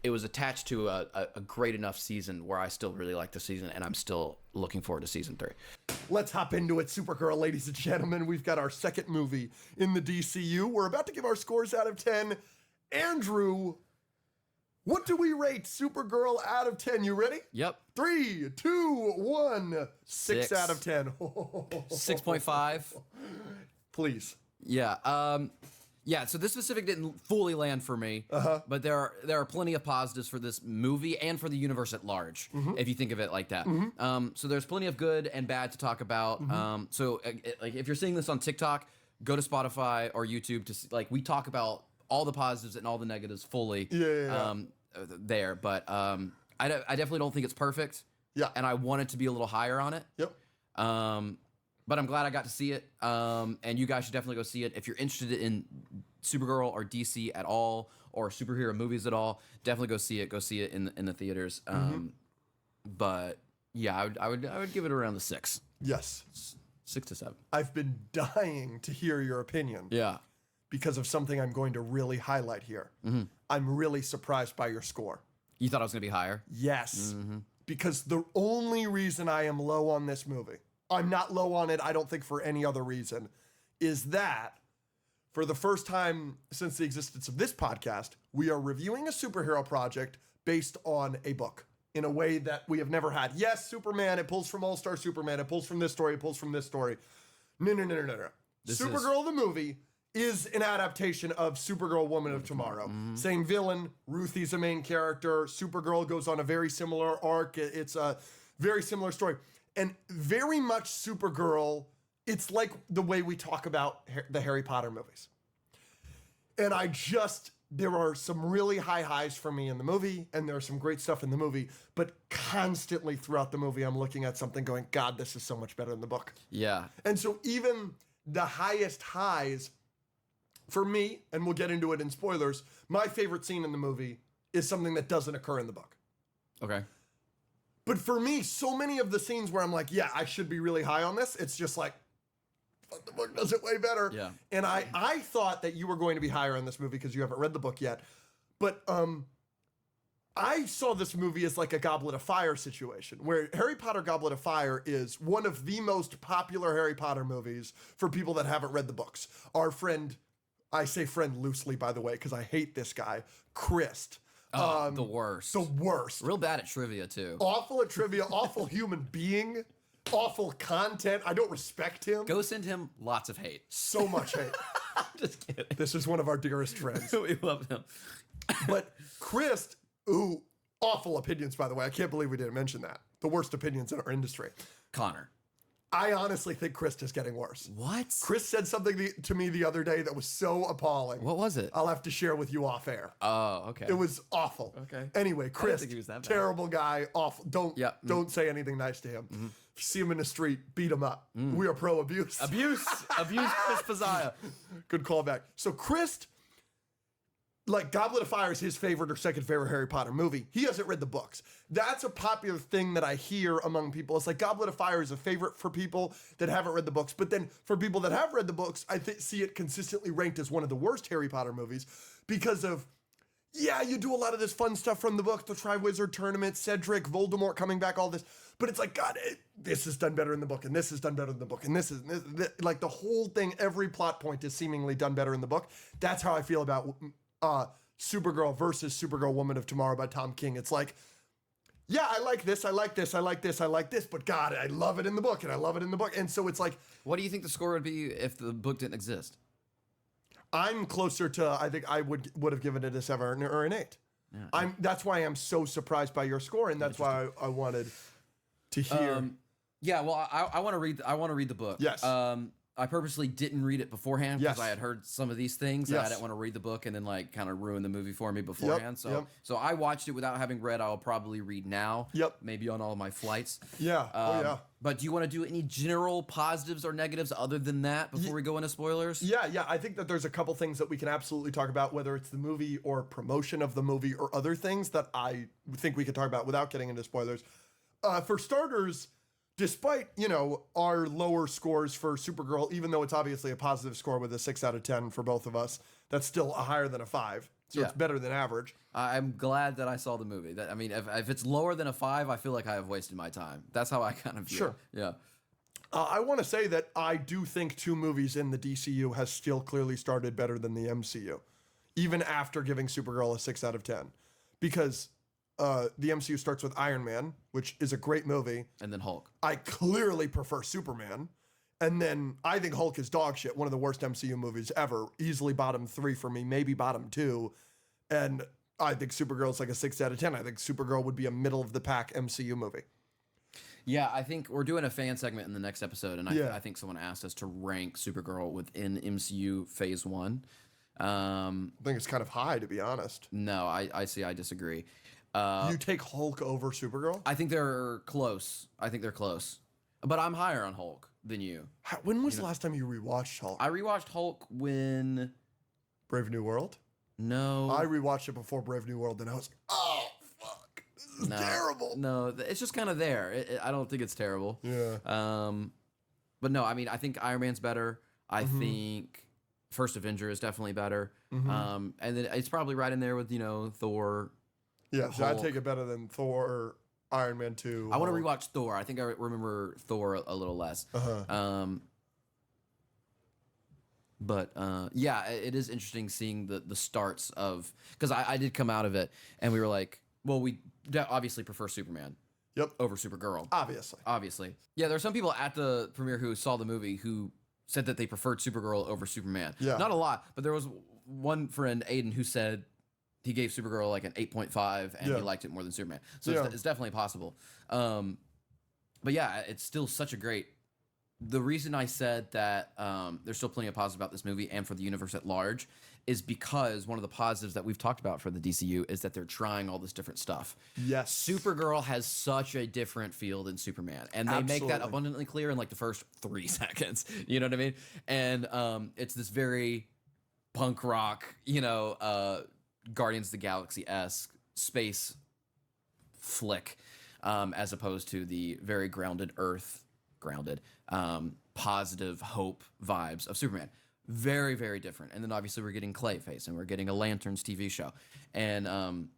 attached to a great enough season where I still really like the season, and I'm still looking forward to season 3. Let's hop into it, Supergirl, ladies and gentlemen. We've got our second movie in the DCU. We're about to give our scores out of 10. Andrew, what do we rate Supergirl out of 10? You ready? Yep. 3, 2, 1. 6 out of 10. 6.5. Please. Yeah. Yeah, so this specific didn't fully land for me, but there are plenty of positives for this movie and for the universe at large, if you think of it like that. So there's plenty of good and bad to talk about. So if you're seeing this on TikTok, go to Spotify or YouTube to see, we talk about all the positives and all the negatives fully there. But I definitely don't think it's perfect. Yeah. And I want it to be a little higher on it. Yep. But I'm glad I got to see it. And you guys should definitely go see it. If you're interested in Supergirl or DC at all, or superhero movies at all, definitely go see it. Go see it in the theaters. But yeah, I would give it around the 6. Yes. 6 to 7. I've been dying to hear your opinion. Yeah. Because of something I'm going to really highlight here. I'm really surprised by your score. You thought I was going to be higher? Yes. Because the only reason I am low on this movie, I'm not low on it, I don't think for any other reason, is that for the first time since the existence of this podcast, we are reviewing a superhero project based on a book in a way that we have never had. Yes, Superman, it pulls from All-Star Superman, it pulls from this story, it pulls from this story. No. Supergirl, the movie, is an adaptation of Supergirl Woman of Tomorrow. Same villain, Ruthie's the main character, Supergirl goes on a very similar arc, it's a very similar story. And very much Supergirl, it's like the way we talk about the Harry Potter movies. And there are some really high highs for me in the movie, and there are some great stuff in the movie, but constantly throughout the movie, I'm looking at something going, God, this is so much better than the book. Yeah. And so even the highest highs, for me, and we'll get into it in spoilers, my favorite scene in the movie is something that doesn't occur in the book. Okay. But for me, so many of the scenes where I'm like, yeah, I should be really high on this, it's just like, the book does it way better. Yeah. And I thought that you were going to be higher on this movie because you haven't read the book yet. But I saw this movie as like a Goblet of Fire situation, where Harry Potter Goblet of Fire is one of the most popular Harry Potter movies for people that haven't read the books. Our friend, I say friend loosely, by the way, because I hate this guy, Christ. The worst. The worst. Real bad at trivia, too. Awful at trivia, awful human being, awful content. I don't respect him. Go send him lots of hate. So much hate. I'm just kidding. This is one of our dearest friends. We love him. But Chris, awful opinions, by the way. I can't believe we didn't mention that. The worst opinions in our industry. Connor. I honestly think Chris is getting worse. What? Chris said something to me the other day that was so appalling. What was it? I'll have to share with you off air. Oh, okay. It was awful. Okay. Anyway, Chris, think he was that bad. terrible guy, awful. Don't say anything nice to him. Mm-hmm. If you see him in the street, beat him up. We are pro abuse. Abuse Chris Pazaya. Good callback. So Chris, like, Goblet of Fire is his favorite or second favorite Harry Potter movie. He hasn't read the books. That's a popular thing that I hear among people. It's like Goblet of Fire is a favorite for people that haven't read the books. But then for people that have read the books, I see it consistently ranked as one of the worst Harry Potter movies because of, yeah, you do a lot of this fun stuff from the book, the Triwizard Tournament, Cedric, Voldemort coming back, all this. But it's like, God, this is done better in the book, and this is done better in the book, and this, like, the whole thing, every plot point is seemingly done better in the book. That's how I feel about Supergirl versus Supergirl Woman of Tomorrow by Tom King. It's like, yeah, I like this, I like this, I like this, I like this, but God, I love it in the book, and I love it in the book. And so it's like, What do you think the score would be if the book didn't exist? I'm closer to, I think I would have given it a 7 or an 8. Yeah. That's why I'm so surprised by your score, and that's why I wanted to hear. Yeah, well, I want to read. I want to read the book. Yes. I purposely didn't read it beforehand because Yes. I had heard some of these things. Yes. And I didn't want to read the book and then like kind of ruin the movie for me beforehand. So I watched it without having read. I'll probably read now. Yep. Maybe on all of my flights. Yeah. Yeah. But do you want to do any general positives or negatives other than that before we go into spoilers? Yeah. I think that there's a couple things that we can absolutely talk about, whether it's the movie or promotion of the movie or other things that I think we could talk about without getting into spoilers. For starters, despite, our lower scores for Supergirl, even though it's obviously a positive score with a 6 out of 10 for both of us, that's still a higher than a 5. So it's better than average. I'm glad that I saw the movie. I mean, if it's lower than a 5, I feel like I have wasted my time. That's how I kind of feel. Sure. Yeah. I want to say that I do think 2 movies in the DCU has still clearly started better than the MCU, even after giving Supergirl a 6 out of 10. Because the MCU starts with Iron Man, which is a great movie. And then Hulk. I clearly prefer Superman. And then I think Hulk is dog shit, one of the worst MCU movies ever. Easily bottom 3 for me, maybe bottom 2. And I think Supergirl's like a 6 out of 10. I think Supergirl would be a middle of the pack MCU movie. Yeah, I think we're doing a fan segment in the next episode, and I think someone asked us to rank Supergirl within MCU Phase 1. I think it's kind of high, to be honest. No, I disagree. You take Hulk over Supergirl? I think they're close. But I'm higher on Hulk than you. When was the last time you rewatched Hulk? I rewatched Hulk when... Brave New World? No. I rewatched it before Brave New World, and I was like, oh, fuck. This is terrible. No, it's just kind of there. I don't think it's terrible. Yeah. But no, I mean, I think Iron Man's better. I think First Avenger is definitely better. And then it's probably right in there with, Thor. Yeah, so I'd take it better than Thor, Iron Man 2. I want to rewatch Thor. I think I remember Thor a little less. But yeah, it is interesting seeing the starts of... Because I did come out of it, and we were like, well, we obviously prefer Superman. Yep. Over Supergirl. Obviously. Yeah, there are some people at the premiere who saw the movie who said that they preferred Supergirl over Superman. Yeah. Not a lot, but there was one friend, Aiden, who said he gave Supergirl like an 8.5 and he liked it more than Superman. So it's definitely possible. But yeah, it's still such a great... The reason I said that there's still plenty of positives about this movie and for the universe at large is because one of the positives that we've talked about for the DCU is that they're trying all this different stuff. Yes. Supergirl has such a different feel than Superman. And they make that abundantly clear in like the first 3 seconds. You know what I mean? And it's this very punk rock, Guardians of the Galaxy-esque space flick as opposed to the very grounded positive hope vibes of Superman. Very, very different. And then obviously we're getting Clayface and we're getting a Lanterns TV show. And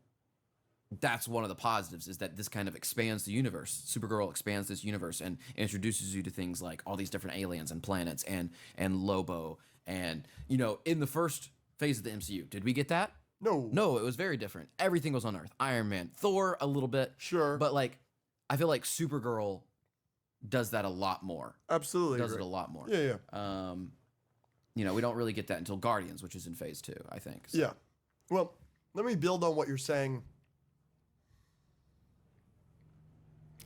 that's one of the positives is that this kind of expands the universe. Supergirl expands this universe and introduces you to things like all these different aliens and planets and Lobo. And, in the first phase of the MCU, did we get that? No, it was very different. Everything was on Earth. Iron Man, Thor a little bit. Sure. But I feel like Supergirl does that a lot more. Absolutely. Does it a lot more. Yeah. We don't really get that until Guardians, which is in phase 2, I think. So. Yeah. Well, let me build on what you're saying.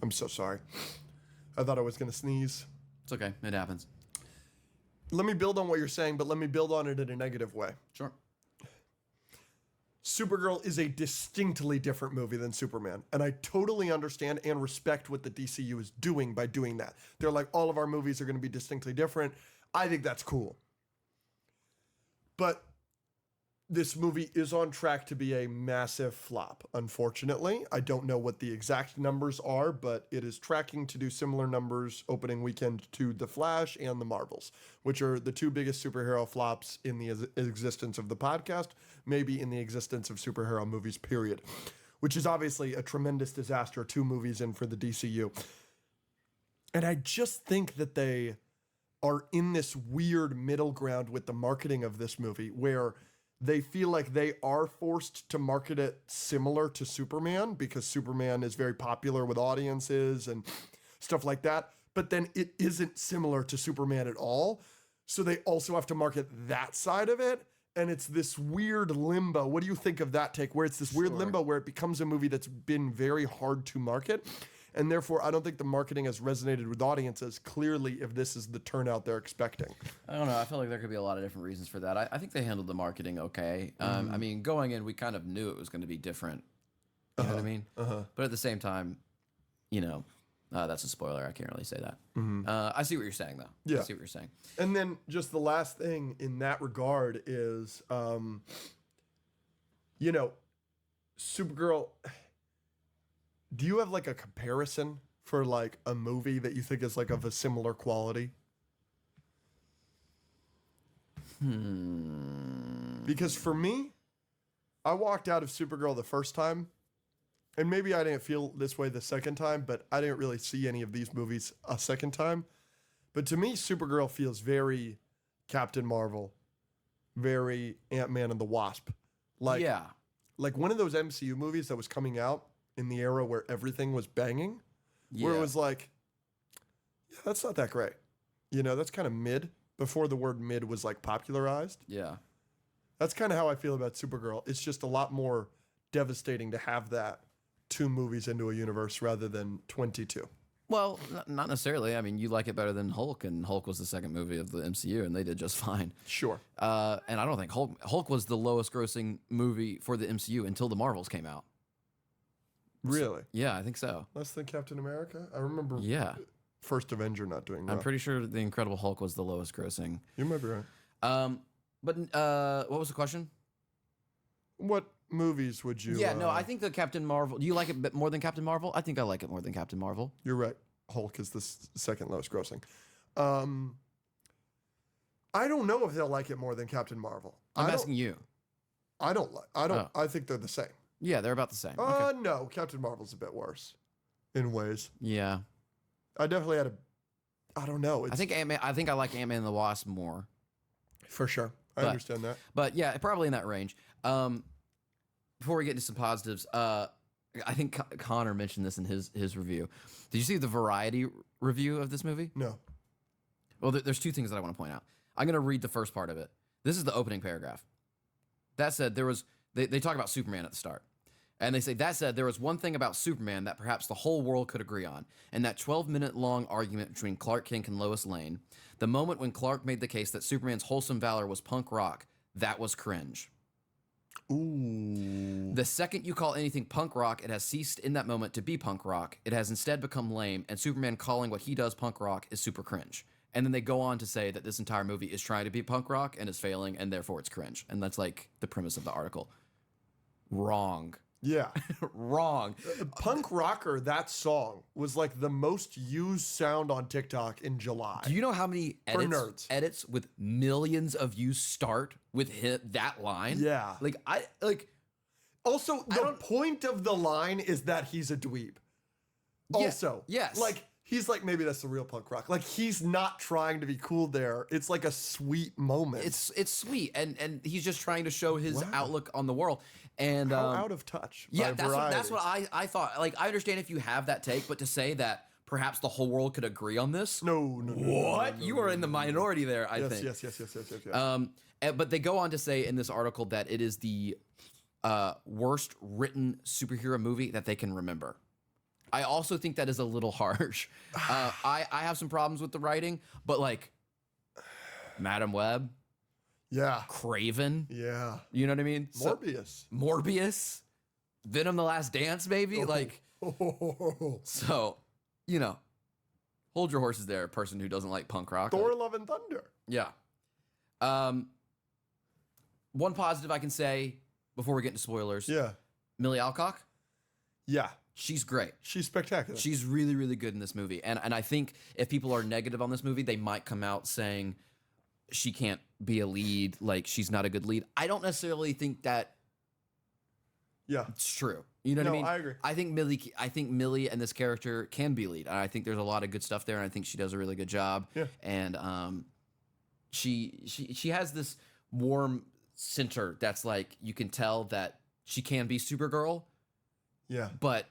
I'm so sorry. I thought I was going to sneeze. It's okay. It happens. Let me build on what you're saying, but let me build on it in a negative way. Sure. Supergirl is a distinctly different movie than Superman. And I totally understand and respect what the DCU is doing by doing that. They're like, all of our movies are going to be distinctly different. I think that's cool. But this movie is on track to be a massive flop, unfortunately. I don't know what the exact numbers are, but it is tracking to do similar numbers opening weekend to The Flash and The Marvels, which are the two biggest superhero flops in the existence of the podcast, maybe in the existence of superhero movies, period. Which is obviously a tremendous disaster, 2 movies in for the DCU. And I just think that they are in this weird middle ground with the marketing of this movie where they feel like they are forced to market it similar to Superman because Superman is very popular with audiences and stuff like that. But then it isn't similar to Superman at all. So they also have to market that side of it. And it's this weird limbo. What do you think of that take? Where it's this weird limbo where it becomes a movie that's been very hard to market. And therefore, I don't think the marketing has resonated with audiences clearly if this is the turnout they're expecting. I don't know. I feel like there could be a lot of different reasons for that. I think they handled the marketing okay. I mean, going in, we kind of knew it was going to be different. You know what I mean? But at the same time, you know, that's a spoiler. I can't really say that. I see what you're saying, though. Yeah. I see what you're saying. And then just the last thing in that regard is, you know, Supergirl... Do you have like a comparison for like a movie that you think is like of a similar quality? Because for me, I walked out of Supergirl the first time, and maybe I didn't feel this way the second time, but I didn't really see any of these movies a second time. But to me, Supergirl feels very Captain Marvel, very Ant-Man and the Wasp. Like, yeah. Like one of those MCU movies that was coming out in the era where everything was banging, where it was like, yeah, that's not that great. You know, that's kind of mid before the word mid was like popularized. Yeah. That's kind of how I feel about Supergirl. It's just a lot more devastating to have that 2 movies into a universe rather than 22. Well, not necessarily. I mean, you like it better than Hulk, and Hulk was the second movie of the MCU, and they did just fine. Sure. And I don't think Hulk was the lowest grossing movie for the MCU until the Marvels came out. Really? Yeah, I think so. Less than Captain America? I remember First Avenger not doing well. I'm pretty sure The Incredible Hulk was the lowest grossing. You might be right. But what was the question? What movies would you... Yeah, no, I think the Captain Marvel... Do you like it more than Captain Marvel? I think I like it more than Captain Marvel. You're right. Hulk is the second lowest grossing. I don't know if they'll like it more than Captain Marvel. I'm asking you. I don't. I think they're the same. Yeah, they're about the same. Okay. No, Captain Marvel's a bit worse in ways. Yeah. I definitely had I don't know. I think I like Ant-Man and the Wasp more. For sure. I understand that. But yeah, probably in that range. Before we get into some positives, I think Connor mentioned this in his review. Did you see the Variety review of this movie? No. Well, there's 2 things that I want to point out. I'm going to read the first part of it. This is the opening paragraph. That said, they talk about Superman at the start. And they say, that said, there was one thing about Superman that perhaps the whole world could agree on. And that 12-minute-long argument between Clark Kent and Lois Lane, the moment when Clark made the case that Superman's wholesome valor was punk rock, that was cringe. Ooh. The second you call anything punk rock, it has ceased in that moment to be punk rock. It has instead become lame, and Superman calling what he does punk rock is super cringe. And then they go on to say that this entire movie is trying to be punk rock and is failing, and therefore it's cringe. And that's like the premise of the article. Wrong. Yeah. Wrong. Punk Rocker, that song, was like the most used sound on TikTok in July. Do you know how many edits with millions of views start with that line? Yeah. Also, the point of the line is that he's a dweeb. Also. Yes. Like, he's like, maybe that's the real punk rock. Like, he's not trying to be cool there. It's like a sweet moment. It's sweet. And he's just trying to show his outlook on the world. And how out of touch. Yeah, that's what I thought. Like, I understand if you have that take, but to say that perhaps the whole world could agree on this? No. What? You are in the minority there, I think. Yes. But they go on to say in this article that it is the worst written superhero movie that they can remember. I also think that is a little harsh. I have some problems with the writing, but like Madam Web, Yeah. Craven, Yeah. you know what I mean? Morbius. Venom: The Last Dance, maybe. Like, so, you know, hold your horses there, person who doesn't like punk rock. Thor: Like, Love and Thunder. yeah. One positive I can say before we get into spoilers. Yeah. Millie Alcock, Yeah. she's great. She's spectacular. She's really, really good in this movie. And I think if people are negative on this movie, they might come out saying she can't be a lead, like she's not a good lead. I don't necessarily think that yeah. it's true. You know what I mean? I agree. I think Millie and this character can be lead. And I think there's a lot of good stuff there, and I think she does a really good job. Yeah. And she has this warm center that's like, you can tell that she can be Supergirl, Yeah. but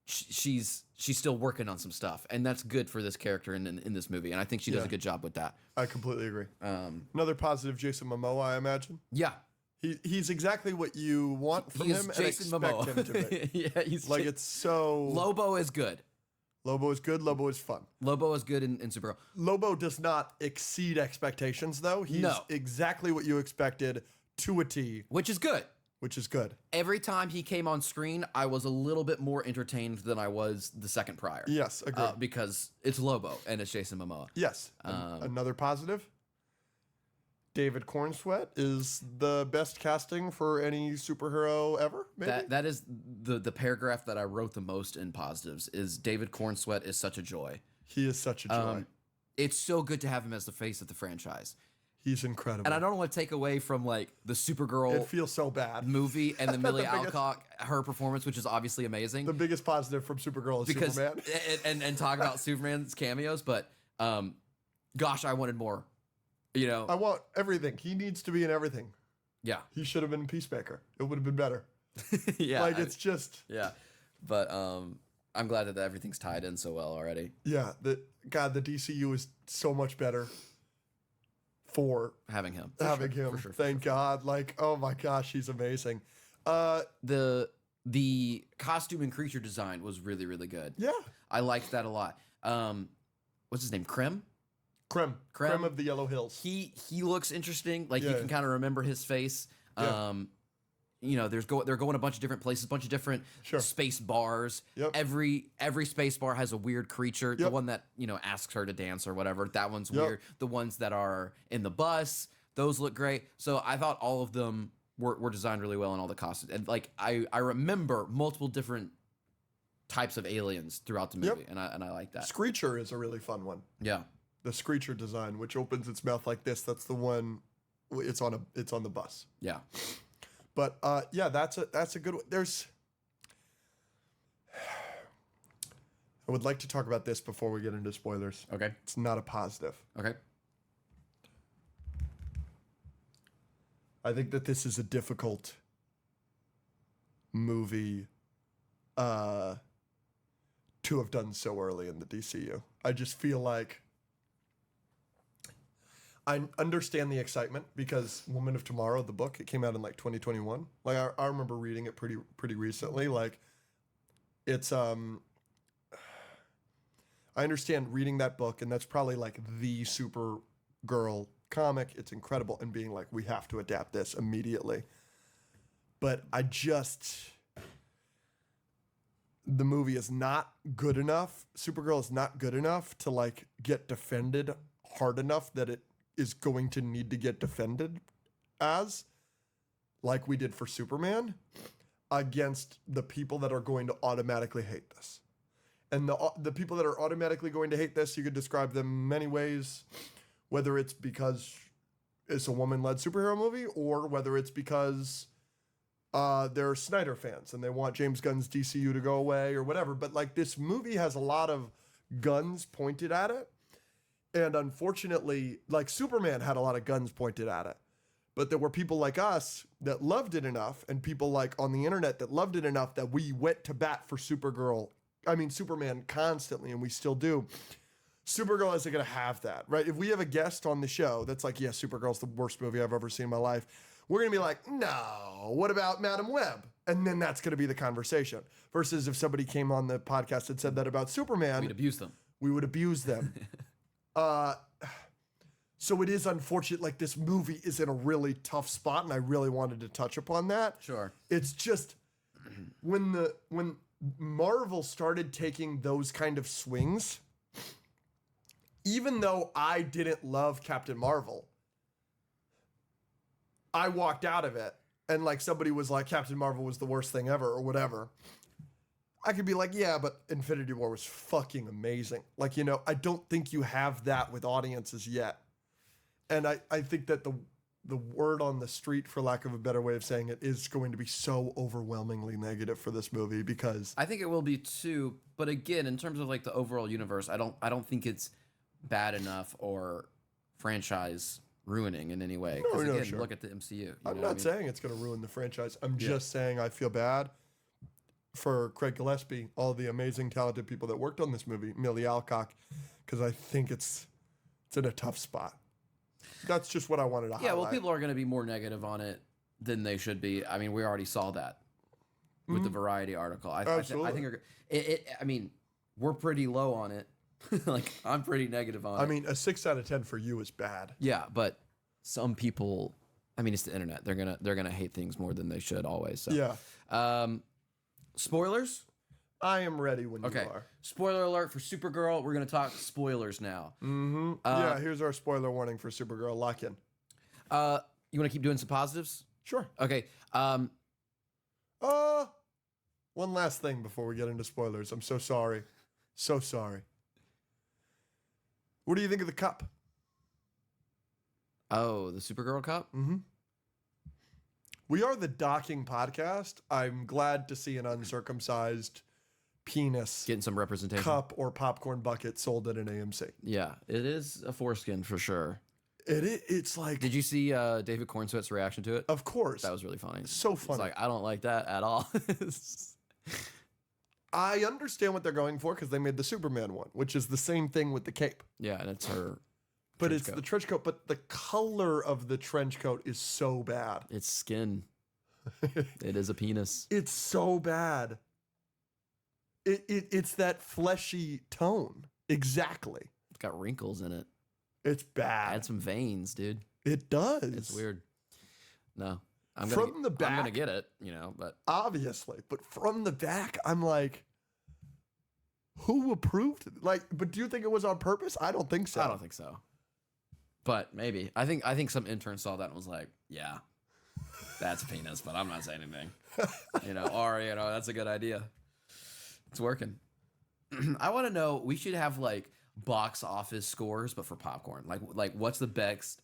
she's still working on some stuff, and that's good for this character in this movie, and I think she does a good job with that. I completely agree. Another positive, Jason Momoa, I imagine. Yeah, He's exactly what you want from him and Jason expect Momoa. him to be. Yeah, he's Like, it's so... Lobo is good. Lobo is good. Lobo is fun. Lobo is good in Supergirl. Lobo does not exceed expectations, though. He's No. exactly what you expected to a T, Which is good. which is good. Every time he came on screen, I was a little bit more entertained than I was the second prior. Yes, agreed. Because it's Lobo and it's Jason Momoa. Yes. Another positive. David Cornsweet is the best casting for any superhero ever, maybe? That is the paragraph that I wrote the most in positives is David Cornsweet is such a joy. He is such a joy. It's so good to have him as the face of the franchise. He's incredible. And I don't want to take away from like the Supergirl It feels so bad. movie and the Millie biggest- Alcock, her performance, which is obviously amazing. The biggest positive from Supergirl is Because Superman. and talk about Superman's cameos, but gosh, I wanted more. You know, I want everything. He needs to be in everything. yeah, He should have been Peacemaker. It would have been better. yeah, Like, it's just... yeah. But I'm glad that everything's tied in so well already. Yeah, the DCU is so much better for Having him, having him. for sure. Thank God. Like, oh my gosh, he's amazing. The costume and creature design was really, really good. Yeah. I liked that a lot. What's his name? Krem? Krem of the Yellow Hills. He looks interesting. Like, you Yeah. can kind of remember his face. Yeah. You know, they're going a bunch of different places, a bunch of different Sure. space bars. Yep. Every space bar has a weird creature. The Yep. one that, you know, asks her to dance or whatever, that one's Yep. weird. The ones that are in the bus, those look great. So I thought all of them were designed really well in all the costumes. And like I remember multiple different types of aliens throughout the movie, Yep. and I like that. Screecher is a really fun one. Yeah. The Screecher design, which opens its mouth like this, that's the one. It's on the bus. Yeah. But yeah, that's a good one. There's. I would like to talk about this before we get into spoilers. Okay. It's not a positive. Okay. I think that this is a difficult movie to have done so early in the DCU. I just feel like I understand the excitement because Woman of Tomorrow, the book, it came out in like 2021. Like I remember reading it pretty recently. Like it's I understand reading that book, and that's probably like the Supergirl comic. It's incredible, and being like, we have to adapt this immediately. But the movie is not good enough. Supergirl is not good enough to like get defended hard enough that it is going to need to get defended as, like we did for Superman, against the people that are going to automatically hate this. And the people that are automatically going to hate this, you could describe them many ways, whether it's because it's a woman-led superhero movie or whether it's because they're Snyder fans and they want James Gunn's DCU to go away or whatever. But like, this movie has a lot of guns pointed at it. And unfortunately, like, Superman had a lot of guns pointed at it. But there were people like us that loved it enough, and people like on the internet that loved it enough that we went to bat for Superman constantly, and we still do. Supergirl isn't going to have that, right? If we have a guest on the show that's like, yeah, Supergirl's the worst movie I've ever seen in my life, we're going to be like, no, what about Madam Web? And then that's going to be the conversation. Versus if somebody came on the podcast and said that about Superman, We'd abuse them. we would abuse them. So it is unfortunate, like this movie is in a really tough spot, and I really wanted to touch upon that. Sure. It's just when Marvel started taking those kind of swings, even though I didn't love Captain Marvel, I walked out of it and like somebody was like, Captain Marvel was the worst thing ever or whatever. I could be like, yeah, but Infinity War was fucking amazing. Like, you know, I don't think you have that with audiences yet. And I think that the word on the street, for lack of a better way of saying it, is going to be so overwhelmingly negative for this movie because I think it will be too. But again, in terms of like the overall universe, I don't think it's bad enough or franchise ruining in any way. Because again, sure. look at the MCU. I'm not saying it's going to ruin the franchise. I'm just saying I feel bad for Craig Gillespie, all the amazing, talented people that worked on this movie, Millie Alcock, because I think it's in a tough spot. That's just what I wanted to highlight. Yeah, well, people are going to be more negative on it than they should be. I mean, we already saw that with the Variety article. Absolutely. I think I mean, we're pretty low on it. Like, I'm pretty negative on it. I mean, a 6 out of 10 for you is bad. Yeah, but some people, I mean, it's the internet. They're gonna hate things more than they should always. So. Yeah. Spoilers? I am ready when you Okay. are. Spoiler alert for Supergirl. We're going to talk spoilers now. Yeah, here's our spoiler warning for Supergirl. Lock in. You want to keep doing some positives? Sure. Okay. One last thing before we get into spoilers. I'm so sorry. So sorry. What do you think of the cup? Oh, the Supergirl Cup? Mm-hmm. We are the docking podcast. I'm glad to see an uncircumcised penis Getting some representation. cup or popcorn bucket sold at an AMC. Yeah, it is a foreskin for sure. It's like, Did you see David Cornsweet's reaction to it? of course, That was really funny. so funny. It's like, I don't like that at all. I understand what they're going for because they made the Superman one, which is the same thing with the cape. Yeah, and it's her. But trench it's coat. the trench coat, but the color of the trench coat is so bad. It's skin. It is a penis. It's so bad. It's that fleshy tone. Exactly. It's got wrinkles in it. It's bad. Add some veins, dude. It does. It's weird. No. I'm From the I'm back- gonna get it, but Obviously. But from the back, I'm like, who approved it? Like, but do you think it was on purpose? I don't think so. I don't think so. But maybe. I think some intern saw that and was like, yeah, that's a penis, but I'm not saying anything. Or that's a good idea. It's working. I want to know, we should have like box office scores, but for popcorn. Like what's the best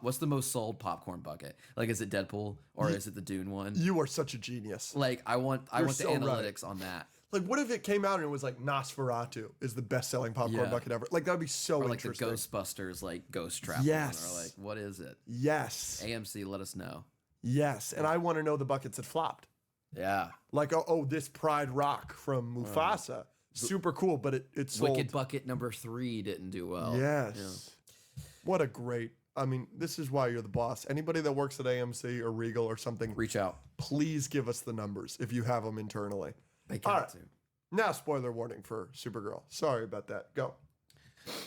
what's the most sold popcorn bucket? Like, is it Deadpool or is it the Dune one? You are such a genius. Like, I want the so right. analytics on that. Like, what if it came out and it was like Nosferatu is the best-selling popcorn Yeah. bucket ever? Like, that would be so Or like the interesting. Ghostbusters, like Ghost Trap. Yes. One, or like, what is it? Yes. AMC, let us know. Yes. And I want to know the buckets that flopped. Yeah. Like, this Pride Rock from Mufasa. Super cool, but it sold. Wicked Bucket number 3 didn't do well. Yes. Yeah. What a great... I mean, this is why you're the boss. Anybody that works at AMC or Regal or something, Reach out. please give us the numbers if you have them internally. They All got right. to. Now, spoiler warning for Supergirl. Sorry about that. Go.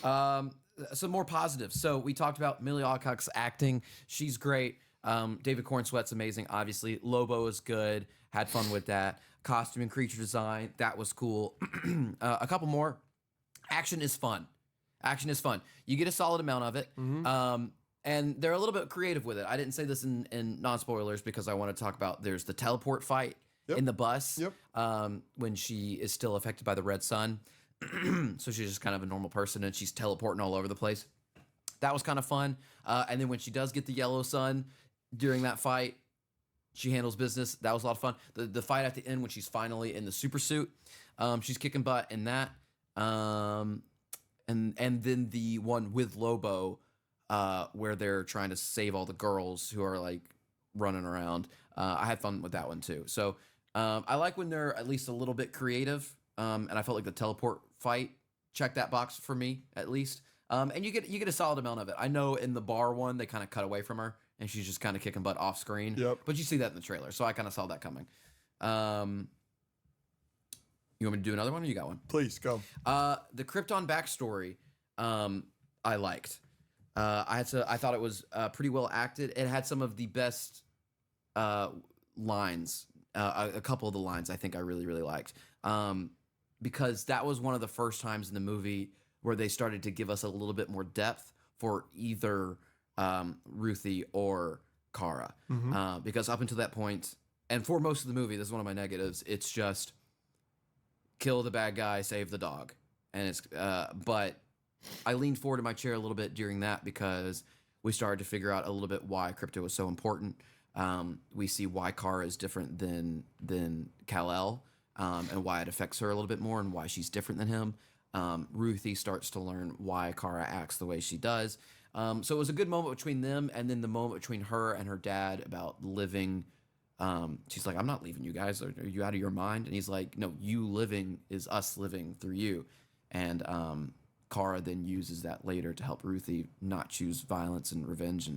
Some more positives. So we talked about Millie Alcock's acting. She's great. David Cornsweet's amazing, obviously. Lobo is good. Had fun with that. Costume and creature design, that was cool. A couple more. Action is fun. You get a solid amount of it. And they're a little bit creative with it. I didn't say this in non-spoilers because I want to talk about there's the teleport fight in the bus when she is still affected by the red sun. So she's just kind of a normal person and she's teleporting all over the place. That was kind of fun. And then when she does get the yellow sun during that fight, she handles business. That was a lot of fun. The fight at the end when she's finally in the super suit, she's kicking butt in that. And then the one with Lobo, where they're trying to save all the girls who are like running around. I had fun with that one too. So I like when they're at least a little bit creative. And I felt like the teleport fight checked that box for me at least. And you get a solid amount of it. I know in the bar one they kind of cut away from her and she's just kind of kicking butt off screen. Yep. But you see that in the trailer, so I kind of saw that coming. You want me to do another one, or you got one? Please go. The Krypton backstory, I liked. I thought it was pretty well acted. It had some of the best lines. A couple of the lines I think I really, really liked. Because that was one of the first times in the movie where they started to give us a little bit more depth for either Ruthie or Kara. Because up until that point, and for most of the movie, this is one of my negatives, it's just kill the bad guy, save the dog. And it's but I leaned forward in my chair a little bit during that because we started to figure out a little bit why crypto was so important. We see why Kara is different than Kal-El, and why it affects her a little bit more and why she's different than him. Ruthie starts to learn why Kara acts the way she does. So it was a good moment between them, and then the moment between her and her dad about living. She's like, I'm not leaving you guys. Are you out of your mind? And he's like, no, you living is us living through you. And Kara then uses that later to help Ruthie not choose violence and revenge.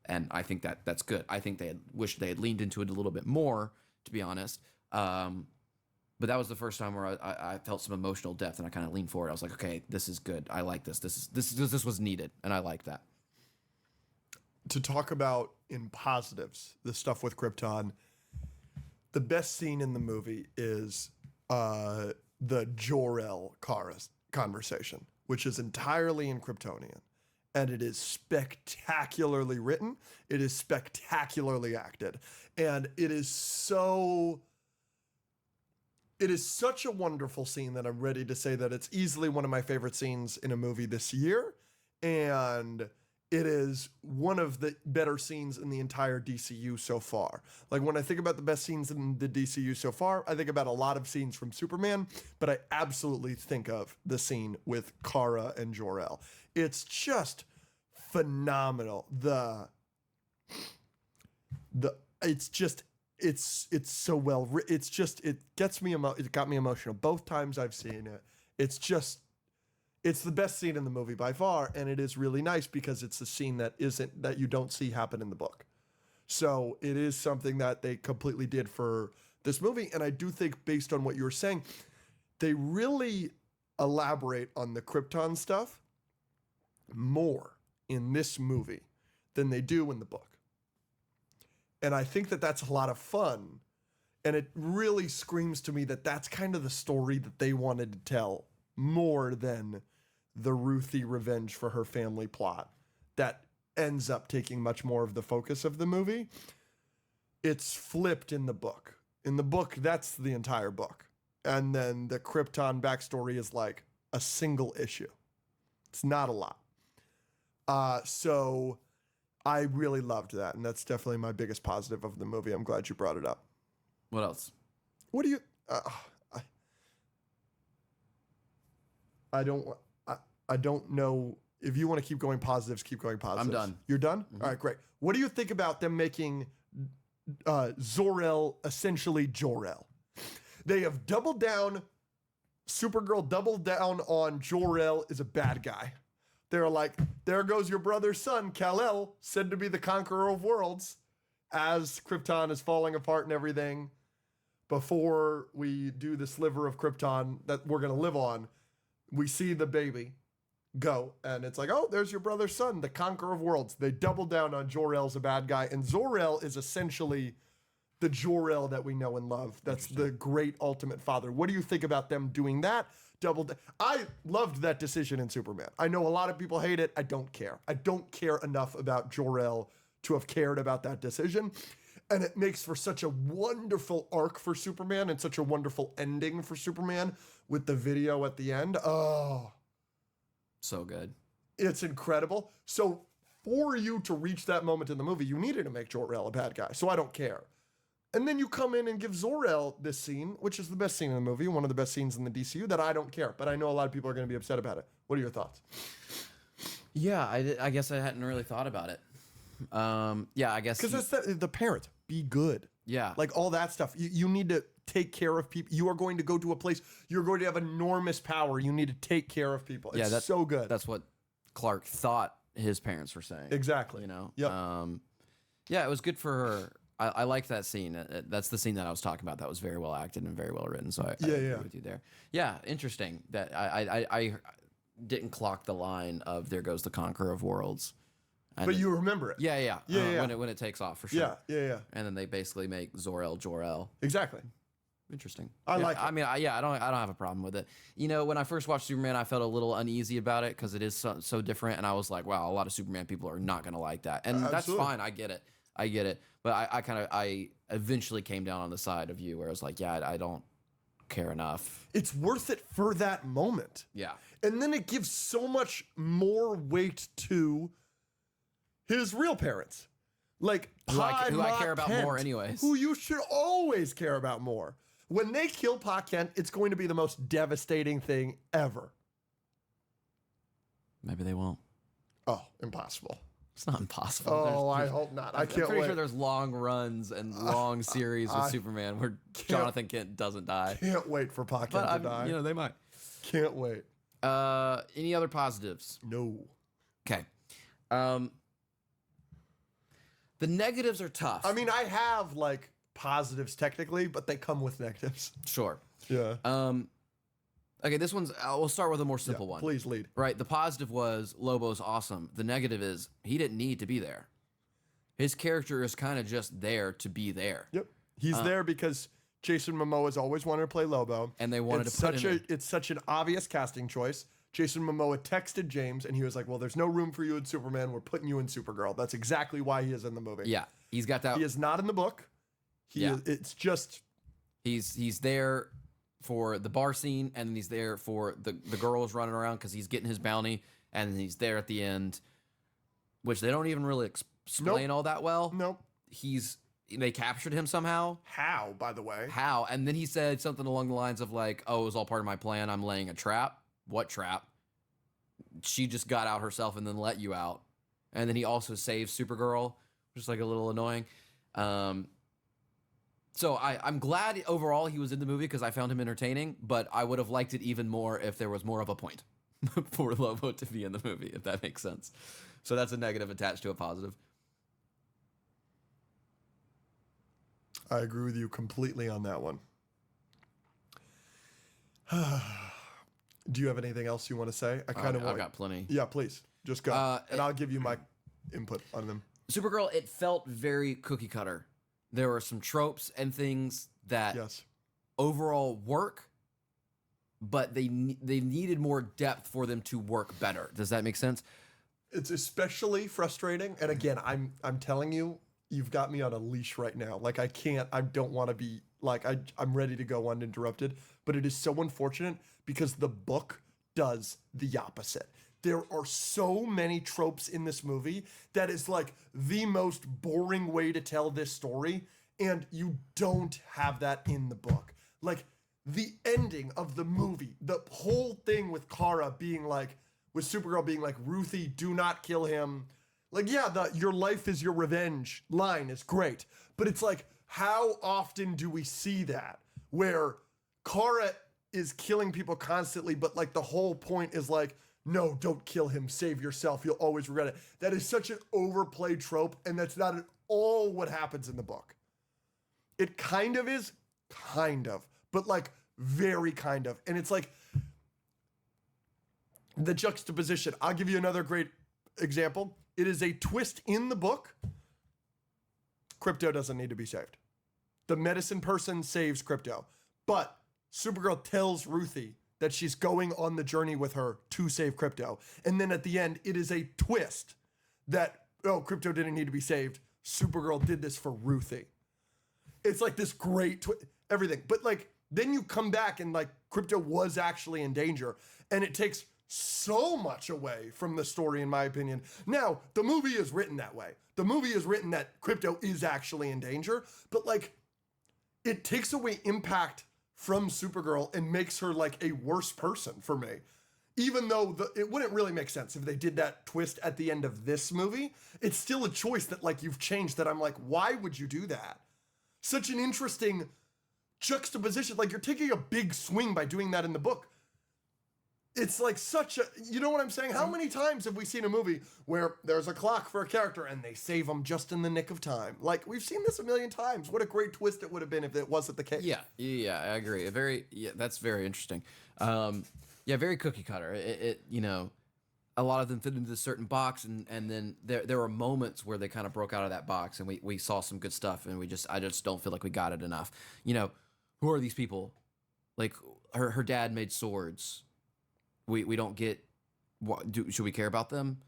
And I think that's good. I think wished they had leaned into it a little bit more, to be honest. But that was the first time where I felt some emotional depth, and I kind of leaned forward. I was like, okay, this is good. I like this. This was needed, and I like that. To talk about in positives, the stuff with Krypton, the best scene in the movie is the Jor-El Kara conversation, which is entirely in Kryptonian. And it is spectacularly written. It is spectacularly acted. And it is such a wonderful scene that I'm ready to say that it's easily one of my favorite scenes in a movie this year. And it is one of the better scenes in the entire DCU so far. Like, when I think about the best scenes in the DCU so far, I think about a lot of scenes from Superman, but I absolutely think of the scene with Kara and Jor-El. It's just phenomenal. It's so well written. It got me emotional both times I've seen it. It's the best scene in the movie by far, and it is really nice because it's a scene that you don't see happen in the book. So it is something that they completely did for this movie, and I do think, based on what you were saying, they really elaborate on the Krypton stuff more in this movie than they do in the book. And I think that that's a lot of fun, and it really screams to me that that's kind of the story that they wanted to tell more than the Ruthie revenge for her family plot that ends up taking much more of the focus of the movie. It's flipped in the book. In the book, that's the entire book. And then the Krypton backstory is like a single issue. It's not a lot. So I really loved that, and that's definitely my biggest positive of the movie. I'm glad you brought it up. What else? What do you... I don't know. If you want to keep going positives, keep going positives. I'm done. You're done? Mm-hmm. All right, great. What do you think about them making Zor-El essentially Jor-El? They have doubled down. Supergirl doubled down on Jor-El is a bad guy. They're like, there goes your brother's son, Kal-El, said to be the conqueror of worlds, as Krypton is falling apart and everything. Before we do the sliver of Krypton that we're going to live on, we see the baby go, and it's like, oh, there's your brother's son, the conqueror of worlds. They double down on Jor-El's a bad guy, and Zor-El is essentially the Jor-El that we know and love. That's the great ultimate father. What do you think about them doing that? I loved that decision in Superman. I know a lot of people hate it. I don't care. I don't care enough about Jor-El to have cared about that decision. And it makes for such a wonderful arc for Superman and such a wonderful ending for Superman with the video at the end. Oh, so good. It's incredible. So for you to reach that moment in the movie, you needed to make Jor-El a bad guy. So I don't care. And then you come in and give Zor-El this scene, which is the best scene in the movie, one of the best scenes in the DCU, that I don't care. But I know a lot of people are going to be upset about it. What are your thoughts? Yeah, I guess I hadn't really thought about it. Yeah, I guess. Because that's the parent. Be good. Yeah. Like all that stuff. You need to take care of people. You are going to go to a place. You're going to have enormous power. You need to take care of people. It's so good. That's what Clark thought his parents were saying. Exactly. You know? Yep. Yeah, it was good for her. I liked that scene. That's the scene that I was talking about. That was very well acted and very well written. So I agree with you there. Yeah, interesting. That I didn't clock the line of "There goes the conqueror of worlds." But you remember it. Yeah. When it takes off for sure. Yeah. And then they basically make Zor-El Jor-El. Exactly. Interesting. I like it. I mean, I don't have a problem with it. You know, when I first watched Superman, I felt a little uneasy about it because it is so different, and I was like, wow, a lot of Superman people are not going to like that, and that's fine. I get it. But I eventually came down on the side of you where I was like, yeah, I don't care enough. It's worth it for that moment. Yeah. And then it gives so much more weight to his real parents. Like, who I care about more anyways. Who you should always care about more. When they kill Pa Kent, it's going to be the most devastating thing ever. Maybe they won't. Oh, impossible. It's not impossible. Oh, I hope not. I can't I'm pretty wait. sure there's long runs and long series with Superman where Jonathan Kent doesn't die. Can't wait for Pa Kent to die. You know, they might. Can't wait. Any other positives? No. Okay. The negatives are tough. I mean, I have like positives technically, but they come with negatives. Sure. Yeah. Okay, this one's. We'll start with a more simple one. Please lead. Right. The positive was Lobo's awesome. The negative is he didn't need to be there. His character is kind of just there to be there. Yep. He's there because Jason Momoa has always wanted to play Lobo, and they wanted to put him in. It's such an obvious casting choice. Jason Momoa texted James, and he was like, "Well, there's no room for you in Superman. We're putting you in Supergirl." That's exactly why he is in the movie. Yeah, he's got that. He is not in the book. It's just he's there for the bar scene, and then he's there for the girls running around because he's getting his bounty, and then he's there at the end, which they don't even really explain all that well. Nope. They captured him somehow. How, by the way? How? And then he said something along the lines of like, "Oh, it was all part of my plan. I'm laying a trap." What trap? She just got out herself and then let you out. And then he also saves Supergirl, which is like a little annoying. So I'm glad overall he was in the movie because I found him entertaining, but I would have liked it even more if there was more of a point for Lobo to be in the movie, if that makes sense. So that's a negative attached to a positive. I agree with you completely on that one. Do you have anything else you want to say? I've got plenty. Yeah, please. Just go. And I'll give you my input on them. Supergirl, it felt very cookie cutter. There were some tropes and things that overall work, but they needed more depth for them to work better. Does that make sense? It's especially frustrating. And again, I'm telling you, you've got me on a leash right now. Like I don't want to be like, I'm ready to go uninterrupted, but it is so unfortunate because the book does the opposite. There are so many tropes in this movie that is like the most boring way to tell this story, and you don't have that in the book. Like the ending of the movie, the whole thing with Kara being like, with Supergirl being like, Ruthie, do not kill him. Like, yeah, your life is your revenge line is great, but it's like, how often do we see that where Kara is killing people constantly, but like the whole point is like, no, don't kill him. Save yourself. You'll always regret it. That is such an overplayed trope, and that's not at all what happens in the book. It kind of is, but like very kind of. And it's like the juxtaposition. I'll give you another great example. It is a twist in the book. Crypto doesn't need to be saved. The medicine person saves Crypto, but Supergirl tells Ruthie that she's going on the journey with her to save Crypto. And then at the end, it is a twist that, oh, Crypto didn't need to be saved. Supergirl did this for Ruthie. It's like this great everything. But like, then you come back and like Crypto was actually in danger. And it takes so much away from the story, in my opinion. Now, the movie is written that way. The movie is written that Crypto is actually in danger. But like, it takes away impact from Supergirl and makes her like a worse person for me. Even though it wouldn't really make sense if they did that twist at the end of this movie. It's still a choice that like you've changed that I'm like, why would you do that? Such an interesting juxtaposition. Like you're taking a big swing by doing that in the book. it's like such a, you know what I'm saying? How many times have we seen a movie where there's a clock for a character and they save them just in the nick of time? Like, we've seen this a million times. What a great twist it would have been if it wasn't the case. Yeah, I agree. That's very interesting. Very cookie cutter. A lot of them fit into a certain box, and then there were moments where they kind of broke out of that box, and we saw some good stuff, and I just don't feel like we got it enough. Who are these people? Like, her dad made swords. We don't get. Should we care about them?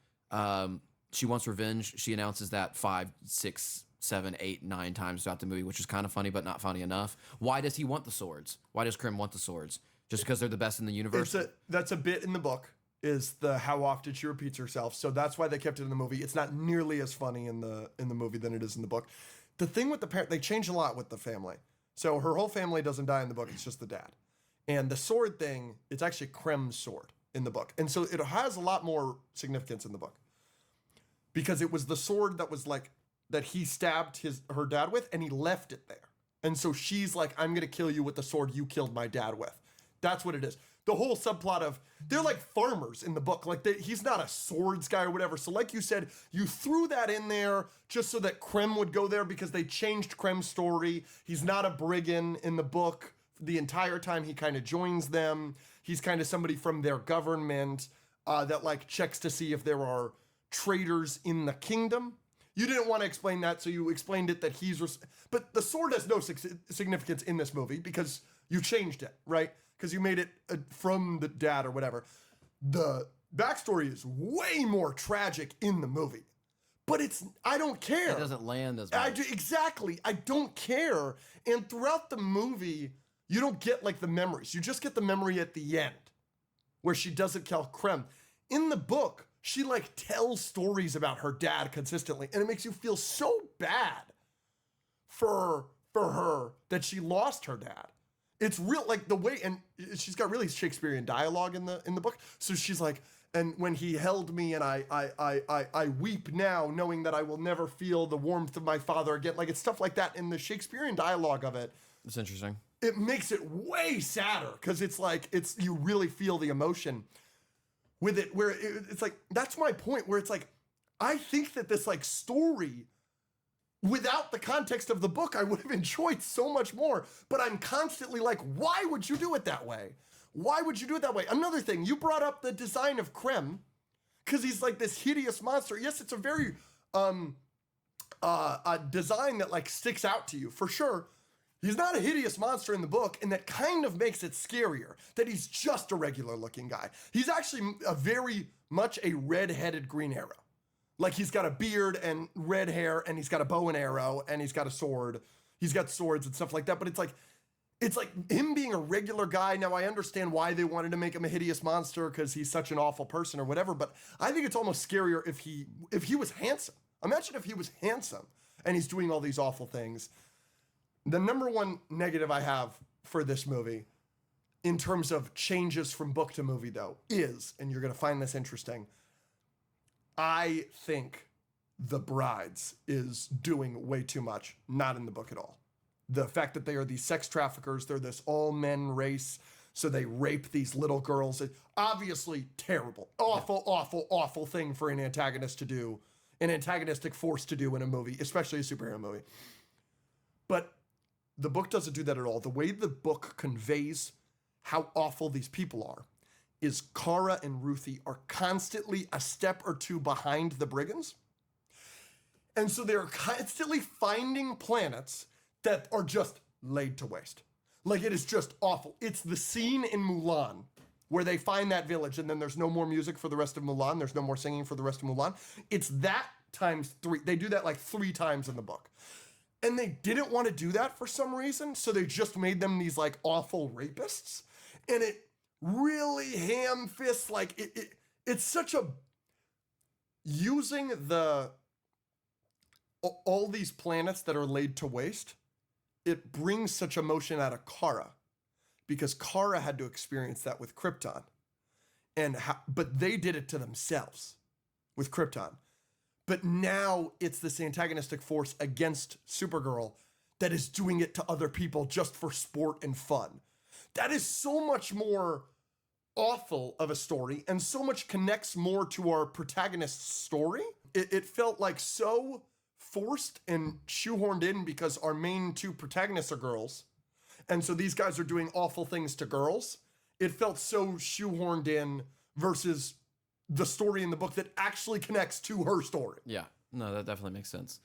She wants revenge. She announces that 5, 6, 7, 8, 9 times throughout the movie, which is kind of funny, but not funny enough. Why does he want the swords? Why does Krim want the swords? Just because they're the best in the universe? That's a bit in the book, is the how often she repeats herself. So that's why they kept it in the movie. It's not nearly as funny in the movie than it is in the book. The thing with the parent, they changed a lot with the family. So her whole family doesn't die in the book. It's just the dad. And the sword thing, it's actually Krim's sword in the book. And so it has a lot more significance in the book. Because it was the sword that was like, that he stabbed her dad with, and he left it there. And so she's like, I'm going to kill you with the sword you killed my dad with. That's what it is. The whole subplot of, they're like farmers in the book. Like, he's not a swords guy or whatever. So like you said, you threw that in there just so that Krim would go there, because they changed Krim's story. He's not a brigand in the book. The entire time he kind of joins them. He's kind of somebody from their government that like checks to see if there are traitors in the kingdom. You didn't want to explain that, so you explained it that but the sword has no significance in this movie because you changed it, right? Because you made it from the dad or whatever. The backstory is way more tragic in the movie. But I don't care. It doesn't land as much. Exactly. I don't care. And throughout the movie, you don't get like the memories. You just get the memory at the end where she doesn't kill Krim. In the book, she like tells stories about her dad consistently, and it makes you feel so bad for her that she lost her dad. It's real, like the way, and she's got really Shakespearean dialogue in the book. So she's like, and when he held me, and I weep now, knowing that I will never feel the warmth of my father again. Like, it's stuff like that in the Shakespearean dialogue of it. It's interesting. It makes it way sadder because it's like you really feel the emotion with it. Where it's like, that's my point. Where it's like, I think that this like story, without the context of the book, I would have enjoyed so much more. But I'm constantly like, why would you do it that way? Why would you do it that way? Another thing, you brought up the design of Krim, because he's like this hideous monster. Yes, it's a very a design that like sticks out to you for sure. He's not a hideous monster in the book, and that kind of makes it scarier, that he's just a regular looking guy. He's actually very much a red-headed Green Arrow. Like, he's got a beard and red hair, and he's got a bow and arrow, and he's got a sword. He's got swords and stuff like that, but it's like him being a regular guy. Now, I understand why they wanted to make him a hideous monster, because he's such an awful person or whatever, but I think it's almost scarier if he was handsome. Imagine if he was handsome, and he's doing all these awful things. The number one negative I have for this movie, in terms of changes from book to movie, though, is, and you're going to find this interesting, I think The Brides is doing way too much, not in the book at all. The fact that they are these sex traffickers, they're this all-men race, so they rape these little girls. Obviously terrible, awful thing for an antagonist to do, an antagonistic force to do in a movie, especially a superhero movie. But the book doesn't do that at all. The way the book conveys how awful these people are is Kara and Ruthie are constantly a step or two behind the brigands. And so they're constantly finding planets that are just laid to waste. Like, it is just awful. It's the scene in Mulan where they find that village and then there's no more music for the rest of Mulan. There's no more singing for the rest of Mulan. It's that times 3. They do that like 3 times in the book. And they didn't want to do that for some reason, so they just made them these like awful rapists. And it really ham-fists, like it's such a, using all these planets that are laid to waste, it brings such emotion out of Kara, because Kara had to experience that with Krypton. But they did it to themselves with Krypton. But now it's this antagonistic force against Supergirl that is doing it to other people just for sport and fun. That is so much more awful of a story and so much connects more to our protagonist's story. It felt like so forced and shoehorned in because our main two protagonists are girls. And so these guys are doing awful things to girls. It felt so shoehorned in versus the story in the book that actually connects to her story. Yeah, no, that definitely makes sense.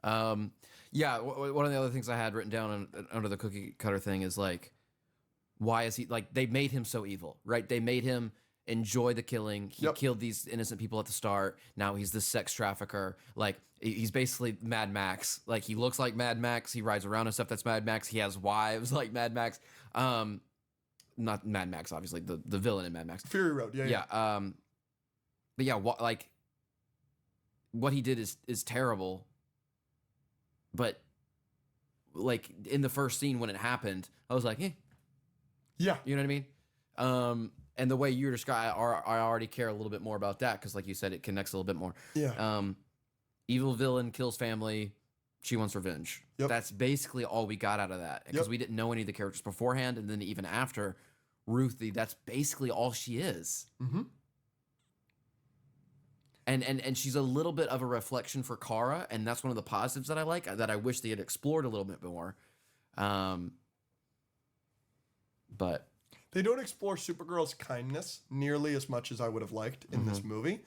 Yeah, one of the other things I had written down under the cookie cutter thing is like, why is he like? They made him so evil, right? They made him enjoy the killing. He killed these innocent people at the start. Now he's this sex trafficker. Like he's basically Mad Max. Like he looks like Mad Max. He rides around and stuff that's Mad Max. He has wives like Mad Max. Not Mad Max, obviously the villain in Mad Max. Fury Road, yeah. But yeah, what he did is terrible. But like in the first scene when it happened, I was like, yeah, you know what I mean? And the way you describe, I already care a little bit more about that because, like you said, it connects a little bit more. Yeah. Evil villain kills family. She wants revenge. Yep. That's basically all we got out of that because we didn't know any of the characters beforehand, and then even after Ruthie, that's basically all she is. Mm-hmm. And she's a little bit of a reflection for Kara, and that's one of the positives that I like, that I wish they had explored a little bit more. But they don't explore Supergirl's kindness nearly as much as I would have liked in this movie.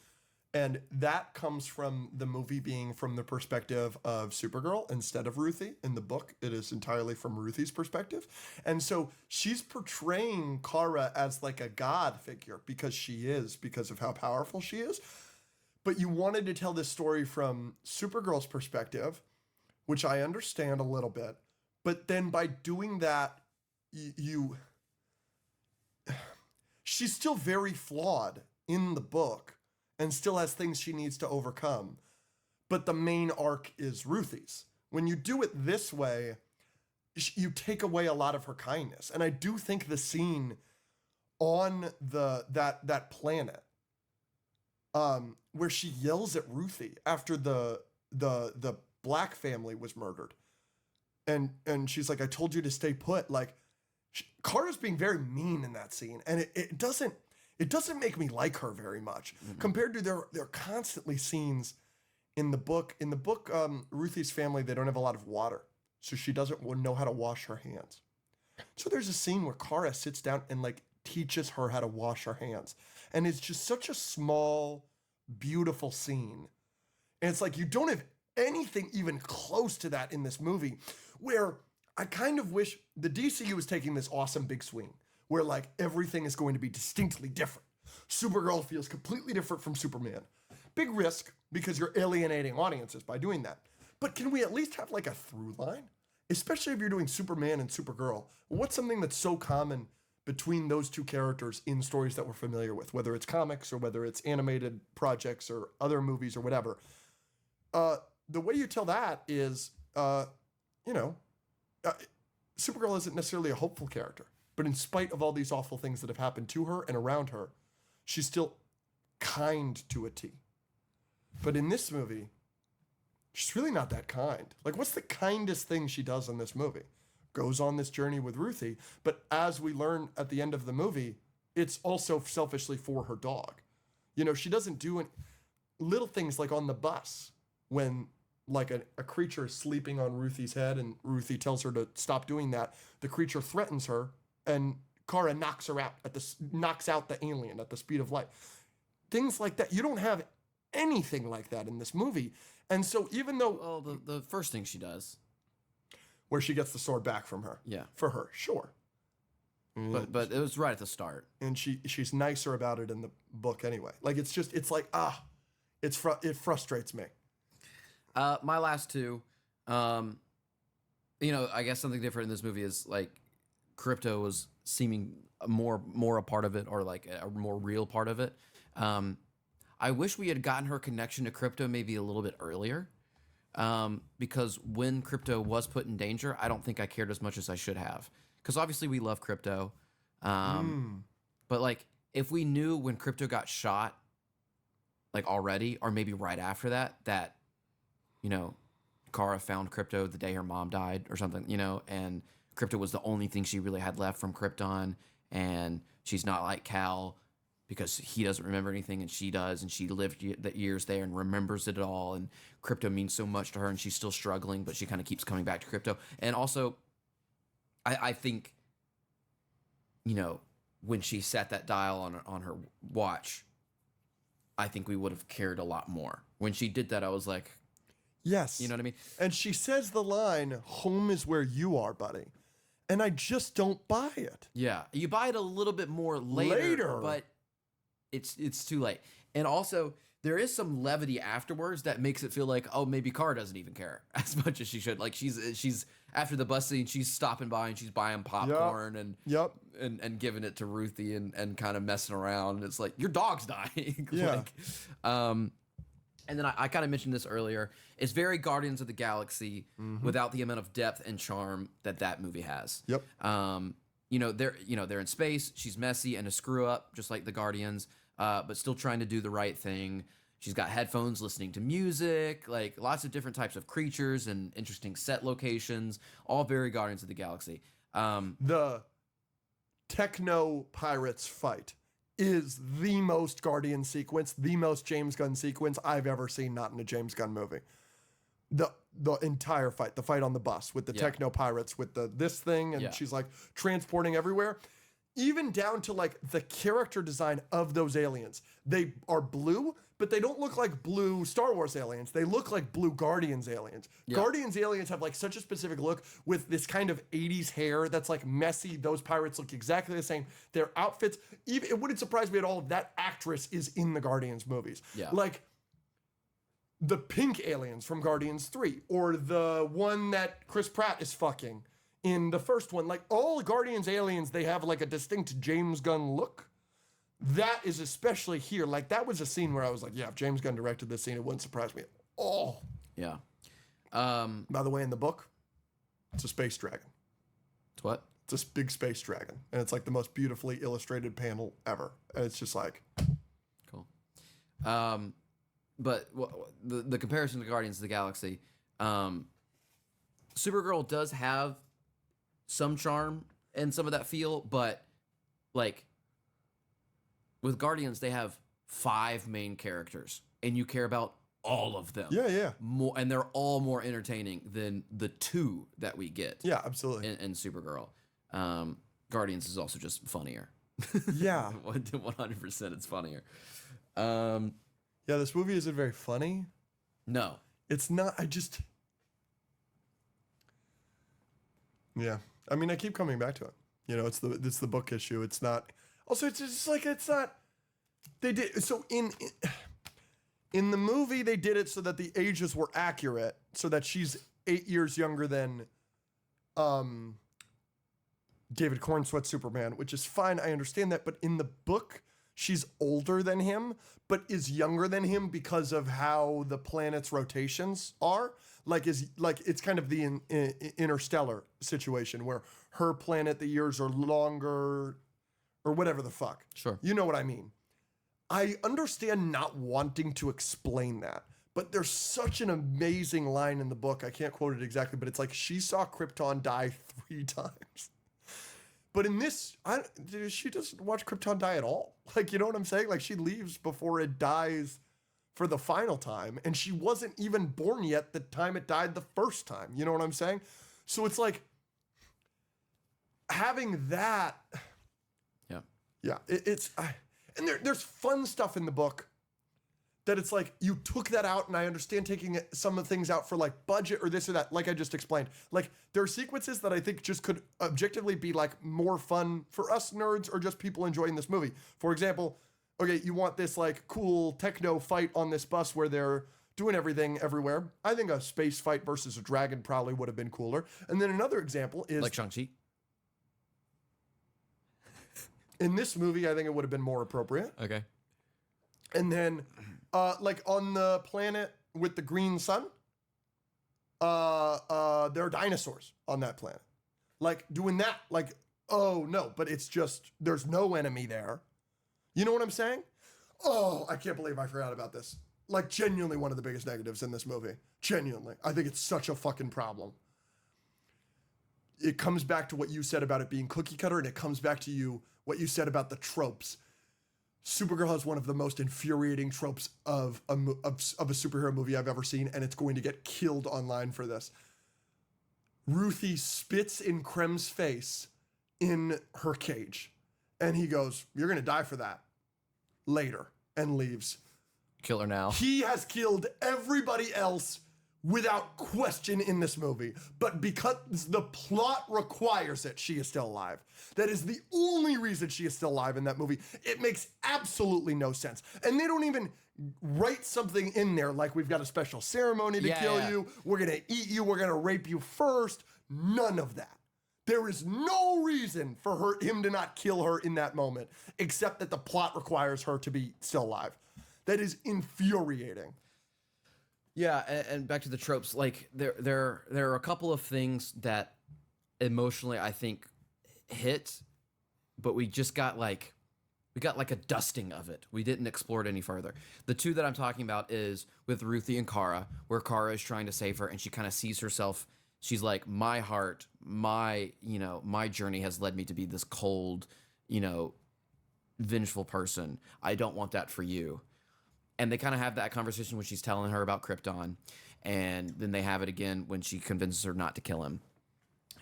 And that comes from the movie being from the perspective of Supergirl instead of Ruthie. In the book, it is entirely from Ruthie's perspective. And so she's portraying Kara as like a god figure because of how powerful she is. But you wanted to tell this story from Supergirl's perspective, which I understand a little bit. But then by doing that, she's still very flawed in the book and still has things she needs to overcome. But the main arc is Ruthie's. When you do it this way, you take away a lot of her kindness. And I do think the scene on that planet, where she yells at Ruthie after the black family was murdered, and she's like, "I told you to stay put." Like, Kara's being very mean in that scene, and it doesn't make me like her very much compared to their constantly scenes in the book. In the book, Ruthie's family, they don't have a lot of water, so she doesn't know how to wash her hands. So there's a scene where Kara sits down and like teaches her how to wash her hands, and it's just such a small, beautiful scene. And it's like you don't have anything even close to that in this movie, where I kind of wish the DCU was taking this awesome big swing where like everything is going to be distinctly different. Supergirl feels completely different from Superman. Big risk because you're alienating audiences by doing that. But can we at least have like a through line? Especially if you're doing Superman and Supergirl. What's something that's so common between those two characters in stories that we're familiar with, whether it's comics or whether it's animated projects or other movies or whatever? The way you tell that is, Supergirl isn't necessarily a hopeful character, but in spite of all these awful things that have happened to her and around her, she's still kind to a T. But in this movie, she's really not that kind. Like, what's the kindest thing she does in this movie? Goes on this journey with Ruthie, but as we learn at the end of the movie, it's also selfishly for her dog. You know, she doesn't do little things like on the bus when like a creature is sleeping on Ruthie's head and Ruthie tells her to stop doing that. The creature threatens her and Kara knocks out the alien at the speed of light. Things like that. You don't have anything like that in this movie. And so even though... Well, the first thing she does... Where she gets the sword back from her. Yeah. For her, sure. But it was right at the start. And she's nicer about it in the book anyway. Like, it frustrates me. My last two, I guess something different in this movie is like Crypto was seeming more a part of it, or like a more real part of it. I wish we had gotten her connection to Crypto maybe a little bit earlier, because when Crypto was put in danger, I don't think I cared as much as I should have. Because obviously we love Crypto, but like if we knew when Crypto got shot, like already, or maybe right after that. Kara found Crypto the day her mom died or something, and Crypto was the only thing she really had left from Krypton, and she's not like Cal because he doesn't remember anything and she does, and she lived the years there and remembers it all, and crypto means so much to her and she's still struggling, but she kind of keeps coming back to crypto. And also, I think, you know, when she set that dial on her watch, I think we would have cared a lot more. When she did that, I was like, yes. you know what I mean? And she says the line, home is where you are, buddy. And I just don't buy it. Yeah. You buy it a little bit more later. But it's too late. And also, there is some levity afterwards that makes it feel like, oh, maybe Kara doesn't even care as much as she should. Like she's after the bus scene, she's stopping by and she's buying popcorn and giving it to Ruthie and kind of messing around. And it's like, your dog's dying. Yeah. And then I kind of mentioned this earlier. It's very Guardians of the Galaxy without the amount of depth and charm that movie has. Yep. They're in space. She's messy and a screw up, just like the Guardians, but still trying to do the right thing. She's got headphones, listening to music, like lots of different types of creatures and interesting set locations, all very Guardians of the Galaxy. The techno pirates fight is the most Guardian sequence, the most James Gunn sequence I've ever seen, not in a James Gunn movie. The entire fight, the fight on the bus with the techno pirates with this thing, and she's like transporting everywhere. Even down to like the character design of those aliens. They are blue, but they don't look like blue Star Wars aliens. They look like blue Guardians aliens. Yeah. Guardians aliens have like such a specific look with this kind of 80s hair that's like messy. Those pirates look exactly the same. Their outfits, even it wouldn't surprise me at all if that actress is in the Guardians movies. Yeah. Like the pink aliens from Guardians 3, or the one that Chris Pratt is fucking in the first one. Like all Guardians aliens, they have like a distinct James Gunn look. That is especially here. Like that was a scene where I was like, yeah, if James Gunn directed this scene, it wouldn't surprise me at all. Yeah. By the way, in the book, it's a space dragon. It's what? It's a big space dragon. And it's like the most beautifully illustrated panel ever. And it's just like... Cool. But the comparison to Guardians of the Galaxy, Supergirl does have some charm and some of that feel, but like with Guardians, they have 5 main characters, and you care about all of them. Yeah. More, and they're all more entertaining than the 2 that we get. Yeah, absolutely. In Supergirl, Guardians is also just funnier. Yeah, 100%, it's funnier. Yeah, this movie isn't very funny. No, it's not. Yeah, I mean, I keep coming back to it. You know, it's the book issue. It's not. Also, it's just like it's not. They did so in the movie. They did it so that the ages were accurate, so that she's 8 years younger than David Cornsweet's Superman, which is fine. I understand that, but in the book, she's older than him, but is younger than him because of how the planet's rotations are. It's kind of the interstellar situation where her planet, the years are longer, or whatever the fuck. Sure. You know what I mean? I understand not wanting to explain that, but there's such an amazing line in the book. I can't quote it exactly, but it's like she saw Krypton die 3 times. But in this, she doesn't watch Krypton die at all. Like, you know what I'm saying? Like, she leaves before it dies for the final time, and she wasn't even born yet the time it died the first time. You know what I'm saying? So it's like having that. Yeah. And there's fun stuff in the book that it's like you took that out, and I understand taking some of the things out for like budget or this or that, like I just explained. Like there are sequences that I think just could objectively be like more fun for us nerds or just people enjoying this movie. For example, okay, you want this like cool techno fight on this bus where they're doing everything everywhere. I think a space fight versus a dragon probably would have been cooler. And then another example is like Shang-Chi. In this movie, I think it would have been more appropriate. Okay. And then like on the planet with the green sun, there are dinosaurs on that planet. Like doing that, like, oh no, but it's just, there's no enemy there. You know what I'm saying? Oh, I can't believe I forgot about this. Like genuinely one of the biggest negatives in this movie. Genuinely. I think it's such a fucking problem. It comes back to what you said about it being cookie cutter, and it comes back to you what you said about the tropes. Supergirl has one of the most infuriating tropes of a superhero movie I've ever seen, and it's going to get killed online for this. Ruthie spits in Krem's face in her cage, and he goes, "You're going to die for that later," and leaves. Kill her now. He has killed everybody else without question in this movie, but because the plot requires it, she is still alive. That is the only reason she is still alive in that movie. It makes absolutely no sense. And they don't even write something in there like we've got a special ceremony to kill you, we're gonna eat you, we're gonna rape you first. None of that. There is no reason for him to not kill her in that moment, except that the plot requires her to be still alive. That is infuriating. Yeah, and back to the tropes, like there are a couple of things that emotionally I think hit, but we got like a dusting of it. We didn't explore it any further. The two that I'm talking about is with Ruthie and Kara, where Kara is trying to save her and she kind of sees herself. She's like, my heart, my journey has led me to be this cold, vengeful person. I don't want that for you. And they kind of have that conversation when she's telling her about Krypton. And then they have it again when she convinces her not to kill him.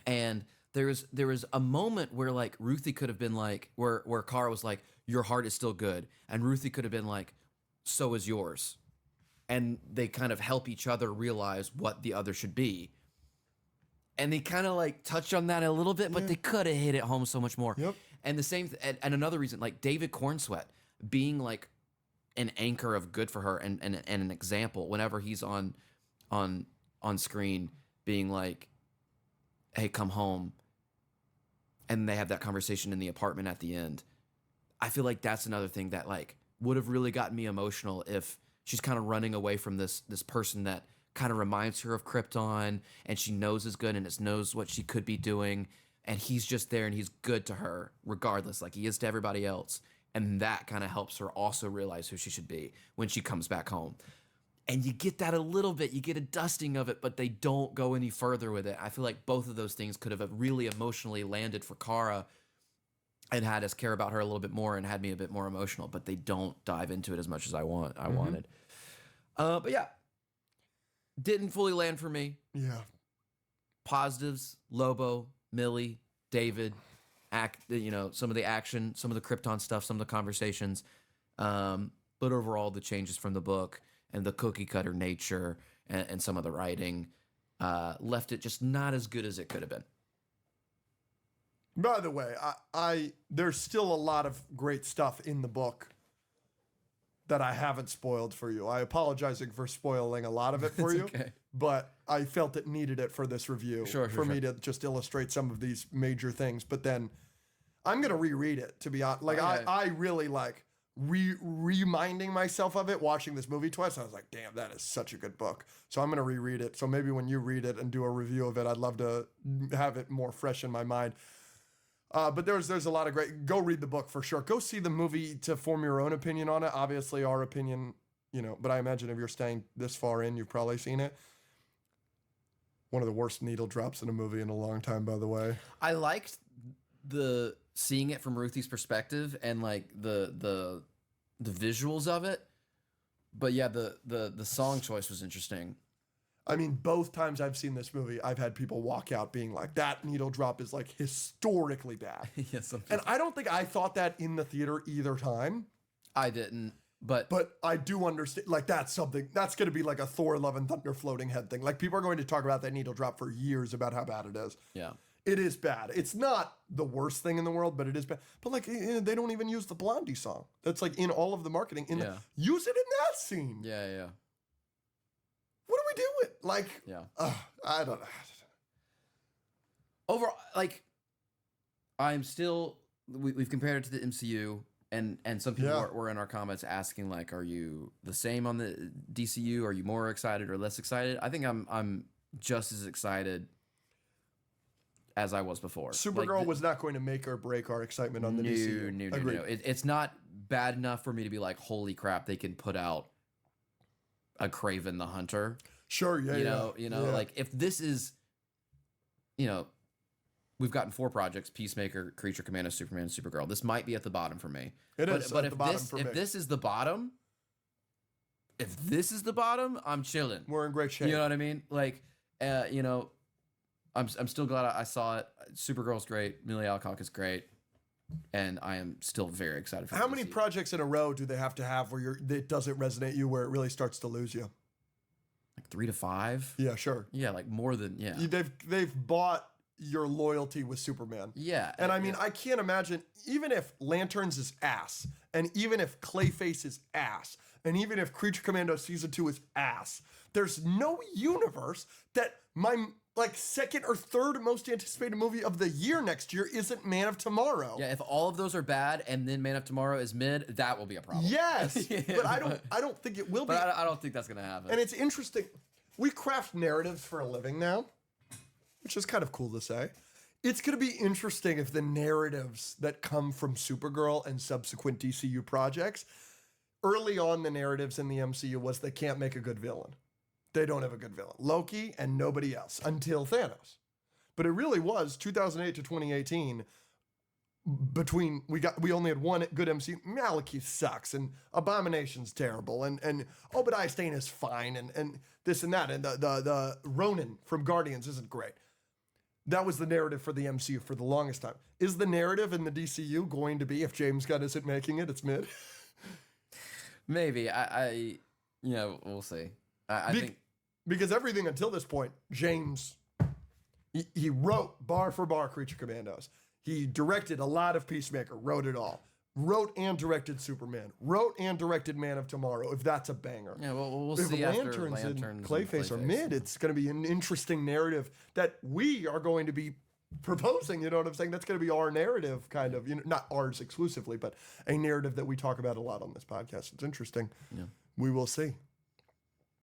And there was a moment where like Ruthie could have been like, where Kara was like, your heart is still good. And Ruthie could have been like, so is yours. And they kind of help each other realize what the other should be. And they kind of like touch on that a little bit, but they could have hit it home so much more. Yep. And the same, and another reason, like David Cornsweet being like an anchor of good for her and an example whenever he's on screen being like, hey, come home. And they have that conversation in the apartment at the end. I feel like that's another thing that like would have really gotten me emotional if she's kind of running away from this person that kind of reminds her of Krypton and she knows is good and knows what she could be doing. And he's just there and he's good to her regardless, like he is to everybody else. And that kind of helps her also realize who she should be when she comes back home. And you get that a little bit, you get a dusting of it, but they don't go any further with it. I feel like both of those things could have really emotionally landed for Kara and had us care about her a little bit more and had me a bit more emotional, but they don't dive into it as much as I wanted. But yeah, didn't fully land for me. Yeah. Positives, Lobo, Millie, David, some of the action, some of the Krypton stuff, some of the conversations. But overall, the changes from the book and the cookie cutter nature and some of the writing left it just not as good as it could have been. By the way, there's still a lot of great stuff in the book that I haven't spoiled for you. I apologize for spoiling a lot of it for you, okay. But I felt it needed it for this review for me to just illustrate some of these major things. But then I'm gonna reread it, to be honest. Like I really like reminding myself of it, watching this movie twice. I was like, damn, that is such a good book. So I'm gonna reread it. So maybe when you read it and do a review of it, I'd love to have it more fresh in my mind. But there's a lot of great. Go read the book for sure. Go see the movie to form your own opinion on it. Obviously, our opinion, but I imagine if you're staying this far in, you've probably seen it. One of the worst needle drops in a movie in a long time, by the way. I liked the seeing it from Ruthie's perspective and like the visuals of it. But yeah, the song choice was interesting. I mean, both times I've seen this movie, I've had people walk out being like, that needle drop is like historically bad. Yes, and I don't think I thought that in the theater either time. I didn't, but I do understand, like that's going to be like a Thor Love and Thunder floating head thing. Like people are going to talk about that needle drop for years about how bad it is. Yeah. It is bad. It's not the worst thing in the world, but it is bad. But like, they don't even use the Blondie song. That's like in all of the marketing. Use it in that scene. Yeah. What do we do with? Like, I don't know. Overall, like, I'm still. We've compared it to the MCU, and some people were in our comments asking like, "Are you the same on the DCU? Are you more excited or less excited?" I think I'm just as excited as I was before. Supergirl was not going to make or break our excitement on the DCU. No. It's not bad enough for me to be like, "Holy crap!" They can put out a Kraven the Hunter. Sure, like if this is, we've gotten 4 projects: Peacemaker, Creature Commandos, Superman, Supergirl. This might be at the bottom for me. It is but at the bottom for me. If this is the bottom, I'm chilling. We're in great shape. You know what I mean? Like, you know, I'm still glad I saw it. Supergirl's great. Amelia Alcock is great. And I am still very excited for it. How many projects in a row do they have to have where it doesn't resonate you, where it really starts to lose you? Like 3 to 5? Yeah, sure. Yeah, like more than, yeah. They've bought your loyalty with Superman. Yeah. And I mean, I can't imagine, even if Lanterns is ass, and even if Clayface is ass, and even if Creature Commando Season 2 is ass, there's no universe that my second or third most anticipated movie of the year next year isn't Man of Tomorrow. Yeah, if all of those are bad and then Man of Tomorrow is mid, that will be a problem. Yes, but I don't think it will be. But I don't think that's gonna happen. And it's interesting. We craft narratives for a living now, which is kind of cool to say. It's going to be interesting if the narratives that come from Supergirl and subsequent DCU projects, early on the narratives in the MCU was they can't make a good villain. They don't have a good villain. Loki and nobody else until Thanos. But it really was 2008 to 2018 we only had one good MCU. Malekith sucks and Abomination's terrible and Obadiah Stane is fine and this and that and the Ronin from Guardians isn't great. That was the narrative for the MCU for the longest time. Is the narrative in the DCU going to be if James Gunn isn't making it, it's mid? Maybe. We'll see. I think because everything until this point, James, he wrote bar for bar Creature Commandos. He directed a lot of Peacemaker, wrote it all. Wrote and directed Superman. Wrote and directed Man of Tomorrow, if that's a banger. Yeah, well, we'll if see Lanterns after Lanterns and Clayface are mid, it's going to be an interesting narrative that we are going to be proposing, you know what I'm saying? That's going to be our narrative, kind of, not ours exclusively, but a narrative that we talk about a lot on this podcast. It's interesting. Yeah. We will see.